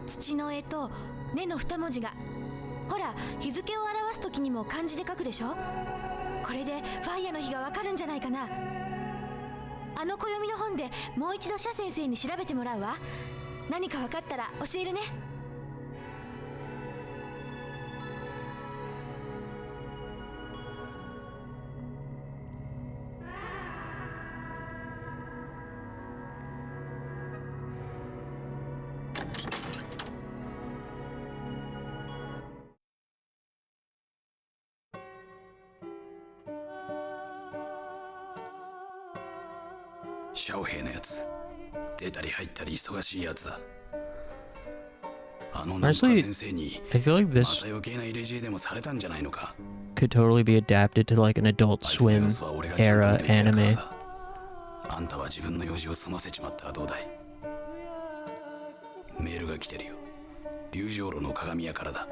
土の絵と根の二文字が。ほら、日付を表す時にも漢字で書くでしょ。これでファイヤの日がわかるんじゃないかな。あの暦の本でもう一度謝先生に調べてもらうわ。何かわかったら教えるね。シャオヘイのやつ、出たり入ったり忙しいやつだ。あのなんとか先生に I feel like ま this た余計な入れ知恵でもされたんじゃないのか。 could totally be adapted to like an Adult Swim era anime. あんたは自分の用事を済ませちまったらどうだい。メールが来てるよ。龍城路の鏡屋からだ。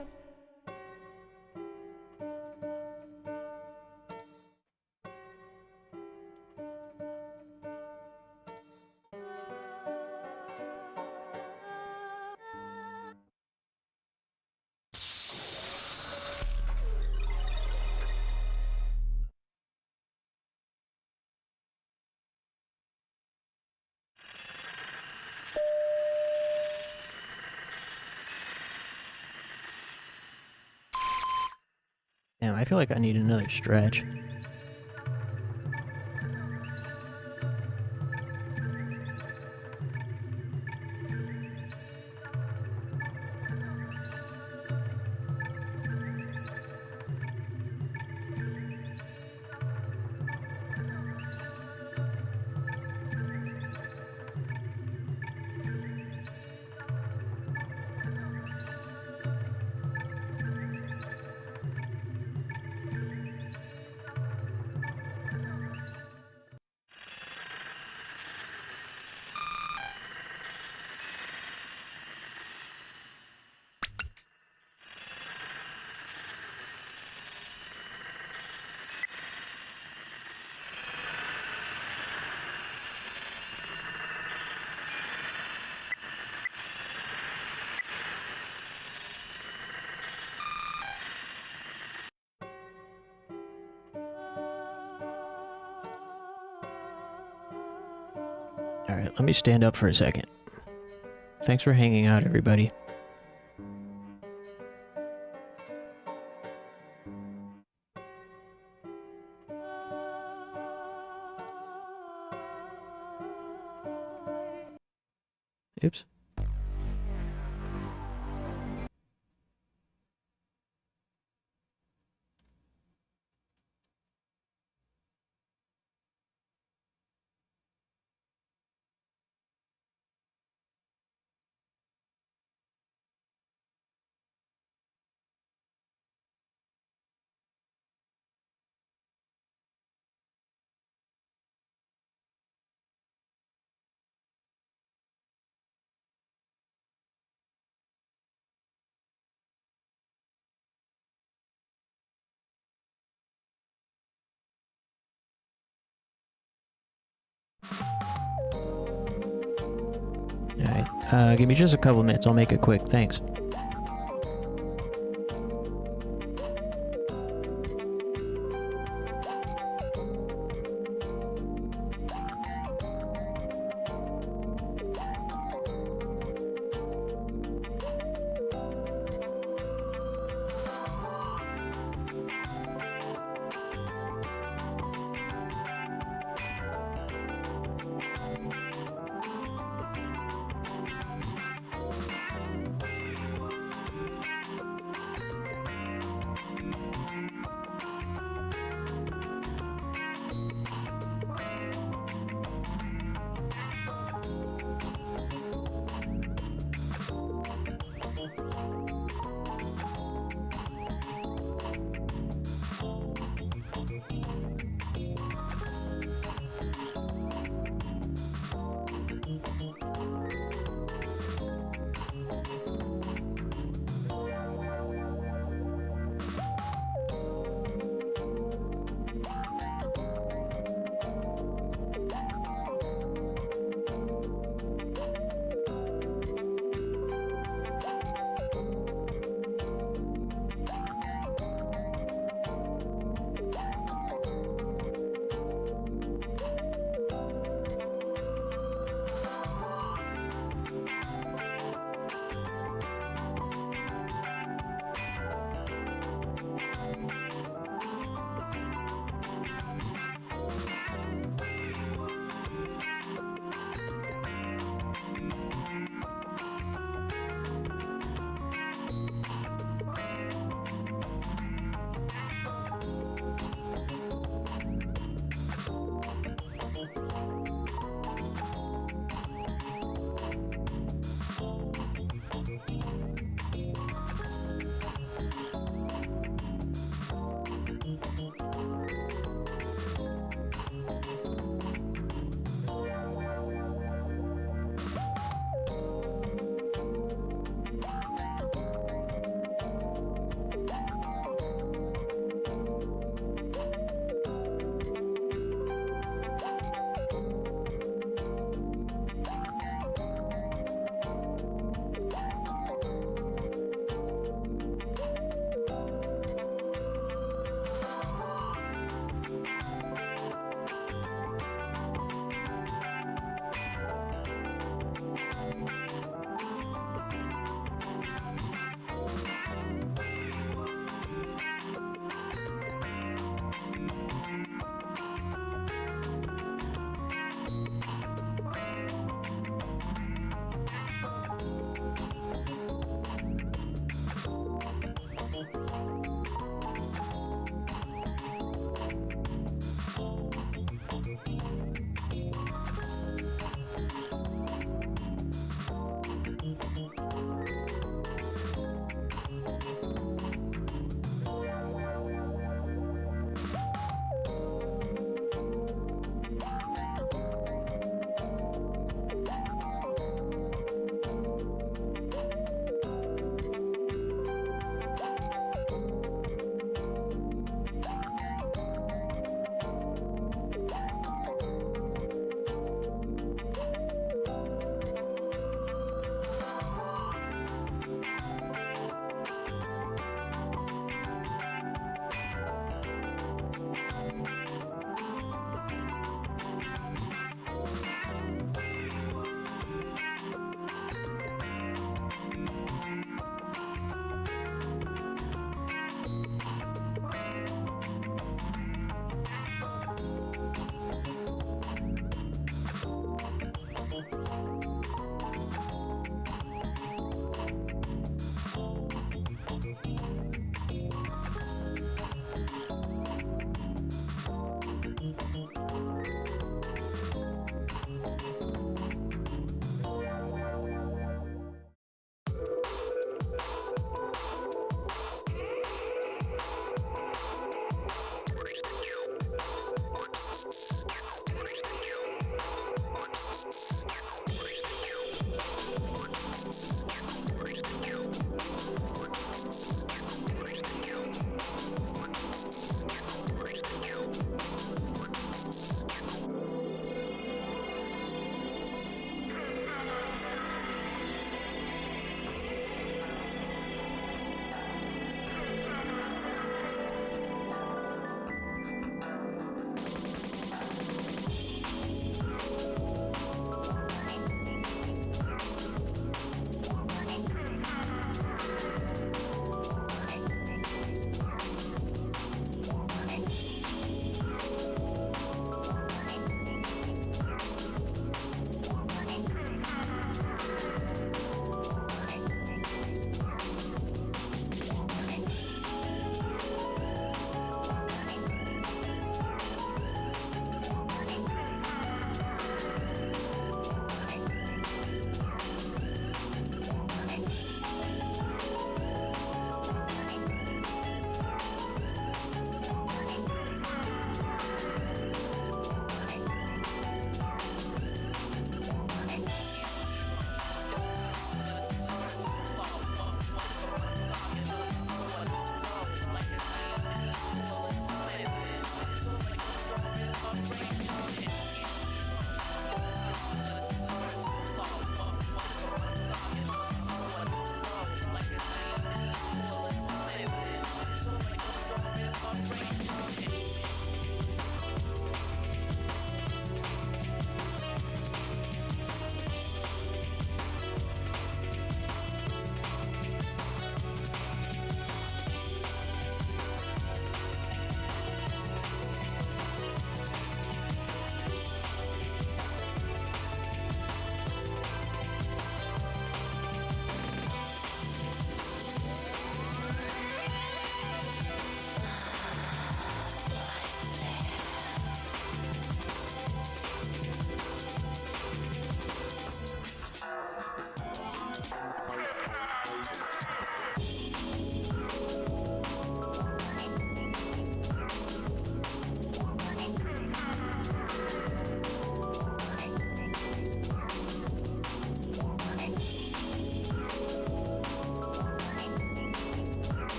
Damn, I feel like I need another stretch. Alright, let me stand up for a second. Thanks for hanging out, everybody. Oops. Alright, give me just a couple minutes, I'll make it quick, thanks.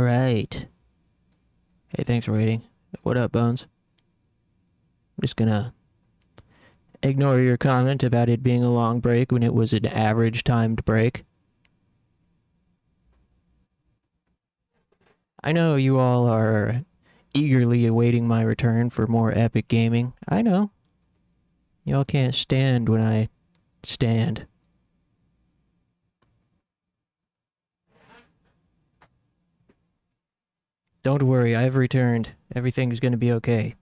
Alright. Hey, thanks for waiting. What up, Bones? I'm just gonna ignore your comment about it being a long break when it was an average timed break. I know you all are eagerly awaiting my return for more epic gaming. I know. Y'all can't stand when I stand. Don't worry, I've returned. Everything's gonna be okay.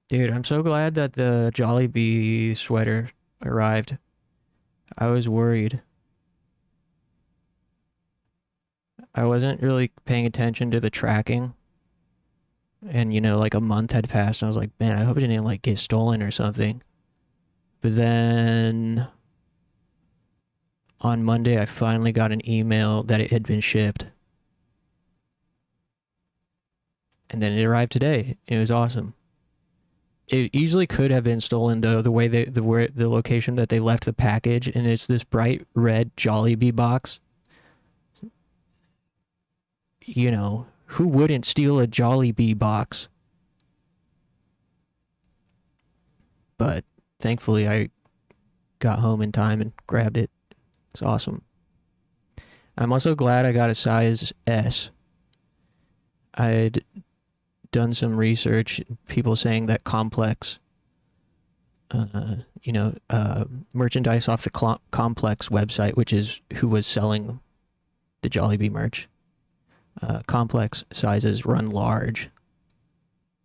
Dude, I'm so glad that the Jollibee sweater arrived. I was worried. I wasn't really paying attention to the tracking. And, you know, like a month had passed, and I was like, man, I hope it didn't, like, get stolen or something. But then on Monday, I finally got an email that it had been shipped. And then it arrived today. It was awesome. It easily could have been stolen, though, the way the location that they left the package, and it's this bright red Jollibee box. You know, who wouldn't steal a Jollibee box? But thankfully, I got home in time and grabbed it. It's awesome. I'm also glad I got a size S. I'd done some research, people saying that Complex, merchandise off the Complex website, which is who was selling the Jollibee merch, Complex sizes run large.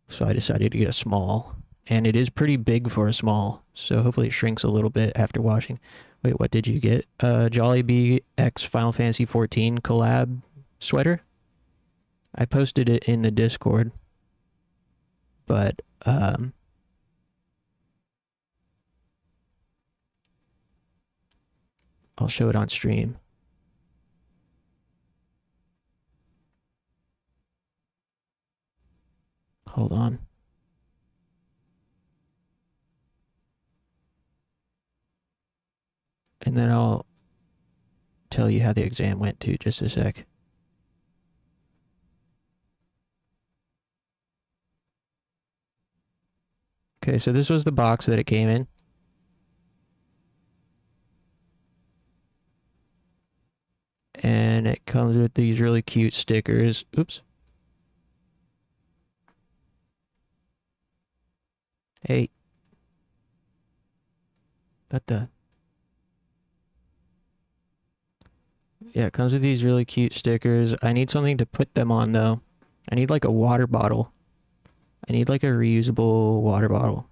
So I decided to get a small. And it is pretty big for a small, so hopefully it shrinks a little bit after washing. Wait, what did you get? Jollibee X Final Fantasy 14 collab sweater? I posted it in the Discord. But, I'll show it on stream. Hold on. And then I'll tell you how the exam went too, just a sec. Okay, so this was the box that it came in. And it comes with these really cute stickers. Oops. Hey. What the? Yeah, it comes with these really cute stickers. I need something to put them on, though. I need, like, a water bottle. I need, like, a reusable water bottle.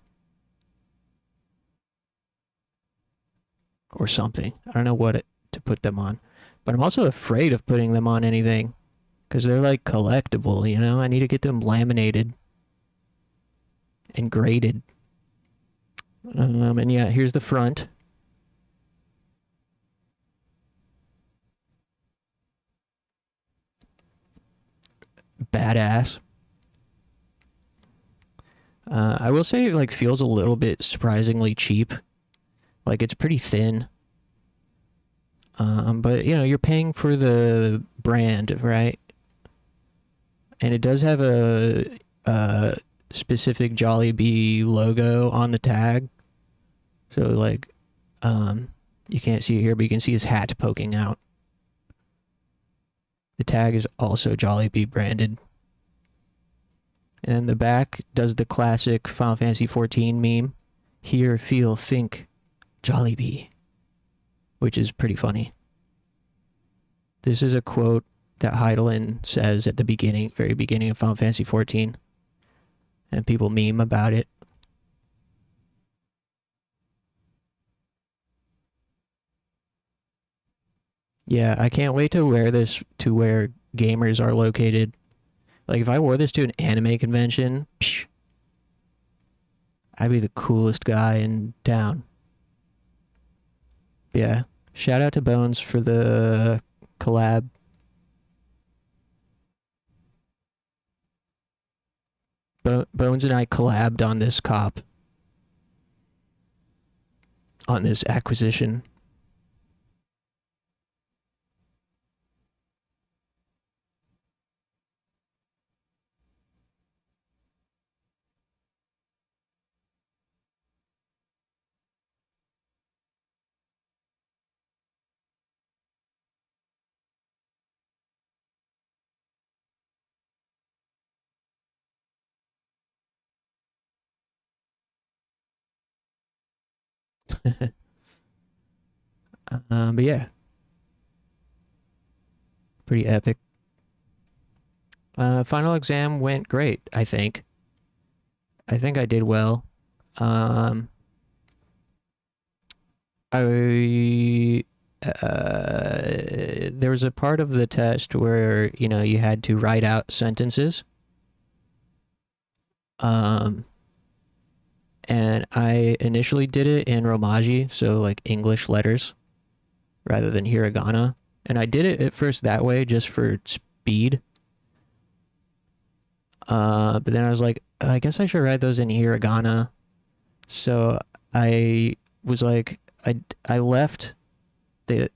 Or something. I don't know what to put them on. But I'm also afraid of putting them on anything. Because they're, like, collectible, you know? I need to get them laminated. And graded. And yeah, here's the front. Badass. I will say it, like, feels a little bit surprisingly cheap. Like, it's pretty thin. But, you know, you're paying for the brand, right? And it does have a specific Jollibee logo on the tag. So, like, you can't see it here, but you can see his hat poking out. The tag is also Jollibee branded. And the back does the classic Final Fantasy 14 meme. Hear, feel, think, Jollibee. Which is pretty funny. This is a quote that Heidelin says at the beginning, very beginning of Final Fantasy 14. And people meme about it. Yeah, I can't wait to wear this to where gamers are located. Like, if I wore this to an anime convention, psh, I'd be the coolest guy in town. Yeah, shout out to Bones for the collab. Bones and I collabed on this cop. On this acquisition. But yeah. Pretty epic. Final exam went great, I think. I think I did well. There was a part of the test where, you know, you had to write out sentences. And I initially did it in Romaji, so like English letters, rather than hiragana. And I did it at first that way just for speed. But then I was like, I guess I should write those in hiragana. So I was like, I left the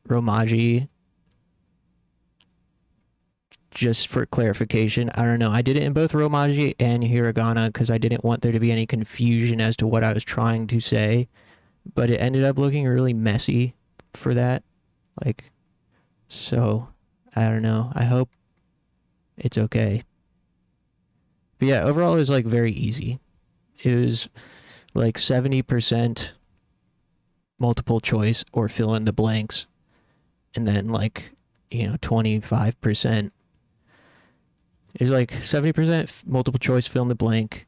Romaji just for clarification. I don't know. I did it in both Romaji and hiragana because I didn't want there to be any confusion as to what I was trying to say. But it ended up looking really messy for that. Like, so, I don't know. I hope it's okay. But yeah, overall it was like very easy. It was like 70% multiple choice or fill in the blanks. And then like, you know, 25%. It's like 70% multiple choice fill in the blank.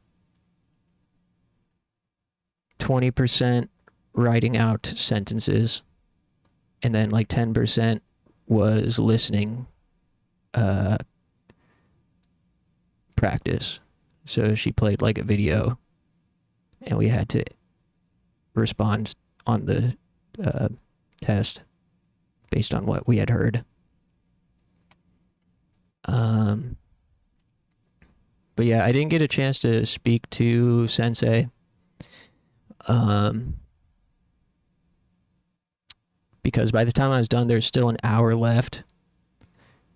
20% writing out sentences. And then like 10% was listening practice. So she played like a video and we had to respond on the test based on what we had heard. But yeah, I didn't get a chance to speak to Sensei. Because by the time I was done, there's still an hour left.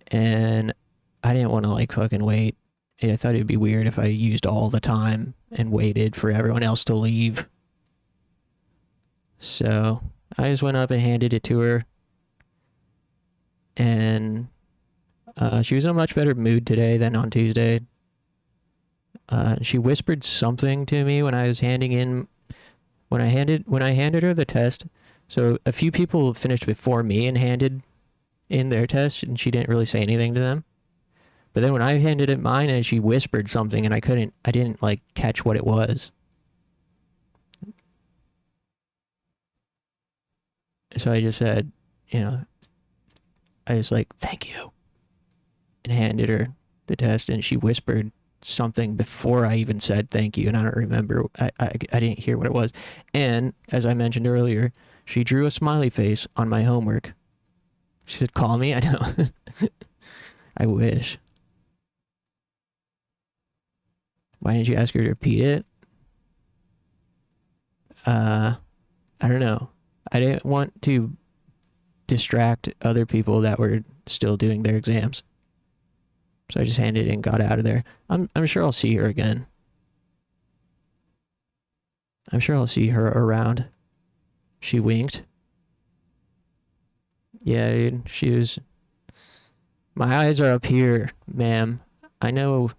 And I didn't want to like fucking wait. I thought it'd be weird if I used all the time and waited for everyone else to leave. So I just went up and handed it to her. And she was in a much better mood today than on Tuesday. She whispered something to me when I was handing when I handed her the test. So a few people finished before me and handed in their test, and she didn't really say anything to them. But then when I handed it mine, and she whispered something, and I didn't like catch what it was. So I just said, you know, I was like, thank you, and handed her the test, and she whispered something before I even said thank you, and I don't remember. I didn't hear what it was. And as I mentioned earlier, she drew a smiley face on my homework. She said, call me? I know. I wish. Why didn't you ask her to repeat it? I don't know. I didn't want to distract other people that were still doing their exams. So I just handed it and got out of there. I'm sure I'll see her again. I'm sure I'll see her around. She winked. Yeah, dude, she was... My eyes are up here, ma'am. I know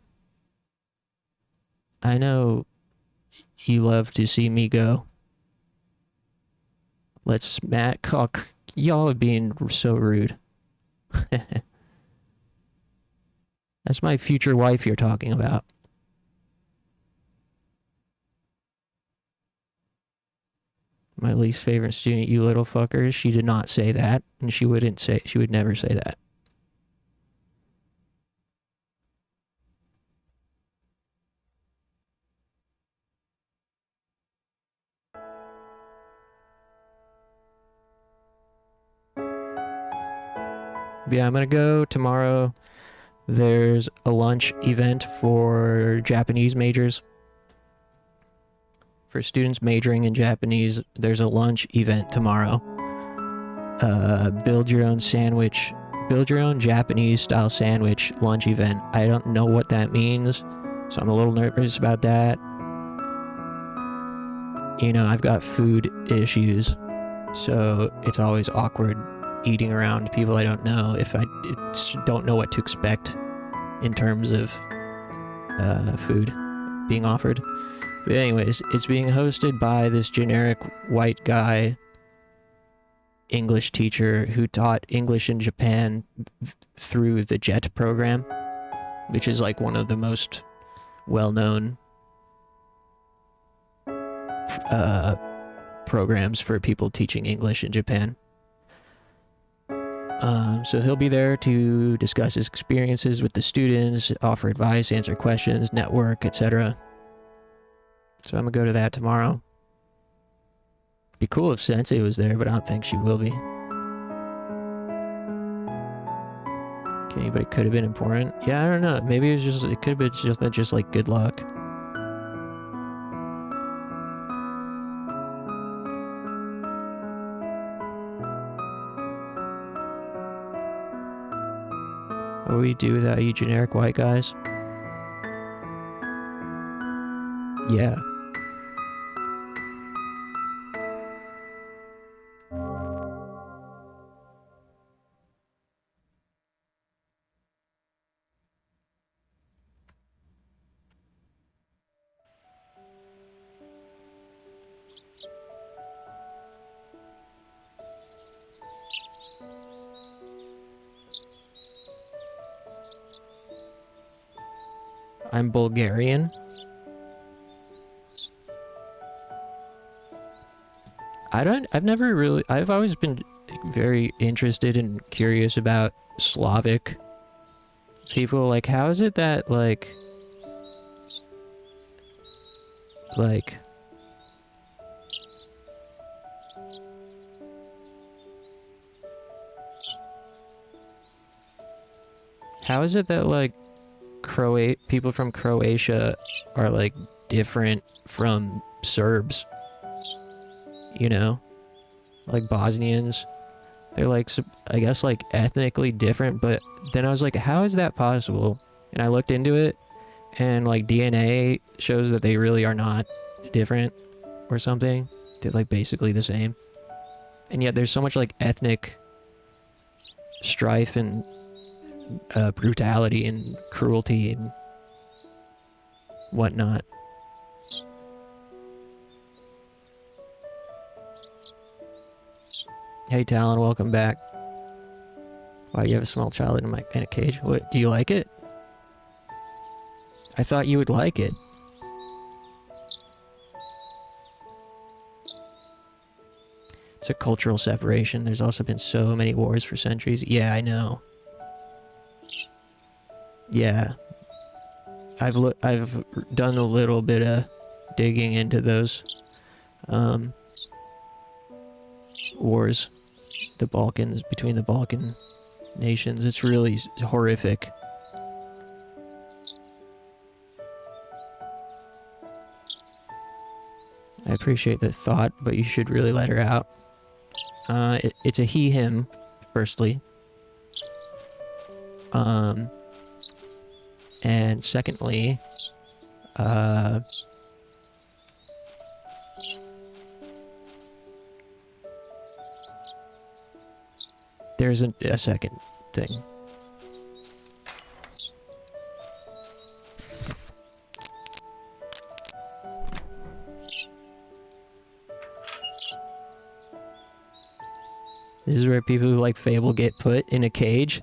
you love to see me go. Let's smack cock. Y'all are being so rude. That's my future wife you're talking about. My least favorite student, you little fuckers. She did not say that, and she would never say that. But yeah, I'm gonna go tomorrow There's a lunch event for Japanese majors. For students majoring in Japanese, there's a lunch event tomorrow. Build your own Japanese style sandwich lunch event. I don't know what that means, so I'm a little nervous about that. You know, I've got food issues, so it's always awkward eating around people I don't know if I don't know what to expect in terms of food being offered. But anyways, it's being hosted by this generic white guy English teacher who taught English in Japan through the JET program, which is like one of the most well-known programs for people teaching English in Japan. So he'll be there to discuss his experiences with the students, offer advice, answer questions, network, etc. So I'm gonna go to that tomorrow. Be cool if Sensei was there, but I don't think she will be. Okay, but it could have been important. Yeah, I don't know. Maybe it could have been just like good luck. What do we do without you generic white guys? Yeah. I'm Bulgarian. I've always been very interested and curious about Slavic people. Like, how is it that, like, how is it that, like, people from Croatia are, like, different from Serbs? You know? Like, Bosnians. They're, like, I guess, like, ethnically different, but then I was like, how is that possible? And I looked into it, and, like, DNA shows that they really are not different or something. They're, like, basically the same. And yet there's so much, like, ethnic strife and brutality and cruelty and whatnot. Hey Talon, welcome back. Wow, you have a small child in a cage. What, do you like it? I thought you would like it. It's a cultural separation. There's also been so many wars for centuries. Yeah, I know. Yeah. I've done a little bit of digging into those wars, the Balkans, between the Balkan nations. It's really horrific. I appreciate the thought, but you should really let her out. It's a he/him, firstly. And secondly, there's a second thing. This is where people who like Fable get put in a cage.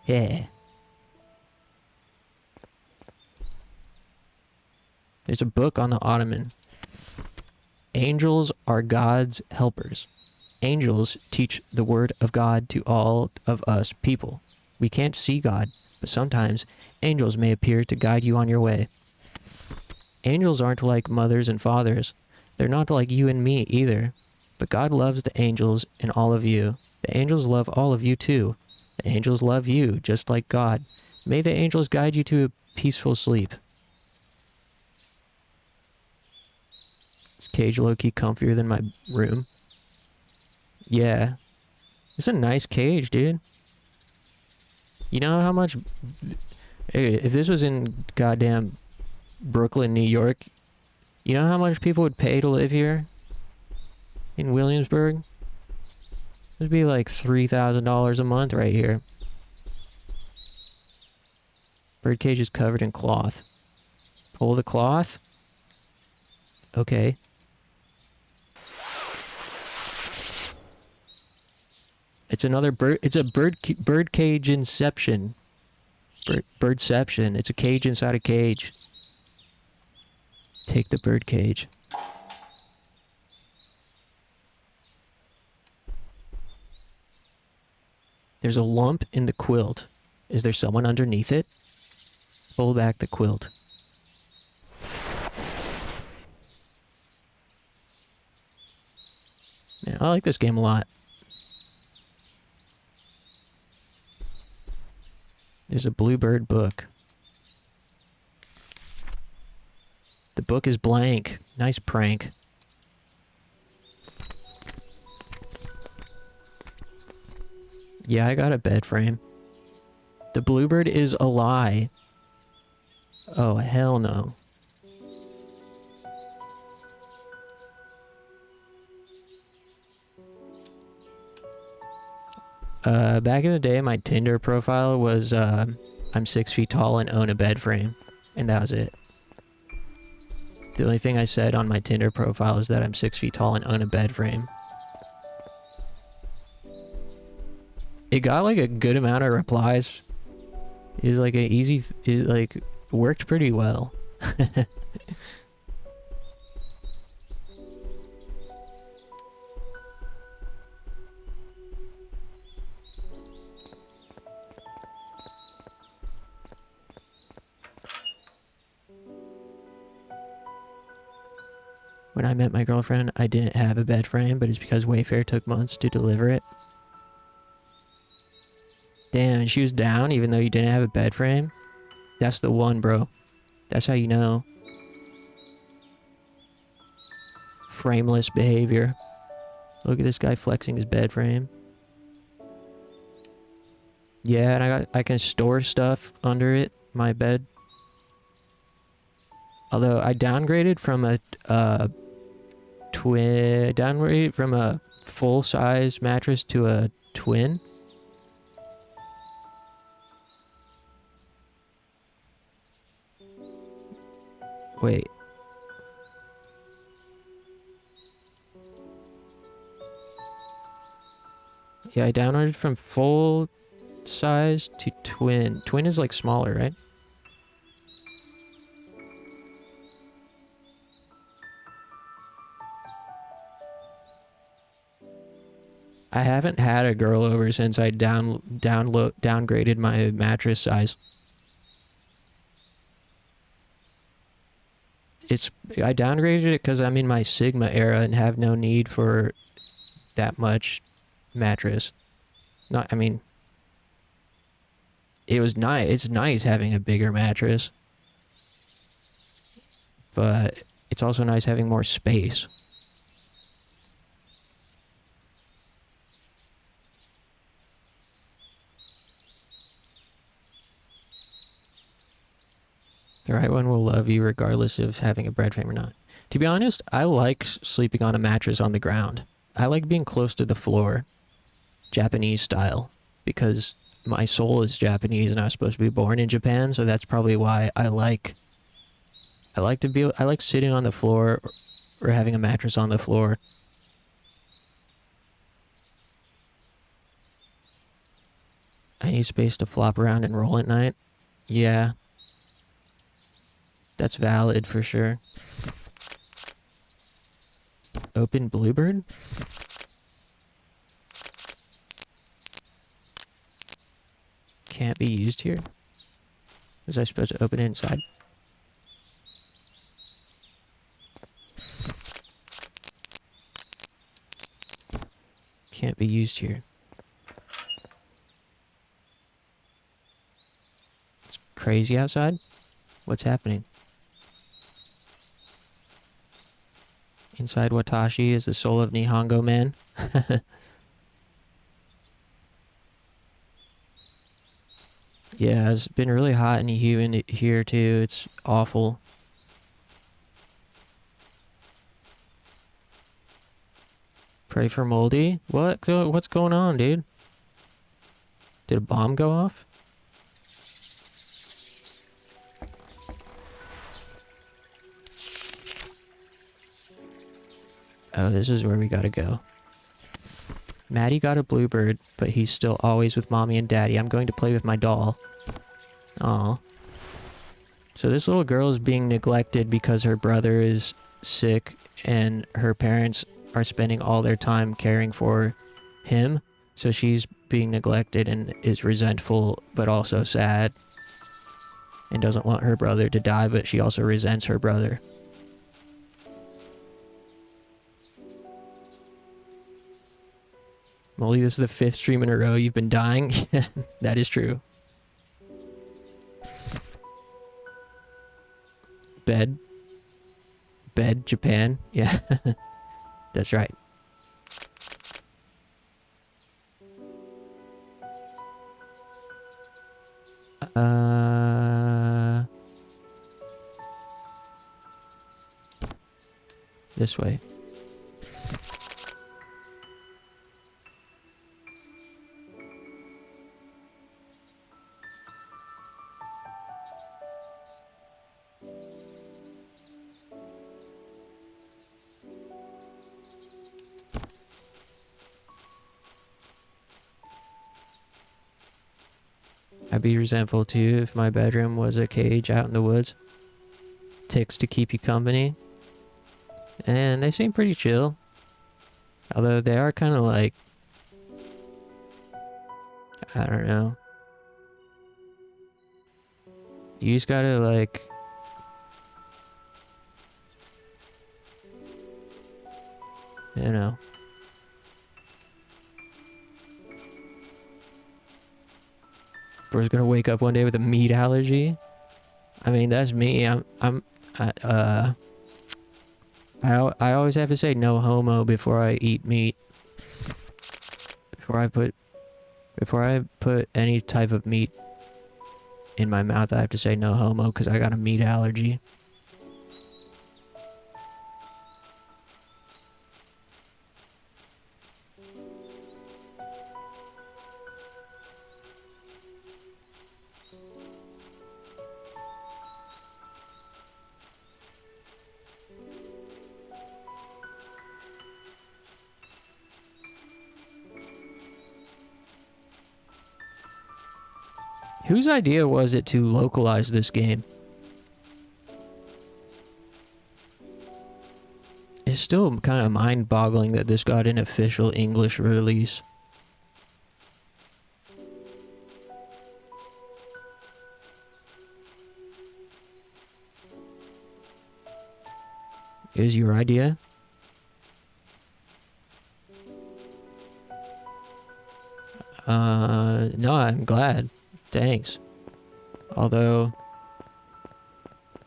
Yeah. There's a book on the Ottoman. Angels are God's helpers. Angels teach the word of God to all of us people. We can't see God, but sometimes angels may appear to guide you on your way. Angels aren't like mothers and fathers. They're not like you and me either. But God loves the angels and all of you. The angels love all of you too. The angels love you, just like God. May the angels guide you to a peaceful sleep. Is cage low-key comfier than my room? Yeah. It's a nice cage, dude. You know how much... Hey, if this was in goddamn Brooklyn, New York, you know how much people would pay to live here? In Williamsburg? It'd be like $3,000 a month right here. Birdcage is covered in cloth. Pull the cloth? Okay. It's another bird. It's a bird cage inception. Birdception. It's a cage inside a cage. Take the bird cage. There's a lump in the quilt. Is there someone underneath it? Pull back the quilt. Man, I like this game a lot. There's a Bluebird book. The book is blank. Nice prank. Yeah, I got a bed frame. The Bluebird is a lie. Oh, hell no. Back in the day, my Tinder profile was, I'm 6 feet tall and own a bed frame. And that was it. The only thing I said on my Tinder profile is that I'm 6 feet tall and own a bed frame. It got like a good amount of replies. It was like an easy, it like worked pretty well. When I met my girlfriend, I didn't have a bed frame, but it's because Wayfair took months to deliver it. Damn, she was down even though you didn't have a bed frame? That's the one, bro. That's how you know. Frameless behavior. Look at this guy flexing his bed frame. Yeah, and I can store stuff under it, my bed. Although I downgraded from a downgraded from a full-size mattress to a twin. Wait. Yeah, I downloaded from full size to twin. Twin is like smaller, right? I haven't had a girl over since I downgraded my mattress size. I downgraded it because I'm in my Sigma era and have no need for that much mattress. I mean, it was nice. It's nice having a bigger mattress, but it's also nice having more space. The right one will love you regardless of having a bed frame or not. To be honest, I like sleeping on a mattress on the ground. I like being close to the floor, Japanese style, because my soul is Japanese and I was supposed to be born in Japan, so that's probably why I like sitting on the floor or having a mattress on the floor. I need space to flop around and roll at night. Yeah. That's valid for sure. Open Bluebird? Can't be used here? Was I supposed to open it inside? Can't be used here. crazy outside? What's happening? Inside Watashi is the soul of Nihongo man. Yeah, it's been really hot and humid here too. It's awful. Pray for Moldy? What's going on, dude? Did a bomb go off? Oh, this is where we gotta go. Maddie got a bluebird, but he's still always with mommy and daddy. I'm going to play with my doll. Aw. So this little girl is being neglected because her brother is sick and her parents are spending all their time caring for him. So she's being neglected and is resentful, but also sad. And doesn't want her brother to die, but she also resents her brother. Molly, this is the 5th stream in a row you've been dying. That is true. Bed, Japan. Yeah, that's right. This way. I'd be resentful too if my bedroom was a cage out in the woods. Ticks to keep you company. And they seem pretty chill. Although they are kind of like... I don't know. You just gotta like... You know. Bro's gonna wake up one day with a meat allergy. I mean, that's me. I always have to say no homo before I eat meat. Before I put any type of meat in my mouth, I have to say no homo because I got a meat allergy. Whose idea was it to localize this game? It's still kind of mind-boggling that this got an official English release. Is your idea? No, I'm glad. Thanks. Although,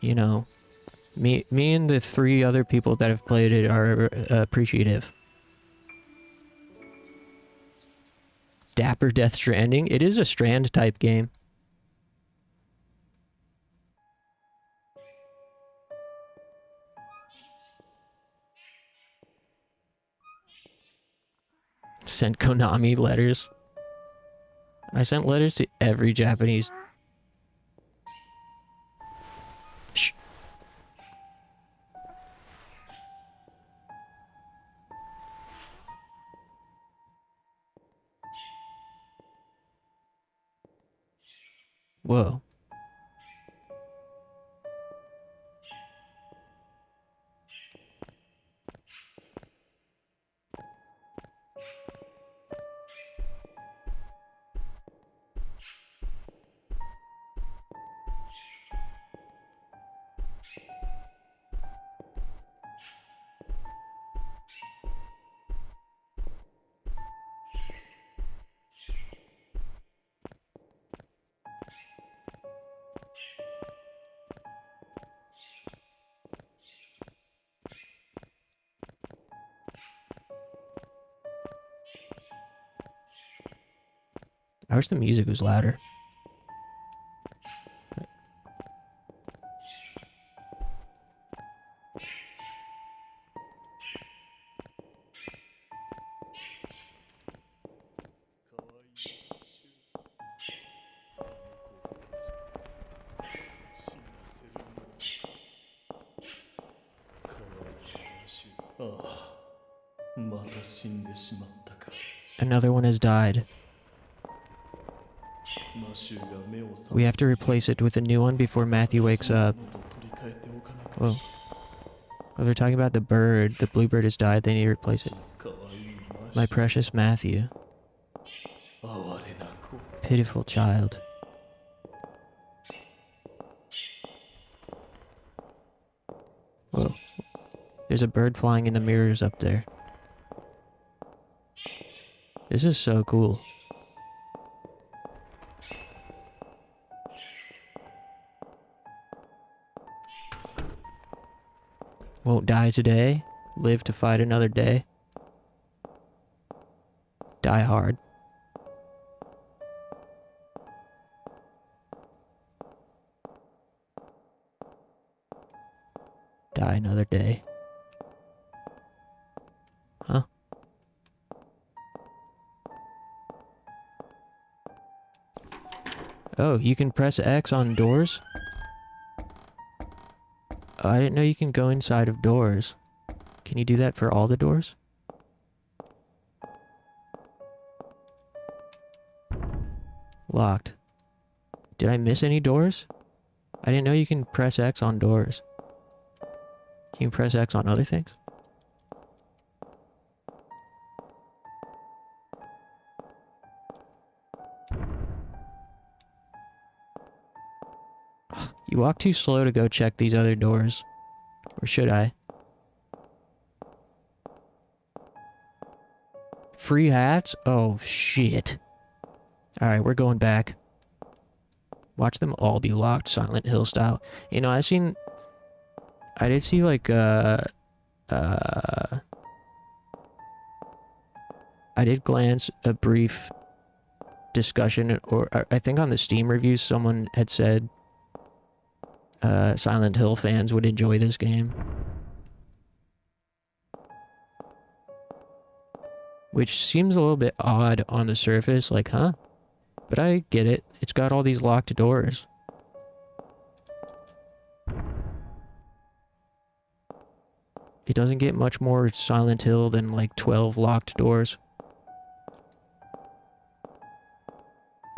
you know, me and the 3 other people that have played it are appreciative. Dapper Death Stranding? It is a Strand type game. Sent Konami letters. I sent letters to every Japanese. Shh. Whoa. I wish the music was louder. Another one has died. We have to replace it with a new one before Matthew wakes up. Whoa. Oh, they're talking about the bird. The bluebird has died. They need to replace it. My precious Matthew. Pitiful child. Whoa. There's a bird flying in the mirrors up there. This is so cool. Won't die today. Live to fight another day. Die hard. Die another day. Huh? Oh, you can press X on doors? Oh, I didn't know you can go inside of doors. Can you do that for all the doors? Locked. Did I miss any doors? I didn't know you can press X on doors. Can you press X on other things? You walk too slow to go check these other doors. Or should I? Free hats? Oh, shit. Alright, we're going back. Watch them all be locked, Silent Hill style. You know, I did see, like, I did glance a brief discussion, or I think on the Steam reviews, someone had said Silent Hill fans would enjoy this game. Which seems a little bit odd on the surface, like, huh? But I get it. It's got all these locked doors. It doesn't get much more Silent Hill than like 12 locked doors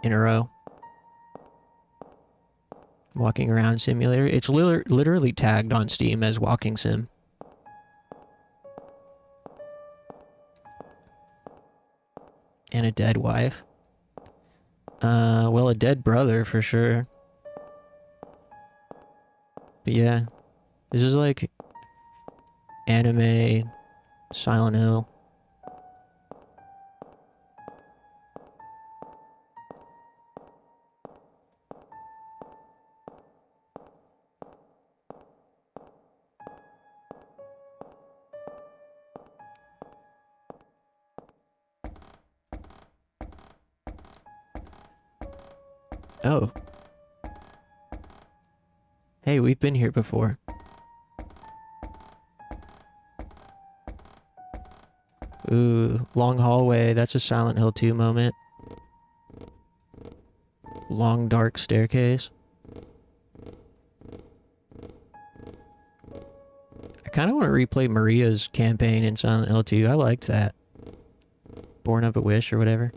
in a row. Walking around simulator. It's literally tagged on Steam as walking sim. And a dead wife. Well, a dead brother for sure. But yeah, this is like anime Silent Hill. Oh. Hey, we've been here before. Ooh, long hallway. That's a Silent Hill 2 moment. Long dark staircase. I kind of want to replay Maria's campaign in Silent Hill 2. I liked that. Born of a Wish or whatever.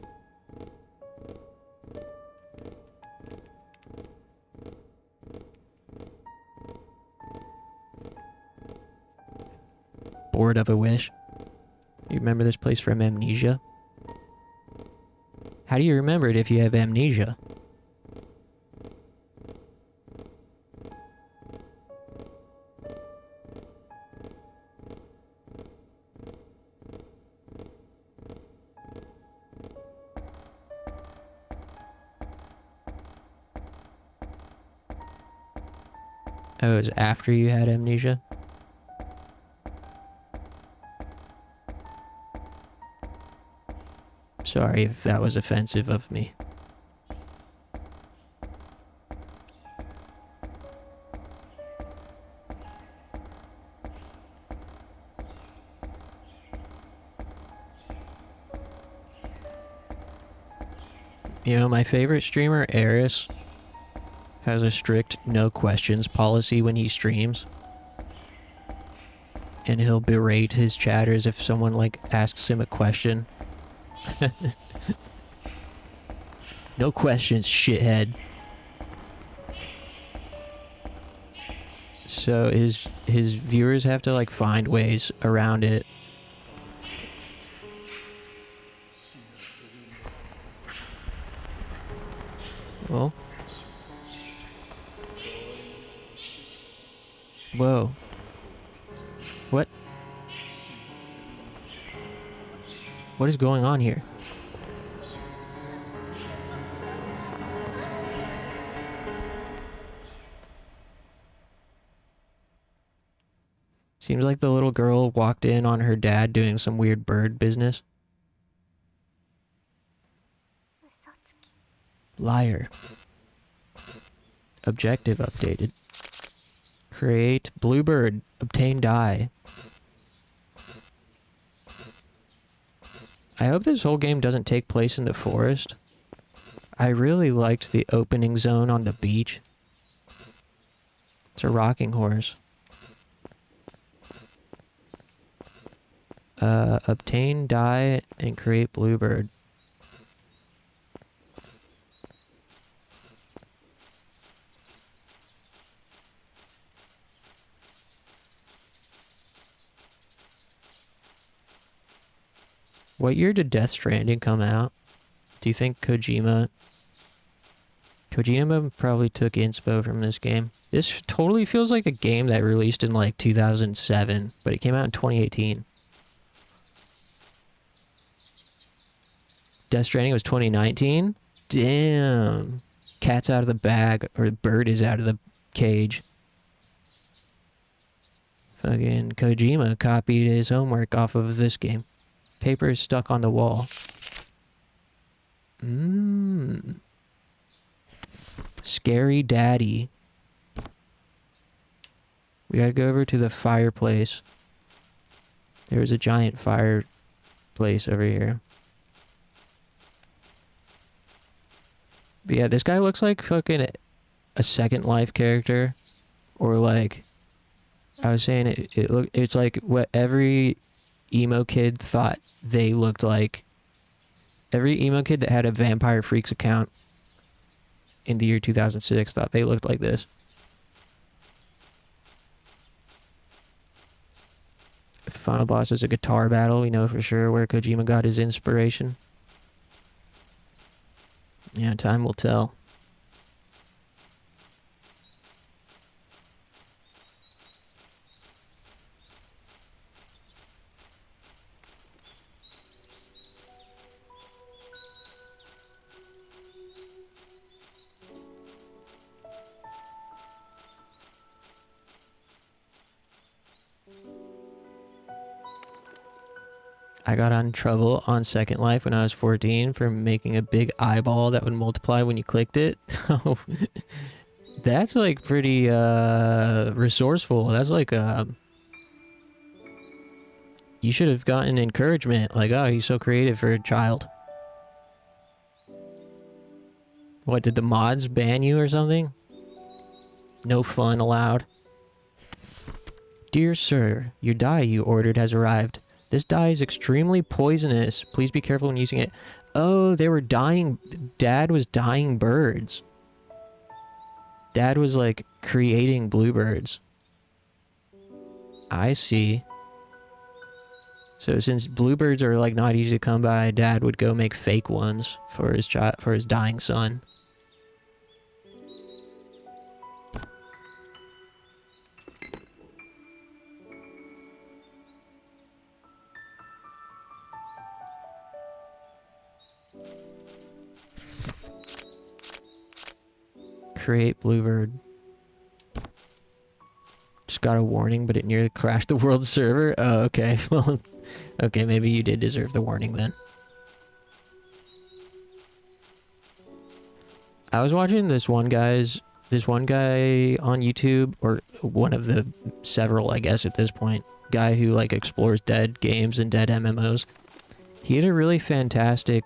Bored of a Wish. You remember this place from Amnesia? How do you remember it if you have amnesia? Oh, it was after you had amnesia? Sorry if that was offensive of me. You know, my favorite streamer, Eris, has a strict no questions policy when he streams. And he'll berate his chatters if someone, like, asks him a question. No questions, shithead. So his viewers have to, like, find ways around it. Well. Whoa. What? What is going on here? Seems like the little girl walked in on her dad doing some weird bird business. Liar. Objective updated. Create bluebird. Obtain dye. I hope this whole game doesn't take place in the forest. I really liked the opening zone on the beach. It's a rocking horse. Obtain dye and create bluebird. What year did Death Stranding come out? Do you think Kojima probably took inspo from this game? This totally feels like a game that released in like 2007, but it came out in 2018. Death Stranding was 2019? Damn. Cat's out of the bag, or the bird is out of the cage. Fucking Kojima copied his homework off of this game. Paper is stuck on the wall. Scary Daddy. We gotta go over to the fireplace. There's a giant fireplace over here. But yeah, this guy looks like fucking a Second Life character. Or like, I was saying, it's like what every emo kid thought they looked like. Every emo kid that had a Vampire Freaks account in the year 2006 thought they looked like this. The final boss is a guitar battle. We know for sure where Kojima got his inspiration. Yeah, time will tell. I got in trouble on Second Life when I was 14 for making a big eyeball that would multiply when you clicked it. That's like pretty resourceful. That's like you should have gotten encouragement. Like, oh, he's so creative for a child. What, did the mods ban you or something? No fun allowed. Dear sir, your dye you ordered has arrived. This dye is extremely poisonous. Please be careful when using it. Oh, they were dyeing... Dad was dyeing birds. Dad was, like, creating bluebirds. I see. So since bluebirds are, like, not easy to come by, Dad would go make fake ones for his dying son. Create bluebird. Just got a warning, but it nearly crashed the world server. Oh, okay. Well, okay, maybe you did deserve the warning then. I was watching this one guy on YouTube, or one of the several, I guess at this point, guy who like explores dead games and dead MMOs. He had a really fantastic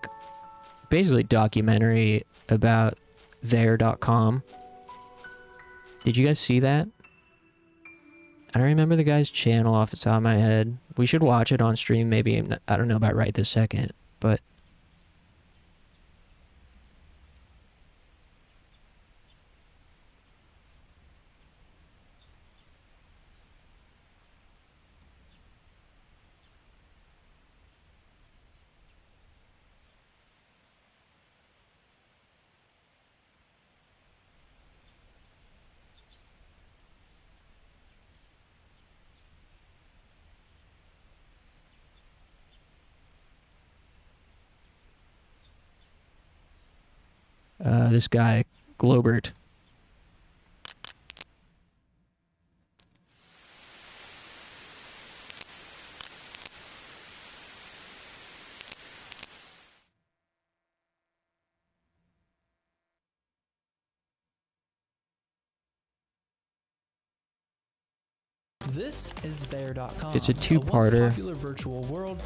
basically documentary about there.com. Did you guys see that? I don't remember the guy's channel off the top of my head. We should watch it on stream maybe. I don't know about right this second, but... this guy, Globert. This is there.com. It's a two-parter. Popular virtual world.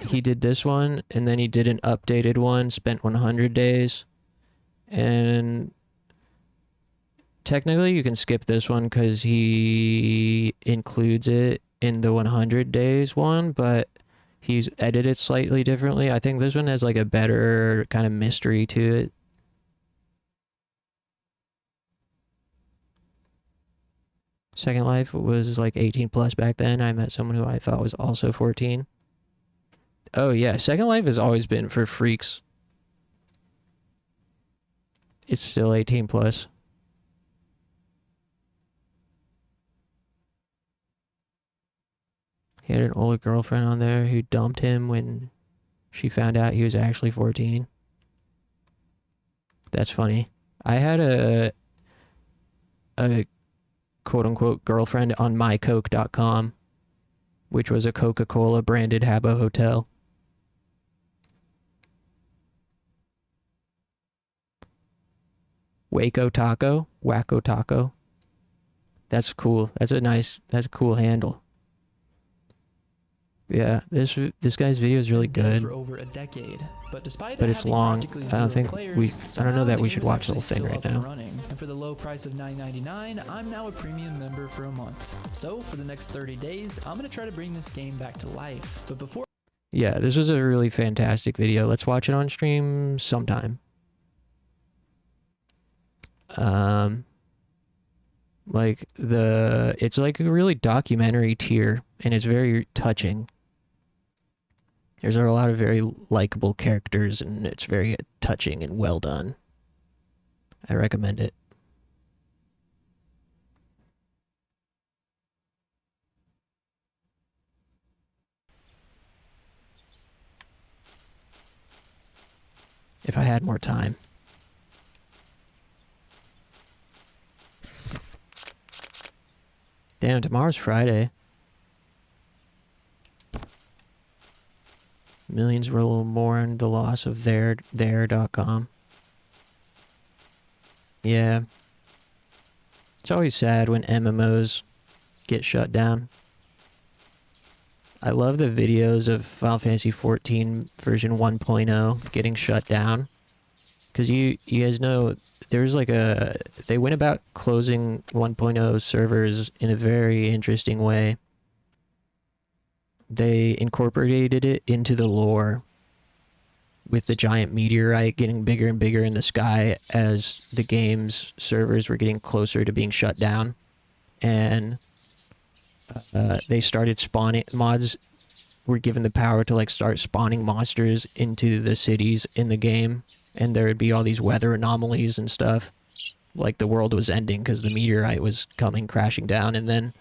He did this one, and then he did an updated one, spent 100 days. And technically you can skip this one because he includes it in the 100 days one, but he's edited slightly differently. I think this one has like a better kind of mystery to it. Second Life was like 18 plus back then. I met someone who I thought was also 14. Oh yeah, Second Life has always been for freaks. It's still 18 plus. He had an older girlfriend on there who dumped him when she found out he was actually 14. That's funny. I had a quote-unquote girlfriend on mycoke.com, which was a Coca-Cola branded Habbo hotel. Waco Taco? Wacko Taco? That's cool. That's a cool handle. Yeah, this guy's video is really good. For over a decade, but despite it's long. I don't think I don't know that we should watch the whole thing right now. And for the low price of $9.99, I'm now a premium member for a month. So for the next 30 days, I'm gonna try to bring this game back to life. But before... Yeah, this was a really fantastic video. Let's watch it on stream sometime. It's like a really documentary tier, and it's very touching. There's a lot of very likable characters, and it's very touching and well done. I recommend it. If I had more time. Damn, tomorrow's Friday. Millions will mourn the loss of there.com. Yeah. It's always sad when MMOs get shut down. I love the videos of Final Fantasy XIV version 1.0 getting shut down. Because you guys know, there's like they went about closing 1.0 servers in a very interesting way. They incorporated it into the lore with the giant meteorite getting bigger and bigger in the sky as the game's servers were getting closer to being shut down. And they started spawning, mods were given the power to like start spawning monsters into the cities in the game. And there would be all these weather anomalies and stuff. Like the world was ending because the meteorite was coming crashing down. And then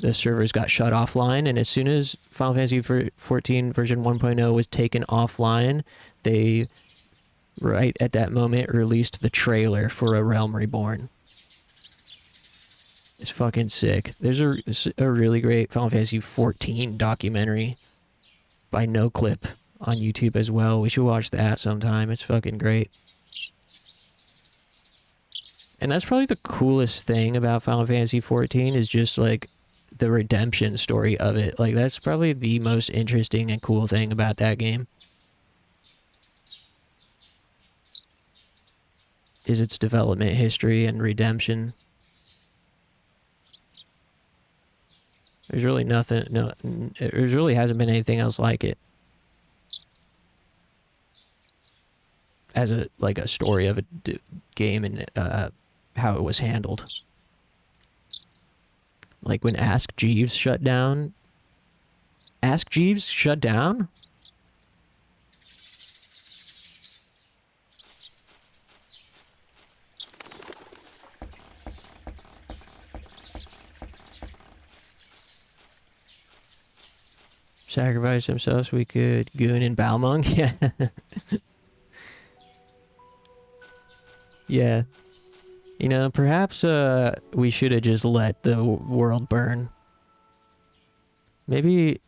the servers got shut offline. And as soon as Final Fantasy XIV version 1.0 was taken offline, they, right at that moment, released the trailer for A Realm Reborn. It's fucking sick. There's a really great Final Fantasy XIV documentary by NoClip on YouTube as well. We should watch that sometime. It's fucking great. And that's probably the coolest thing about Final Fantasy XIV is just like the redemption story of it. Like that's probably the most interesting and cool thing about that game. is its development history and redemption. There's really nothing, no, there really hasn't been anything else like it. As a, like a story of a game and how it was handled. Like when Ask Jeeves shut down. Ask Jeeves shut down? Sacrifice himself so we could goon in Balmung? Yeah. Yeah. You know, perhaps we should have just let the world burn. Maybe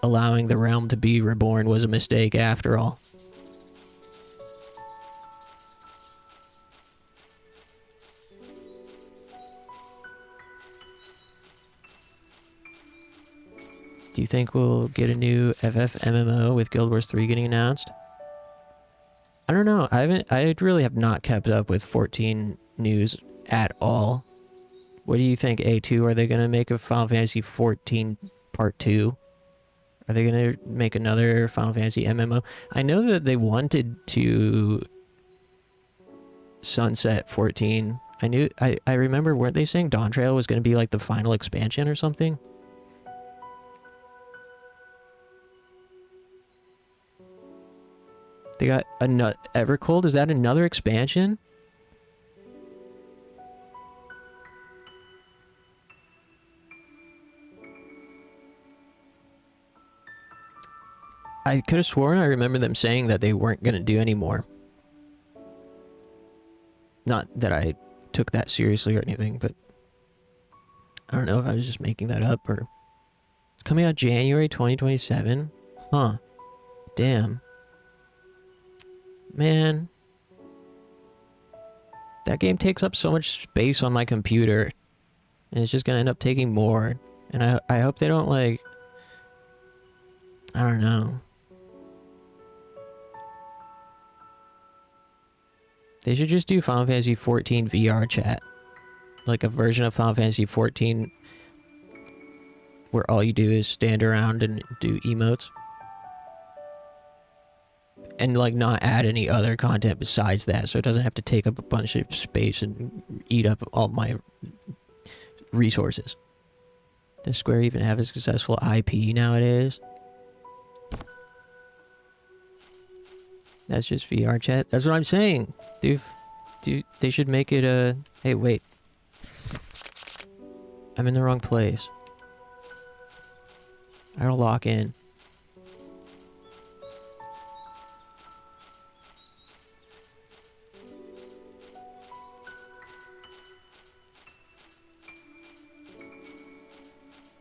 allowing the realm to be reborn was a mistake after all. Do you think we'll get a new FF MMO with Guild Wars 3 getting announced? I don't know. I really have not kept up with 14 news at all. What do you think, A2? Are they going to make a Final Fantasy 14 Part 2? Are they going to make another Final Fantasy MMO? I know that they wanted to sunset 14. I remember, weren't they saying Dawn Trail was going to be like the final expansion or something? They got Evercold. Is that another expansion? I could have sworn I remember them saying that they weren't going to do any more. Not that I took that seriously or anything, but I don't know if I was just making that up or... It's coming out January 2027? Huh. Damn. Man, that game takes up so much space on my computer, and it's just gonna end up taking more. And I hope they don't, like, I don't know. They should just do Final Fantasy 14 VR chat, like a version of Final Fantasy 14 where all you do is stand around and do emotes. And, like, not add any other content besides that, so it doesn't have to take up a bunch of space and eat up all my resources. Does Square even have a successful IP nowadays? That's just VR chat? That's what I'm saying! Dude, they should make it a... Hey, wait. I'm in the wrong place. I gotta lock in.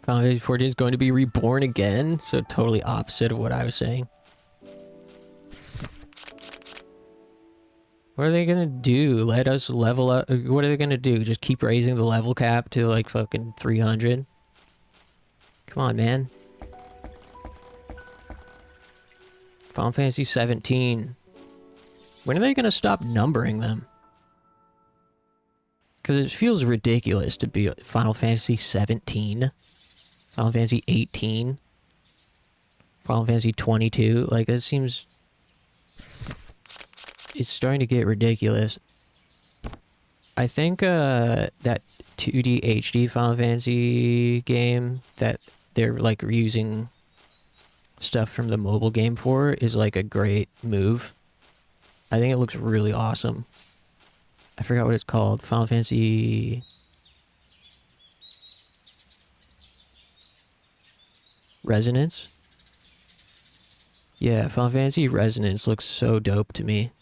Final Fantasy 14 is going to be reborn again, so totally opposite of what I was saying. What are they gonna do? Let us level up? What are they gonna do? Just keep raising the level cap to like fucking 300? Come on, man. Final Fantasy 17. When are they gonna stop numbering them? Because it feels ridiculous to be Final Fantasy 17. Final Fantasy 18, Final Fantasy 22, like that seems... It's starting to get ridiculous. I think that 2D HD Final Fantasy game that they're like reusing stuff from the mobile game for is like a great move. I think it looks really awesome. I forgot what it's called. Final Fantasy... Resonance? Yeah, Final Fantasy Resonance looks so dope to me.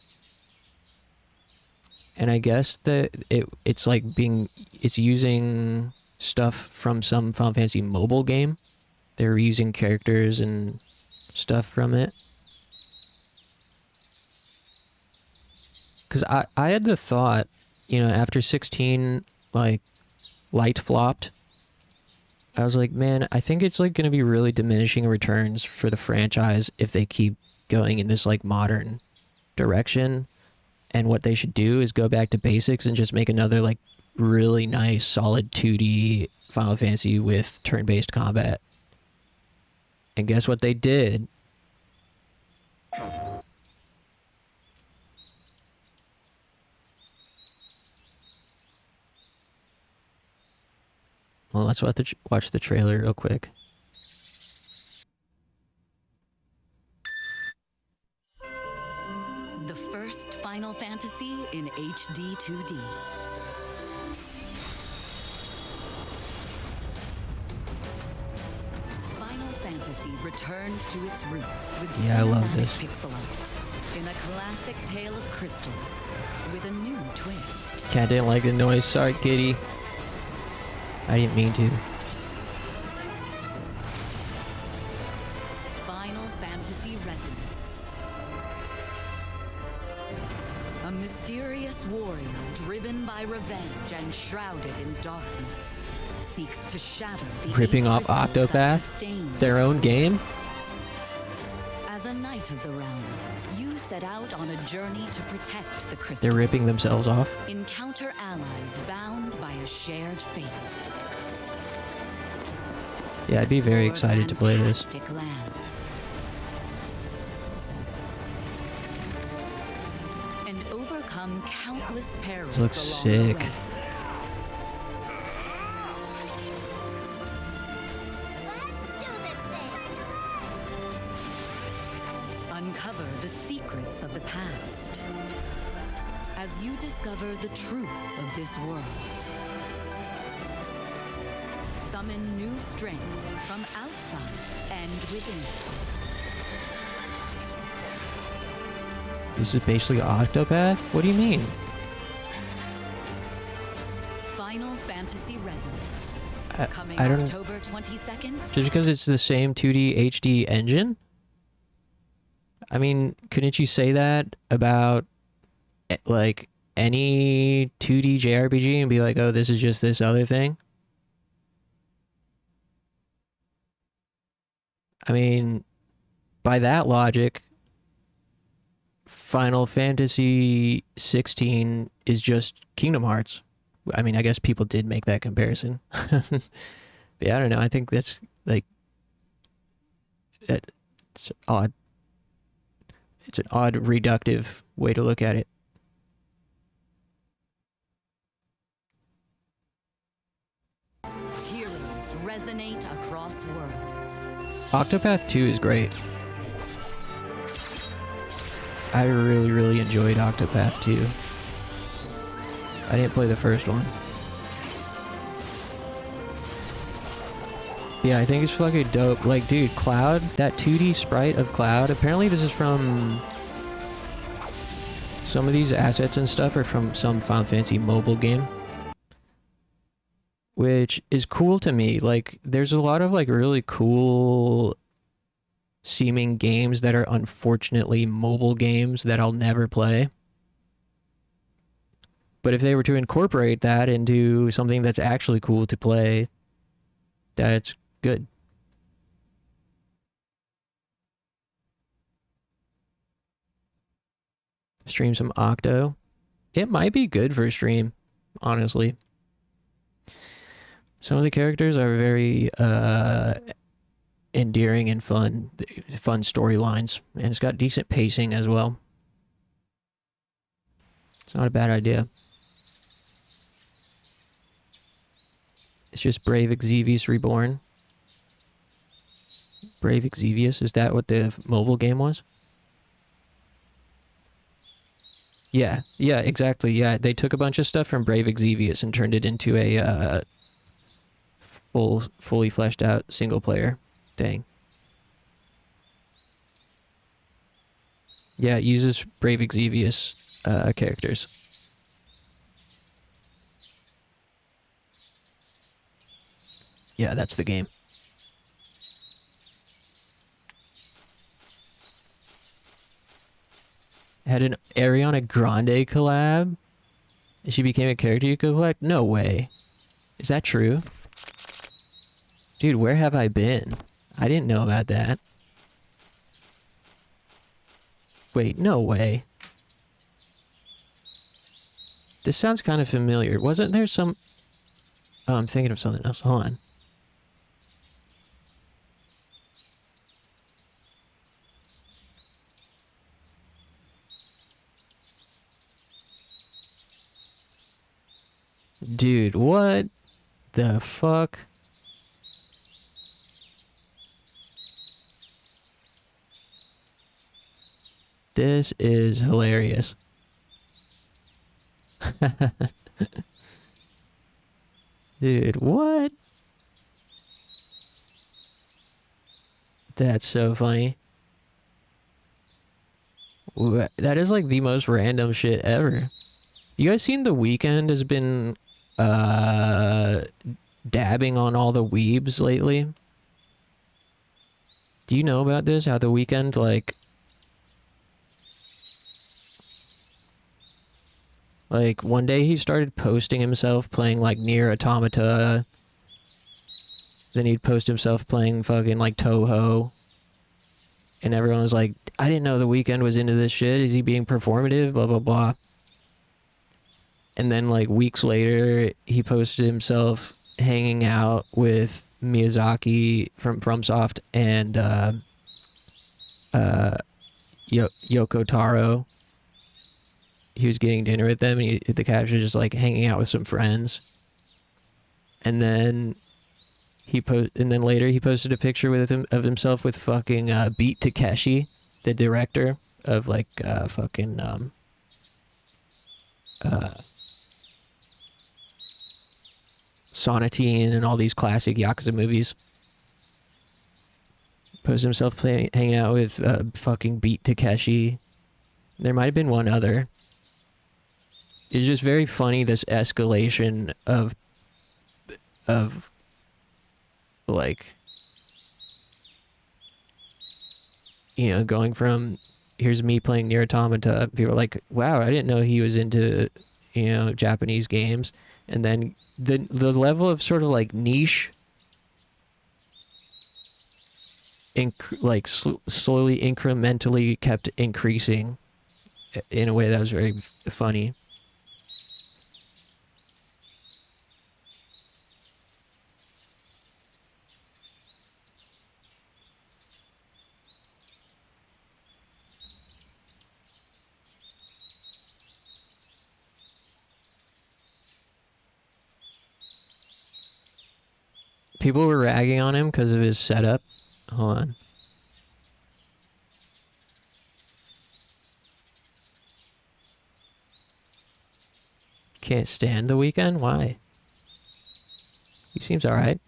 And I guess that it's like it's using stuff from some Final Fantasy mobile game. They're using characters and stuff from it. Because I had the thought, you know, after 16, like, light flopped, I was like, man, I think it's like going to be really diminishing returns for the franchise if they keep going in this like modern direction, and what they should do is go back to basics and just make another like really nice solid 2D Final Fantasy with turn-based combat. And guess what they did? Well, let's watch the trailer real quick. The first Final Fantasy in HD 2D. Final Fantasy returns to its roots with Yeah, I love cinematic this. pixel art in a classic tale of crystals with a new twist. Cat didn't like the noise. Sorry, kitty. I didn't mean to. Final Fantasy Resonance. A mysterious warrior driven by revenge and shrouded in darkness seeks to shatter the Ripping 8 off crystals that Octopath? sustain Their this own world. game? As a knight of the realm, you set out on a journey to protect the crystals. They're ripping themselves off? Encounter allies bound by a shared fate. Yeah, I'd be very Explore excited to play this. fantastic lands. And overcome countless perils This looks along the sick. way. Uncover the secrets of the past as you discover the truth of this world. Summon new strength from outside and within. This is basically Octopath? What do you mean? Final Fantasy Resonance. Coming I don't... October 22nd. Just because it's the same 2D HD engine? I mean, couldn't you say that about, like, any 2D JRPG and be like, oh, this is just this other thing? I mean, by that logic, Final Fantasy 16 is just Kingdom Hearts. I mean, I guess people did make that comparison. But yeah, I don't know. I think that's, like, that's odd. It's an odd, reductive way to look at it. Heroes resonate across worlds. Octopath 2 is great. I really, really enjoyed Octopath 2. I didn't play the first one. Yeah, I think it's fucking dope. Like, dude, Cloud, that 2D sprite of Cloud, apparently this is from... Some of these assets and stuff are from some Final Fantasy mobile game. Which is cool to me. Like, there's a lot of, like, really cool seeming games that are unfortunately mobile games that I'll never play. But if they were to incorporate that into something that's actually cool to play, that's good. Stream some Octo. It might be good for a stream, honestly. Some of the characters are very endearing and fun storylines, and it's got decent pacing as well. It's not a bad idea. It's just Brave Exvius Reborn. Brave Exvius, is that what the mobile game was? Yeah, exactly. Yeah, they took a bunch of stuff from Brave Exvius and turned it into a fully fleshed out single player thing. Yeah, it uses Brave Exvius characters. Yeah, that's the game. Had an Ariana Grande collab? She became a character you could collect? No way. Is that true? Dude, where have I been? I didn't know about that. Wait, no way. This sounds kind of familiar. Wasn't there some... Oh, I'm thinking of something else. Hold on. Dude, what the fuck? This is hilarious. Dude, what? That's so funny. That is like the most random shit ever. You guys seen The Weeknd has been dabbing on all the weebs lately? Do you know about this? How The Weeknd like one day he started posting himself playing like Nier Automata. Then he'd post himself playing fucking like Toho. And everyone was like, I didn't know The Weeknd was into this shit. Is he being performative? Blah, blah, blah. And then like weeks later, he posted himself hanging out with Miyazaki from FromSoft and Yoko Taro. He was getting dinner with them, and the caption just like hanging out with some friends. And then later he posted a picture of himself with fucking Beat Takeshi, the director of like fucking Sonatine and all these classic Yakuza movies. Posted himself hanging out with fucking Beat Takeshi. There might have been one other. It's just very funny, this escalation of like, you know, going from here's me playing Nier Automata, people are like, wow, I didn't know he was into, you know, Japanese games. And then the level of sort of like niche slowly incrementally kept increasing in a way that was very funny. People were ragging on him because of his setup. Hold on. Can't stand The Weeknd? Why? He seems alright.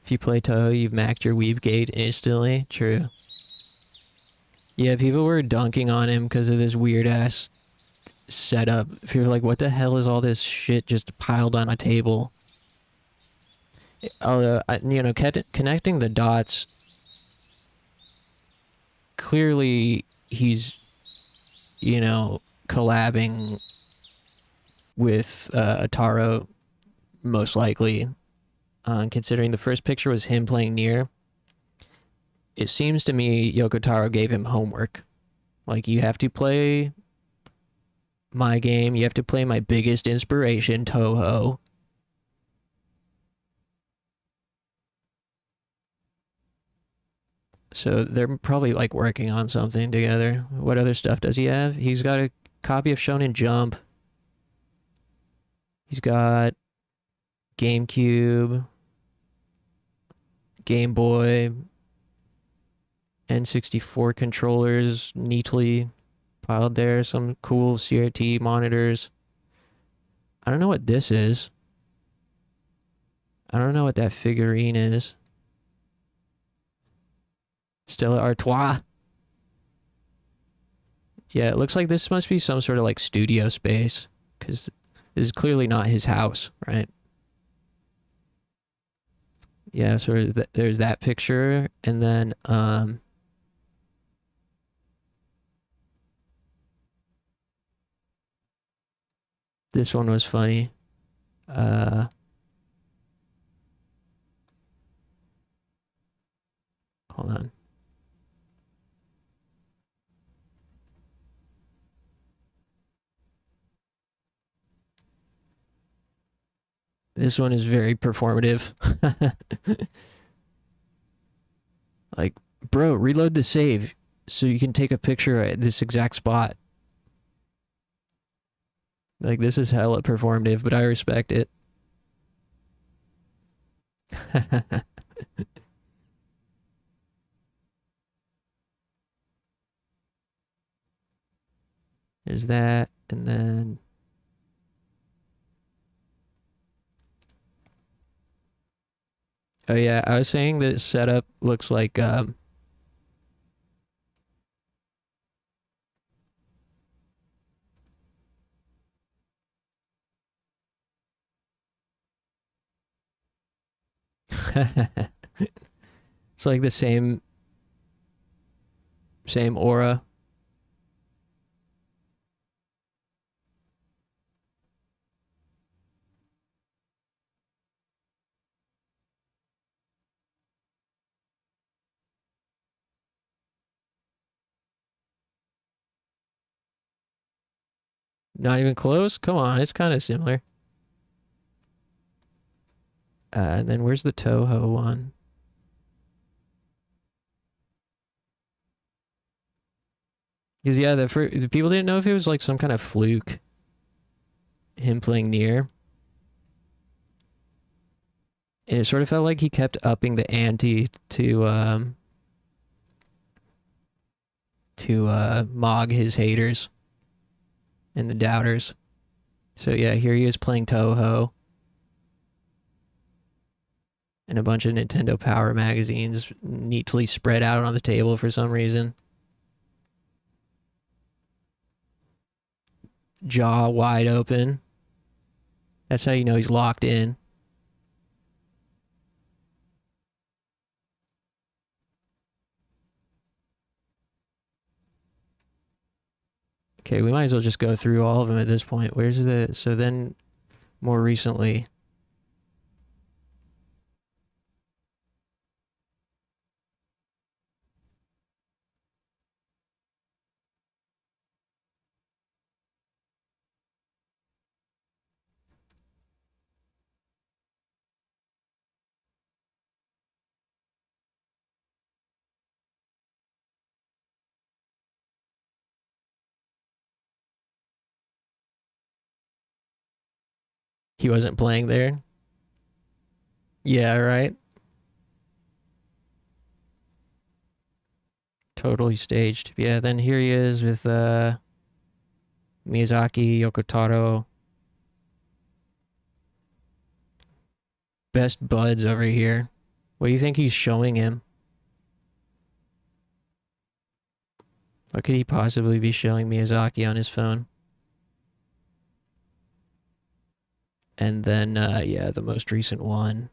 If you play Toho, you've maxed your weave gate instantly. True. Yeah, people were dunking on him because of this weird ass setup. If you're like, what the hell is all this shit just piled on a table? Although, you know, connecting the dots, clearly he's, you know, collabing with Taro, most likely. Considering the first picture was him playing Nier, it seems to me Yoko Taro gave him homework. Like, you have to play my game, you have to play my biggest inspiration, Toho. So they're probably like working on something together. What other stuff does he have? He's got a copy of Shonen Jump. He's got GameCube, Game Boy, N64 controllers neatly piled there. Some cool CRT monitors. I don't know what this is. I don't know what that figurine is. Stella Artois. Yeah, it looks like this must be some sort of like studio space, because this is clearly not his house, right? Yeah, so there's that picture, and then this one was funny. Hold on. This one is very performative. Like, bro, reload the save so you can take a picture at this exact spot. Like, this is hella performative, but I respect it. There's that, and then... Oh yeah, I was saying that setup looks like, it's like the same aura. Not even close? Come on, it's kind of similar. And then where's the Toho one? Because yeah, the people didn't know if it was like some kind of fluke. Him playing Nier. And it sort of felt like he kept upping the ante to mog his haters and the doubters. So yeah, here he is playing Toho. And a bunch of Nintendo Power magazines neatly spread out on the table for some reason. Jaw wide open. That's how you know he's locked in. Okay, we might as well just go through all of them at this point. Where's the... So then, more recently... He wasn't playing there. Yeah, right? Totally staged. Yeah, then here he is with Miyazaki, Yokotaro. Best buds over here. What do you think he's showing him? What could he possibly be showing Miyazaki on his phone? And then, yeah, the most recent one.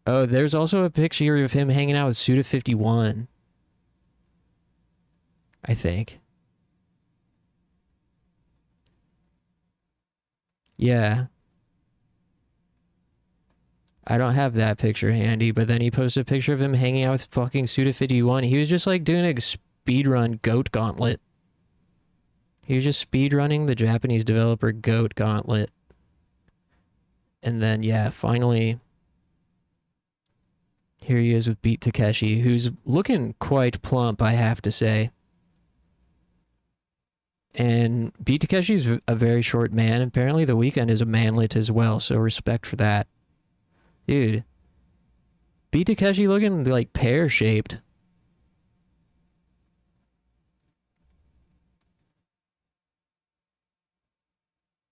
Oh, there's also a picture of him hanging out with Suda51. I think. Yeah. I don't have that picture handy, but then he posted a picture of him hanging out with fucking Suda51. He was just like doing a speedrun Goat Gauntlet. He was just speedrunning the Japanese developer Goat Gauntlet. And then, yeah, finally... Here he is with Beat Takeshi, who's looking quite plump, I have to say. And Beat Takeshi's a very short man. Apparently The Weeknd is a manlet as well, so respect for that. Dude. Beat Takeshi looking like pear-shaped.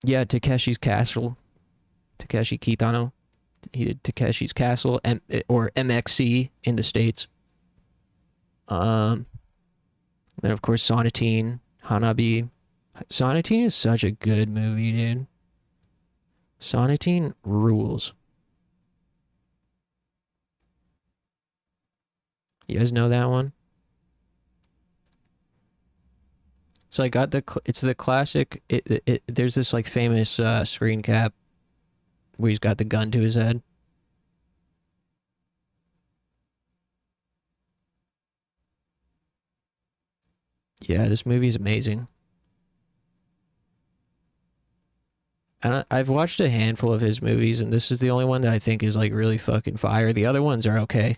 Yeah, Takeshi's Castle. Takeshi Kitano. He did Takeshi's Castle, or MXC in the States. Then of course Sonatine, Hanabi. Sonatine is such a good movie, dude. Sonatine rules. You guys know that one? So I got it's the classic, there's this like famous screen cap where he's got the gun to his head. Yeah, this movie's amazing. And I've watched a handful of his movies, and this is the only one that I think is like really fucking fire. The other ones are okay.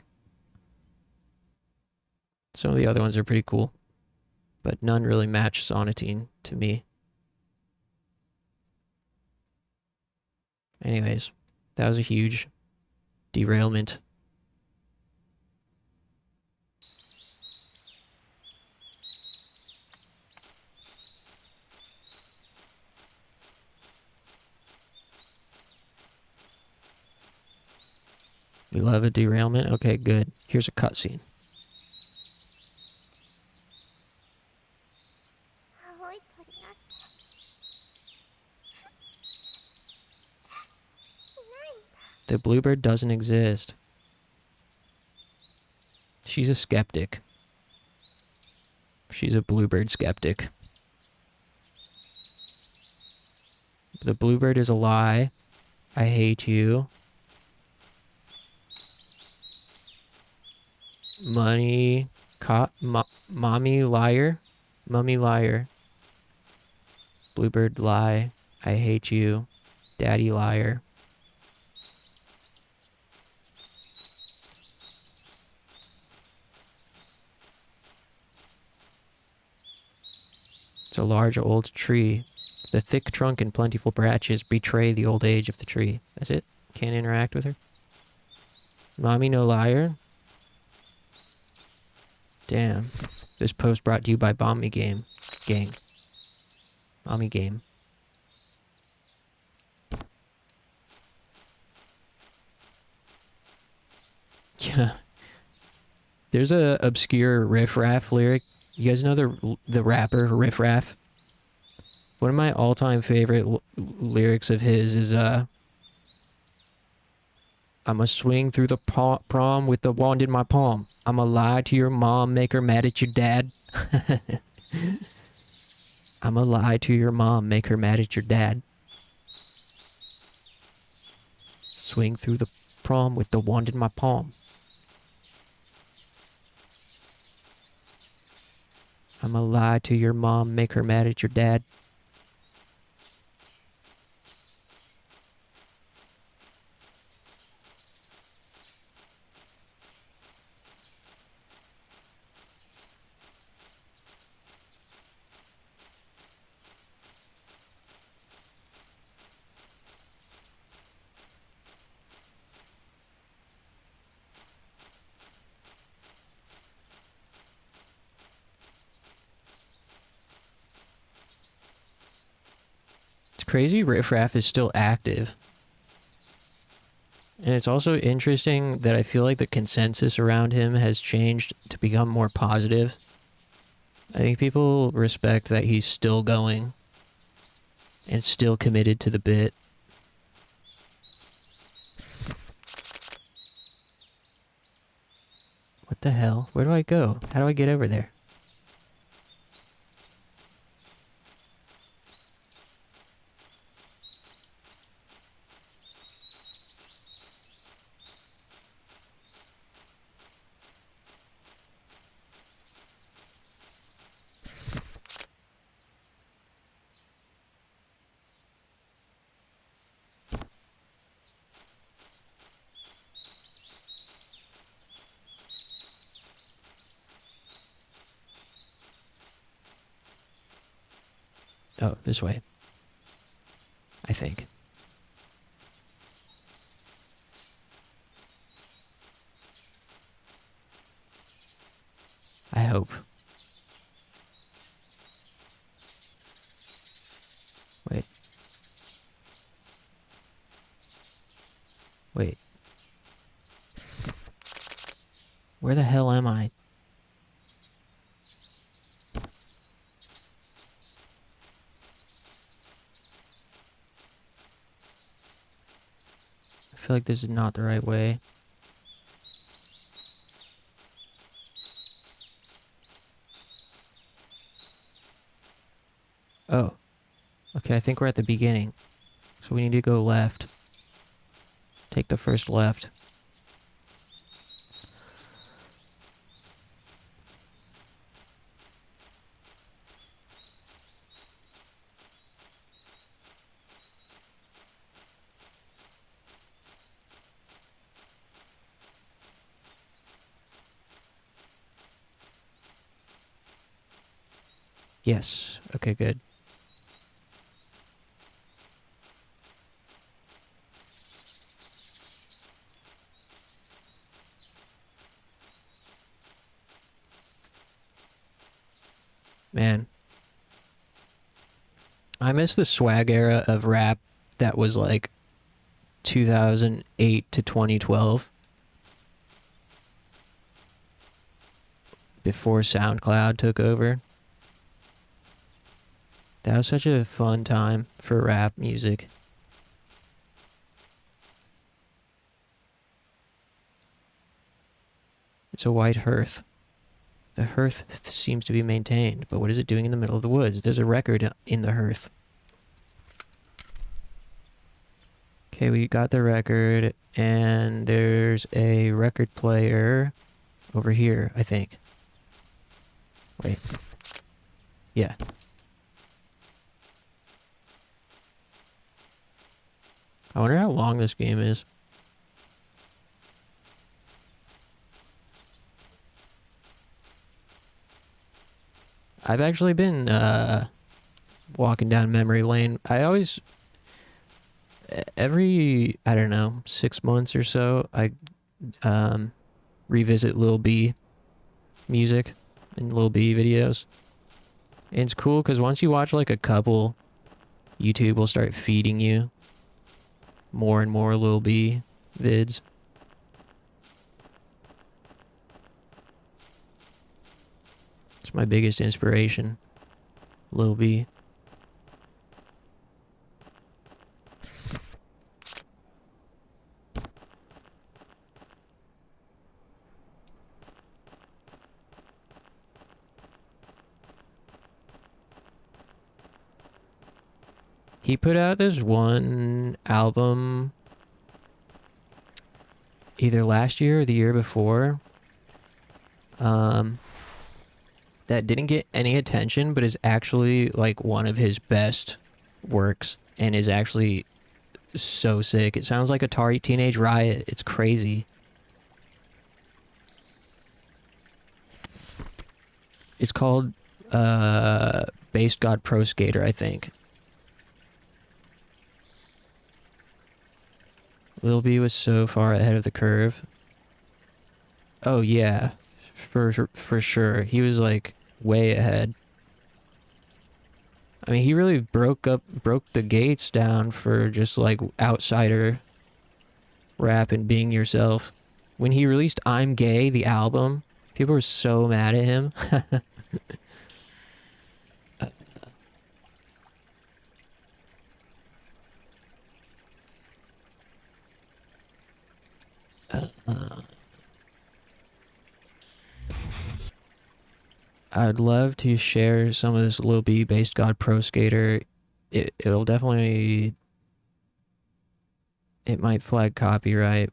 Some of the other ones are pretty cool, but none really match Sonatine to me. Anyways, that was a huge derailment. We love a derailment? Okay, good. Here's a cutscene. The bluebird doesn't exist. She's a skeptic. She's a bluebird skeptic. The bluebird is a lie. I hate you. Money, mommy liar, mummy liar. Bluebird lie. I hate you. Daddy liar. It's a large old tree. The thick trunk and plentiful branches betray the old age of the tree. That's it? Can't interact with her? Mommy no liar? Damn. This post brought to you by Bommy Game. Gang. Mommy Game. Yeah. There's a obscure Riff Raff lyric. You guys know the rapper Riff Raff? One of my all-time favorite lyrics of his is I'ma swing through the prom with the wand in my palm. I'ma lie to your mom, make her mad at your dad. I'ma lie to your mom, make her mad at your dad. Swing through the prom with the wand in my palm. I'ma lie to your mom, make her mad at your dad. It's crazy Riff Raff is still active. And it's also interesting that I feel like the consensus around him has changed to become more positive. I think people respect that he's still going and still committed to the bit. What the hell? Where do I go? How do I get over there? Oh, this way. I think. I hope. Wait. Wait. Where the hell am I? I feel like this is not the right way. Oh. Okay, I think we're at the beginning. So we need to go left. Take the first left. Yes. Okay, good. Man. I miss the swag era of rap that was like 2008 to 2012. Before SoundCloud took over. That was such a fun time for rap music. It's a white hearth. The hearth seems to be maintained, but what is it doing in the middle of the woods? There's a record in the hearth. Okay, we got the record, and there's a record player over here, I think. Wait. Yeah. I wonder how long this game is. I've actually been walking down memory lane. I always, every, I don't know, 6 months or so, I revisit Lil B music and Lil B videos. And it's cool because once you watch like a couple, YouTube will start feeding you more and more Lil B vids. It's my biggest inspiration, Lil B. He put out this one album either last year or the year before that didn't get any attention, but is actually like one of his best works and is actually so sick. It sounds like Atari Teenage Riot. It's crazy. It's called Based God Pro Skater, I think. Lil B was so far ahead of the curve. Oh yeah, for sure. He was like way ahead. I mean, he really broke the gates down for just like outsider rap and being yourself. When he released I'm Gay, the album, people were so mad at him. I'd love to share some of this Lil B Based God Pro Skater. It'll definitely... It might flag copyright,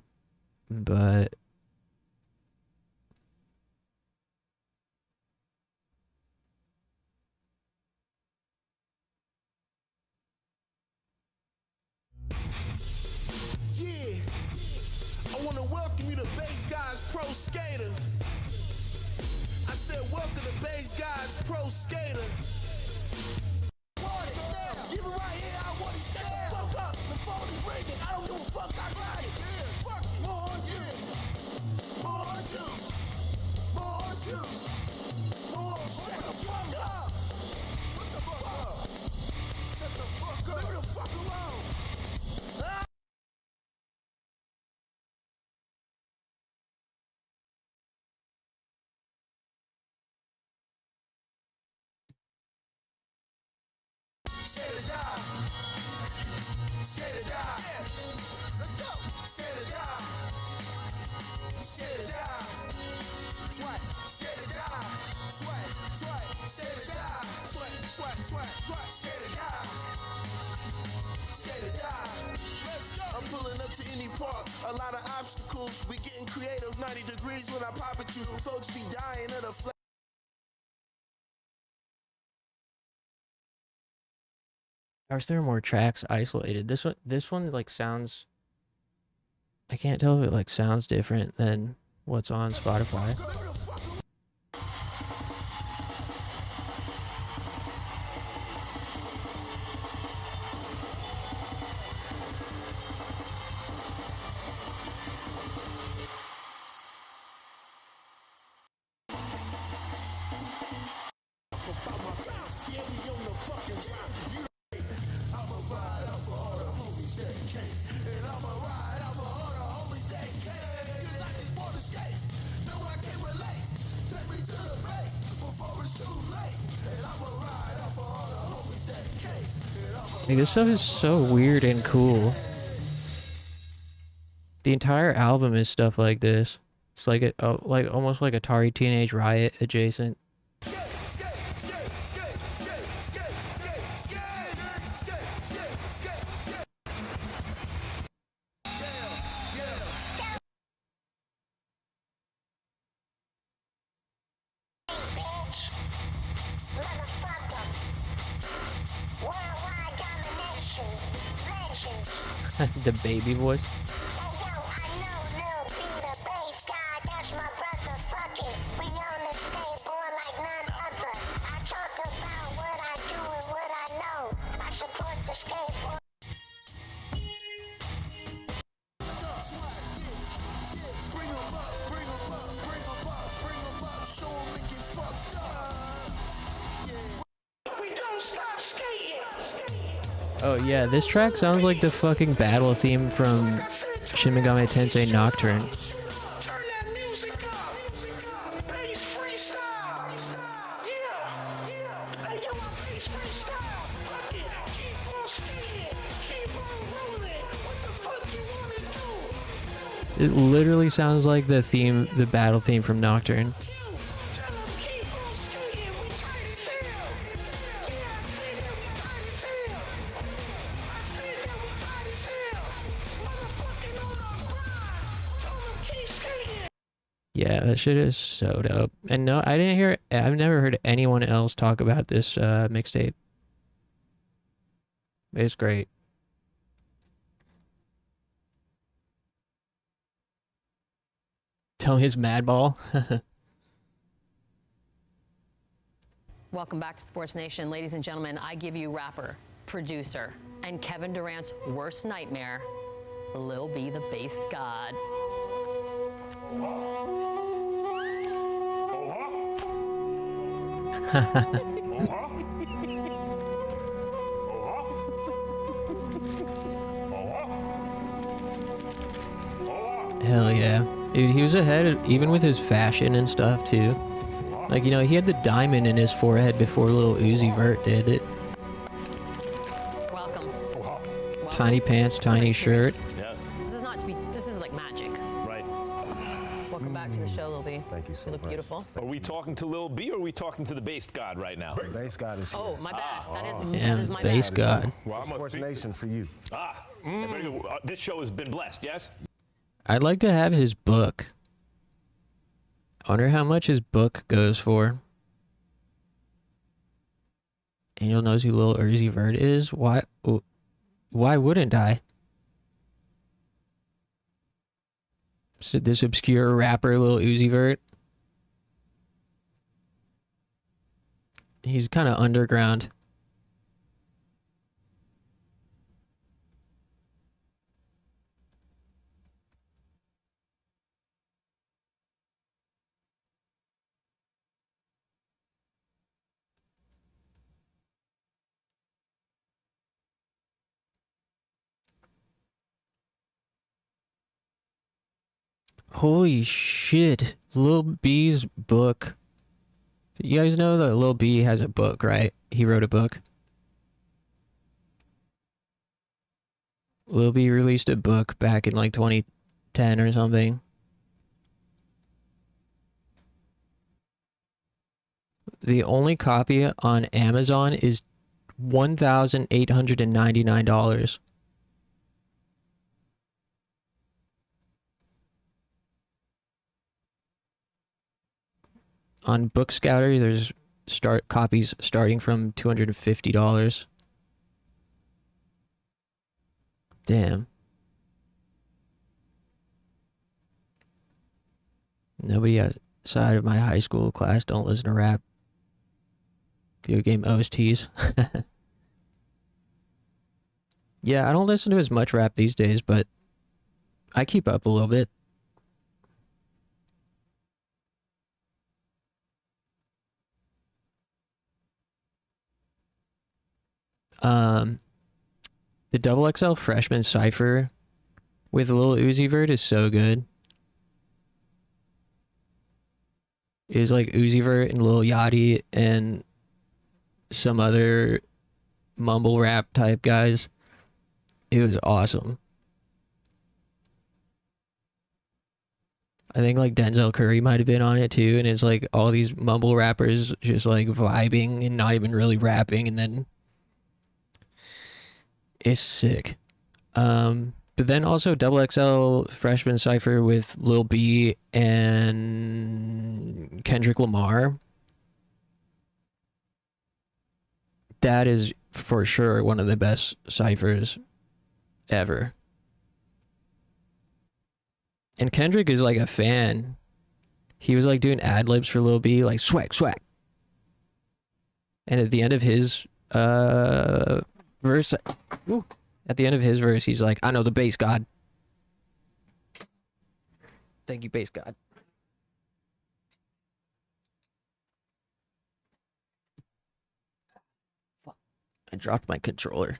but... Yeah, I want to welcome you to Base Guys Pro Skater. I said welcome to Base Guys Pro Skater. Give it right here, I want it. Shut the fuck up. The phone is ringing. I don't give a fuck. I got it. Yeah, fuck it. More shoes. More shoes. More shoes. More. Shut the fuck up. What the fuck up? Shut the fuck up. Leave me the fuck alone. Ah! Scared to die. Scared to die. Yeah. Let's go. Scared to die. Scared to die. Sweat. Scared to die. Sweat. Sweat. Scared to die. Sweat. Sweat. Sweat. Sweat. Scared to die. Scared to die. Let's go. I'm pulling up to any park. A lot of obstacles. We getting creative. 90 degrees when I pop at you. Folks be dying of the flesh. I wish there were more tracks isolated. This one like sounds... I can't tell if it like sounds different than what's on Spotify. Like, this stuff is so weird and cool. The entire album is stuff like this. It's like like almost like Atari Teenage Riot adjacent. The baby voice. Oh yeah, this track sounds like the fucking battle theme from Shin Megami Tensei Nocturne. It literally sounds like the battle theme from Nocturne. Yeah, that shit is so dope. And no, I've never heard anyone else talk about this mixtape. It's great. Tell his Madball. Welcome back to Sports Nation. Ladies and gentlemen, I give you rapper, producer, and Kevin Durant's worst nightmare, Lil B, the bass god. Hell yeah. Dude, he was ahead even with his fashion and stuff too. Like, you know, he had the diamond in his forehead before Lil Uzi Vert did it. Welcome. Tiny pants, tiny shirt. Yes. This is like magic. Right. Welcome back to the show, Lil B. Thank you so much. You look beautiful. Are we talking to Lil B or are we talking to the bass god right now? The bass god is here. Oh, my bad. Yeah, that is my bass bad. god. Well, Sports Nation for you. This show has been blessed, yes? I'd like to have his book. I wonder how much his book goes for. Angel knows who Lil Uzi Vert is? Why wouldn't I? So this obscure rapper, Lil Uzi Vert. He's kind of underground. Holy shit. Lil B's book. You guys know that Lil B has a book, right? He wrote a book. Lil B released a book back in like 2010 or something. The only copy on Amazon is $1,899. On Bookscouter, there's copies starting from $250. Damn. Nobody outside of my high school class don't listen to rap. Video game OSTs. Yeah, I don't listen to as much rap these days, but I keep up a little bit. The Double XL Freshman Cypher with Lil Uzi Vert is so good. It is like Uzi Vert and Lil Yachty and some other mumble rap type guys. It was awesome. I think like Denzel Curry might have been on it too, and it's like all these mumble rappers just like vibing and not even really rapping, and then it's sick. But then also Double XL Freshman Cypher with Lil B and Kendrick Lamar. That is for sure one of the best ciphers ever. And Kendrick is like a fan. He was like doing ad libs for Lil B, like swag, swag. And at the end of his verse, at the end of his verse, he's like, "I know the bass god." Thank you, bass god. Fuck. I dropped my controller.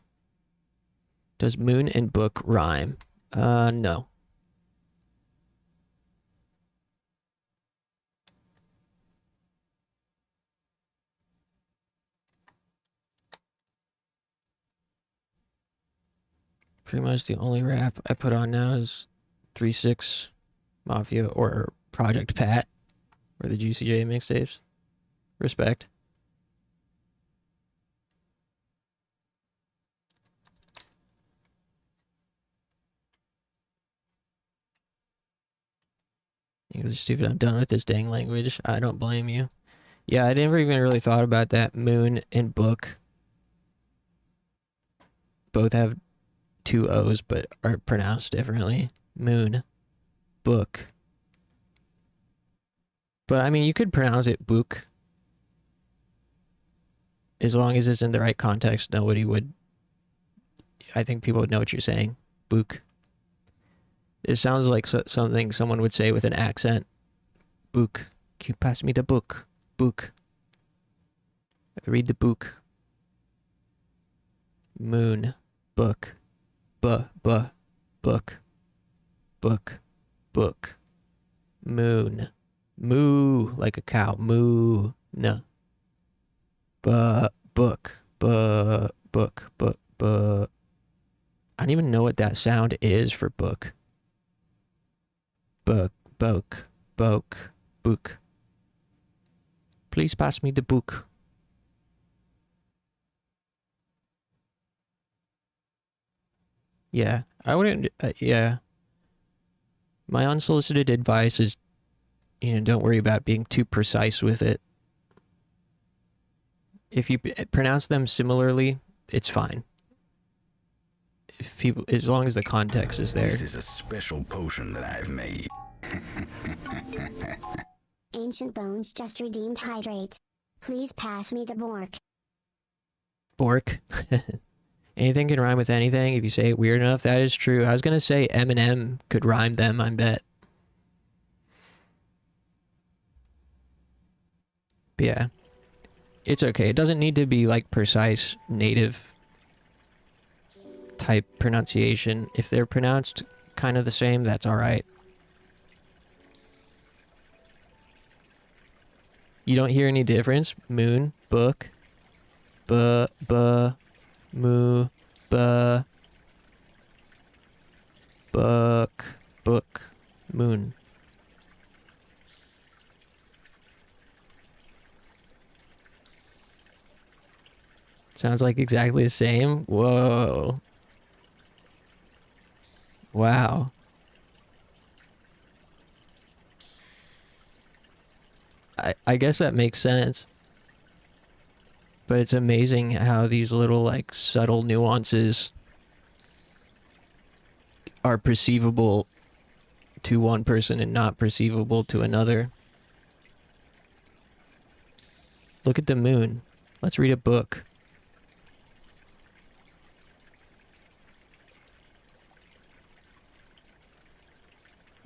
Does moon and book rhyme? No. Pretty much the only rap I put on now is 3-6 Mafia or Project Pat or the Juicy J mixtapes. Respect. You guys are stupid. I'm done with this dang language. I don't blame you. Yeah, I never even really thought about that. Moon and book both have 2 O's but are pronounced differently. Moon, book. But I mean, you could pronounce it book. As long as it's in the right context, nobody would... I think people would know what you're saying. Book. It sounds like something someone would say with an accent. Book. Can you pass me the book? Book. Read the book. Moon. Book. Book. Book. Book. Moon. Moo. Like a cow. Moo. No. Book. Book. I don't even know what that sound is for book. Book. Please pass me the book. Yeah, I wouldn't, yeah. My unsolicited advice is, don't worry about being too precise with it. If you pronounce them similarly, it's fine. If people, as long as the context is there. This is a special potion that I've made. Ancient Bones just redeemed hydrate. Please pass me the bork. Bork? Anything can rhyme with anything if you say it weird enough. That is true. I was going to say Eminem could rhyme them, I bet. But yeah. It's okay. It doesn't need to be like precise native type pronunciation. If they're pronounced kind of the same, that's alright. You don't hear any difference? Moon, book, moo, book, moon. Sounds like exactly the same. Whoa. Wow. I guess that makes sense. But it's amazing how these little, like, subtle nuances are perceivable to one person and not perceivable to another. Look at the moon. Let's read a book.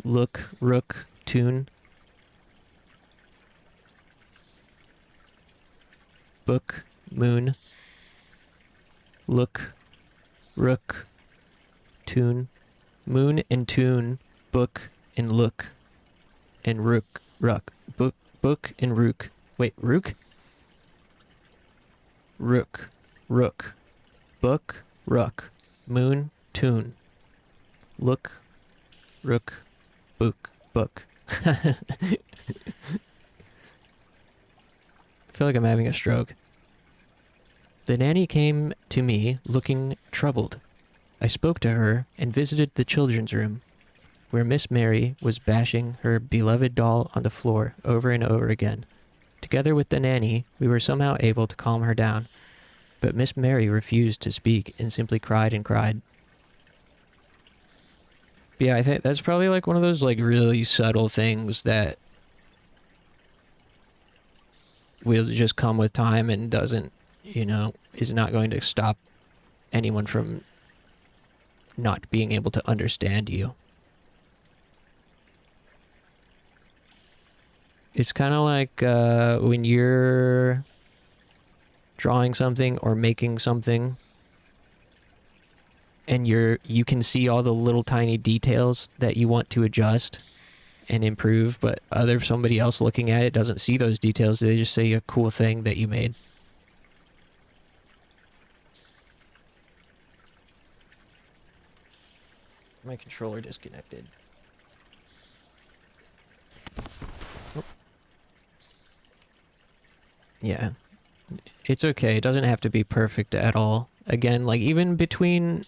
Look, rook, tune. Book, moon. Look, rook, tune. Moon and tune. Book and look. And rook, ruck. Book and rook. Wait, rook? Rook, rook, Book, rook. Moon, tune. Look, rook, book, book. I feel like I'm having a stroke. The nanny came to me looking troubled. I spoke to her and visited the children's room, where Miss Mary was bashing her beloved doll on the floor over and over again. Together with the nanny, we were somehow able to calm her down, but Miss Mary refused to speak and simply cried and cried. Yeah, I think that's probably like one of those like really subtle things that will just come with time and doesn't, you know, is not going to stop anyone from not being able to understand you. It's kind of like when you're drawing something or making something and you can see all the little tiny details that you want to adjust and improve, but somebody else looking at it doesn't see those details. They just see a cool thing that you made. My controller disconnected. Oh. Yeah. It's okay. It doesn't have to be perfect at all. Again, like even between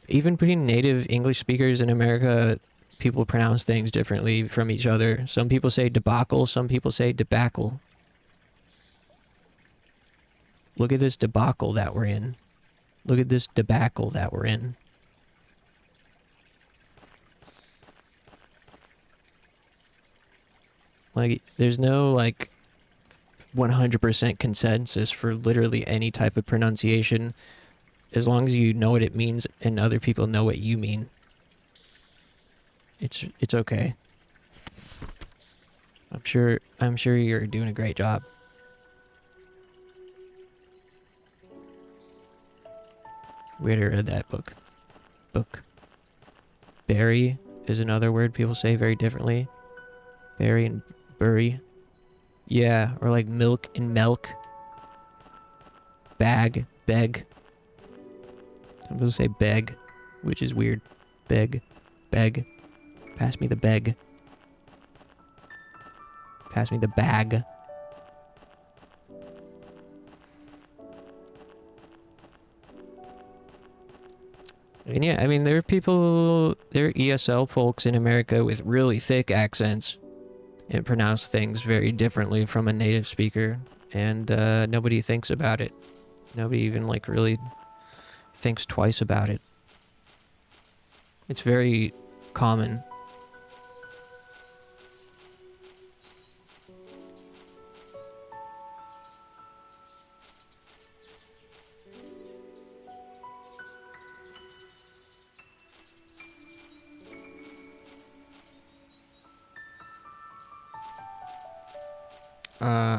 native English speakers in America, people pronounce things differently from each other. Some people say debacle, some people say debacle. Look at this debacle that we're in. Look at this debacle that we're in. Like, there's no, like, 100% consensus for literally any type of pronunciation, as long as you know what it means and other people know what you mean. It's okay. I'm sure you're doing a great job. We already read that book. Berry is another word people say very differently. Berry and bury. Yeah, or like milk and milk. Bag, beg. Some people say beg, which is weird. Beg, beg. Pass me the beg. Pass me the bag. And yeah, I mean, there are ESL folks in America with really thick accents and pronounce things very differently from a native speaker, and nobody thinks about it. Nobody even like really thinks twice about it. It's very common.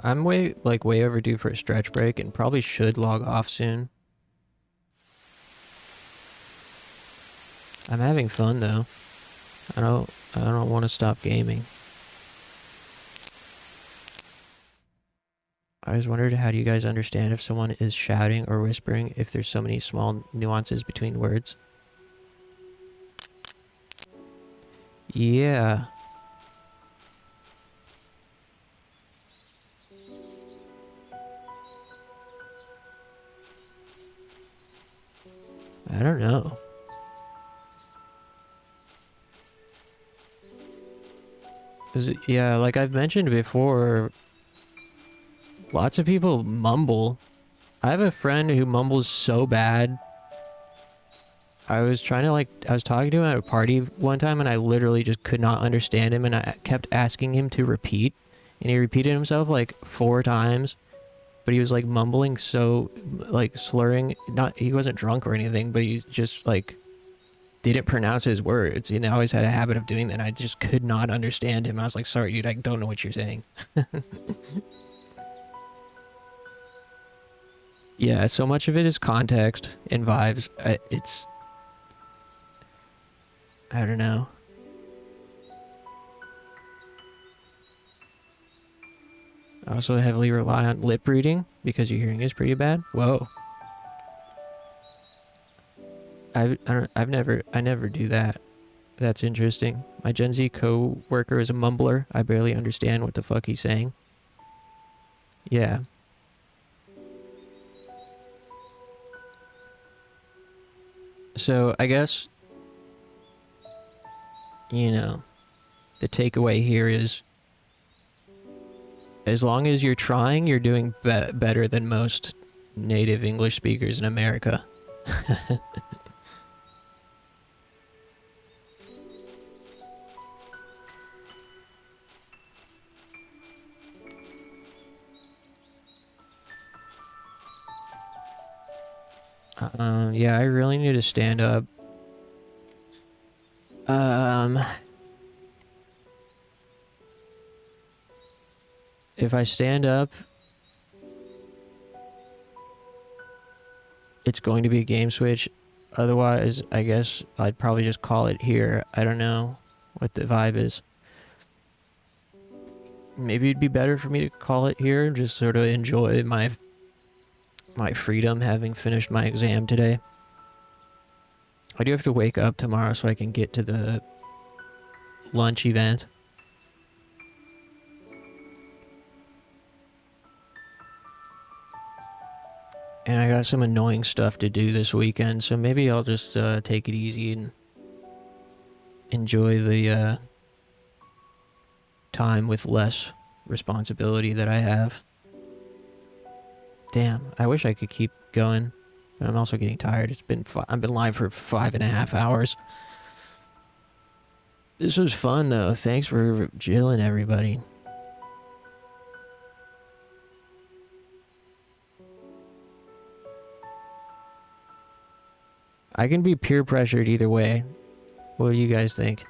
I'm way overdue for a stretch break and probably should log off soon. I'm having fun though. I don't want to stop gaming. I always wondered, how do you guys understand if someone is shouting or whispering if there's so many small nuances between words? Yeah. I don't know. Yeah, like I've mentioned before, lots of people mumble. I have a friend who mumbles so bad. I was talking to him at a party one time and I literally just could not understand him, and I kept asking him to repeat, and he repeated himself like 4 times. But he was like mumbling, so like slurring. He wasn't drunk or anything, but he just like didn't pronounce his words. He always had a habit of doing that. I just could not understand him. I was like, sorry, dude, I don't know what you're saying. Yeah, so much of it is context and vibes. I don't know. I also heavily rely on lip reading because your hearing is pretty bad. Whoa. I never do that. That's interesting. My Gen Z co-worker is a mumbler. I barely understand what the fuck he's saying. Yeah. So I guess, you know, the takeaway here is, as long as you're trying, you're doing better than most native English speakers in America. Yeah, I really need to stand up. If I stand up, it's going to be a game switch. Otherwise, I guess I'd probably just call it here. I don't know what the vibe is. Maybe it'd be better for me to call it here, just sort of enjoy my freedom having finished my exam today. I do have to wake up tomorrow so I can get to the lunch event. And I got some annoying stuff to do this weekend, so maybe I'll just take it easy and enjoy the time with less responsibility that I have. Damn, I wish I could keep going, but I'm also getting tired. I've been live for 5.5 hours. This was fun though. Thanks for chilling, everybody. I can be peer pressured either way. What do you guys think?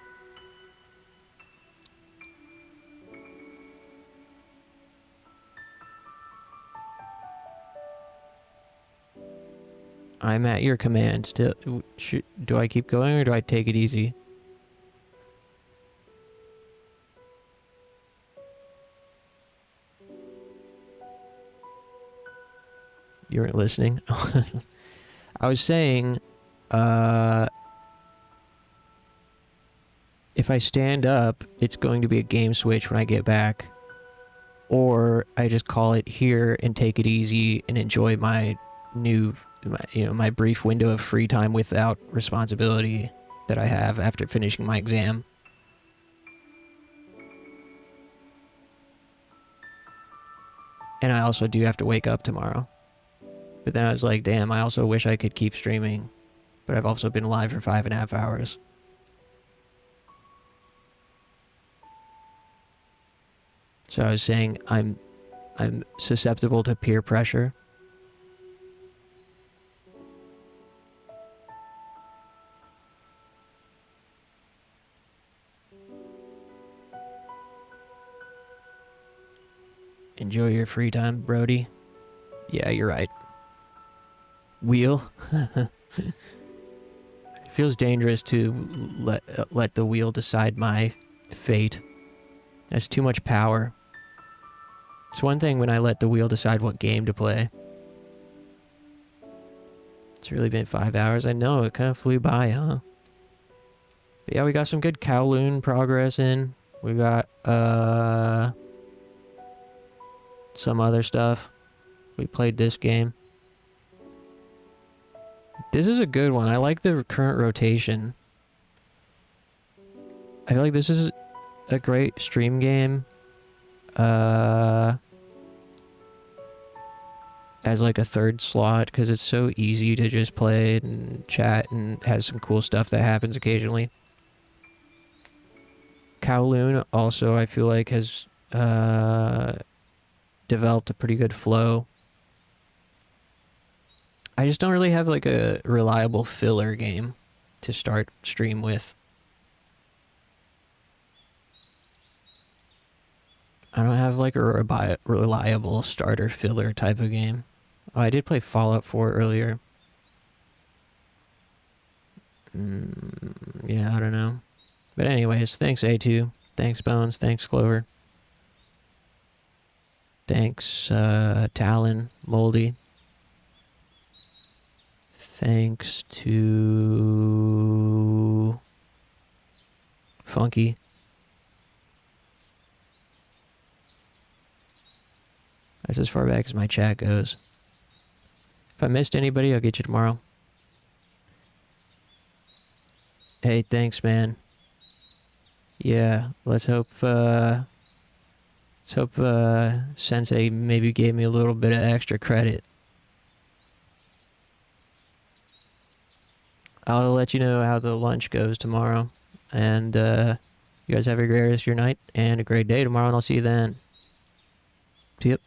I'm at your command. Still, do I keep going or do I take it easy? You weren't listening? I was saying, if I stand up, it's going to be a game switch when I get back. Or I just call it here and take it easy and enjoy my my brief window of free time without responsibility that I have after finishing my exam. And I also do have to wake up tomorrow. But then I was like, damn, I also wish I could keep streaming. But I've also been live for 5.5 hours. So I was saying I'm susceptible to peer pressure. Enjoy your free time, Brody. Yeah, you're right. Wheel. It feels dangerous to let the wheel decide my fate. That's too much power. It's one thing when I let the wheel decide what game to play. It's really been 5 hours. I know, it kind of flew by, huh? But yeah, we got some good Kowloon progress in. We got some other stuff. We played this game. This is a good one. I like the current rotation. I feel like this is a great stream game. As like a third slot, because it's so easy to just play and chat and has some cool stuff that happens occasionally. Kowloon also, I feel like, has developed a pretty good flow. I just don't really have like a reliable filler game to start stream with. I don't have like a reliable starter filler type of game. Oh, I did play Fallout 4 earlier. Yeah, I don't know. But anyways, thanks A2. Thanks Bones. Thanks Clover. Thanks Talon, Moldy. Thanks to Funky. That's as far back as my chat goes. If I missed anybody, I'll get you tomorrow. Hey, thanks, man. Yeah, let's hope Sensei maybe gave me a little bit of extra credit. I'll let you know how the lunch goes tomorrow. And you guys have a great rest of your night and a great day tomorrow, and I'll see you then. See you.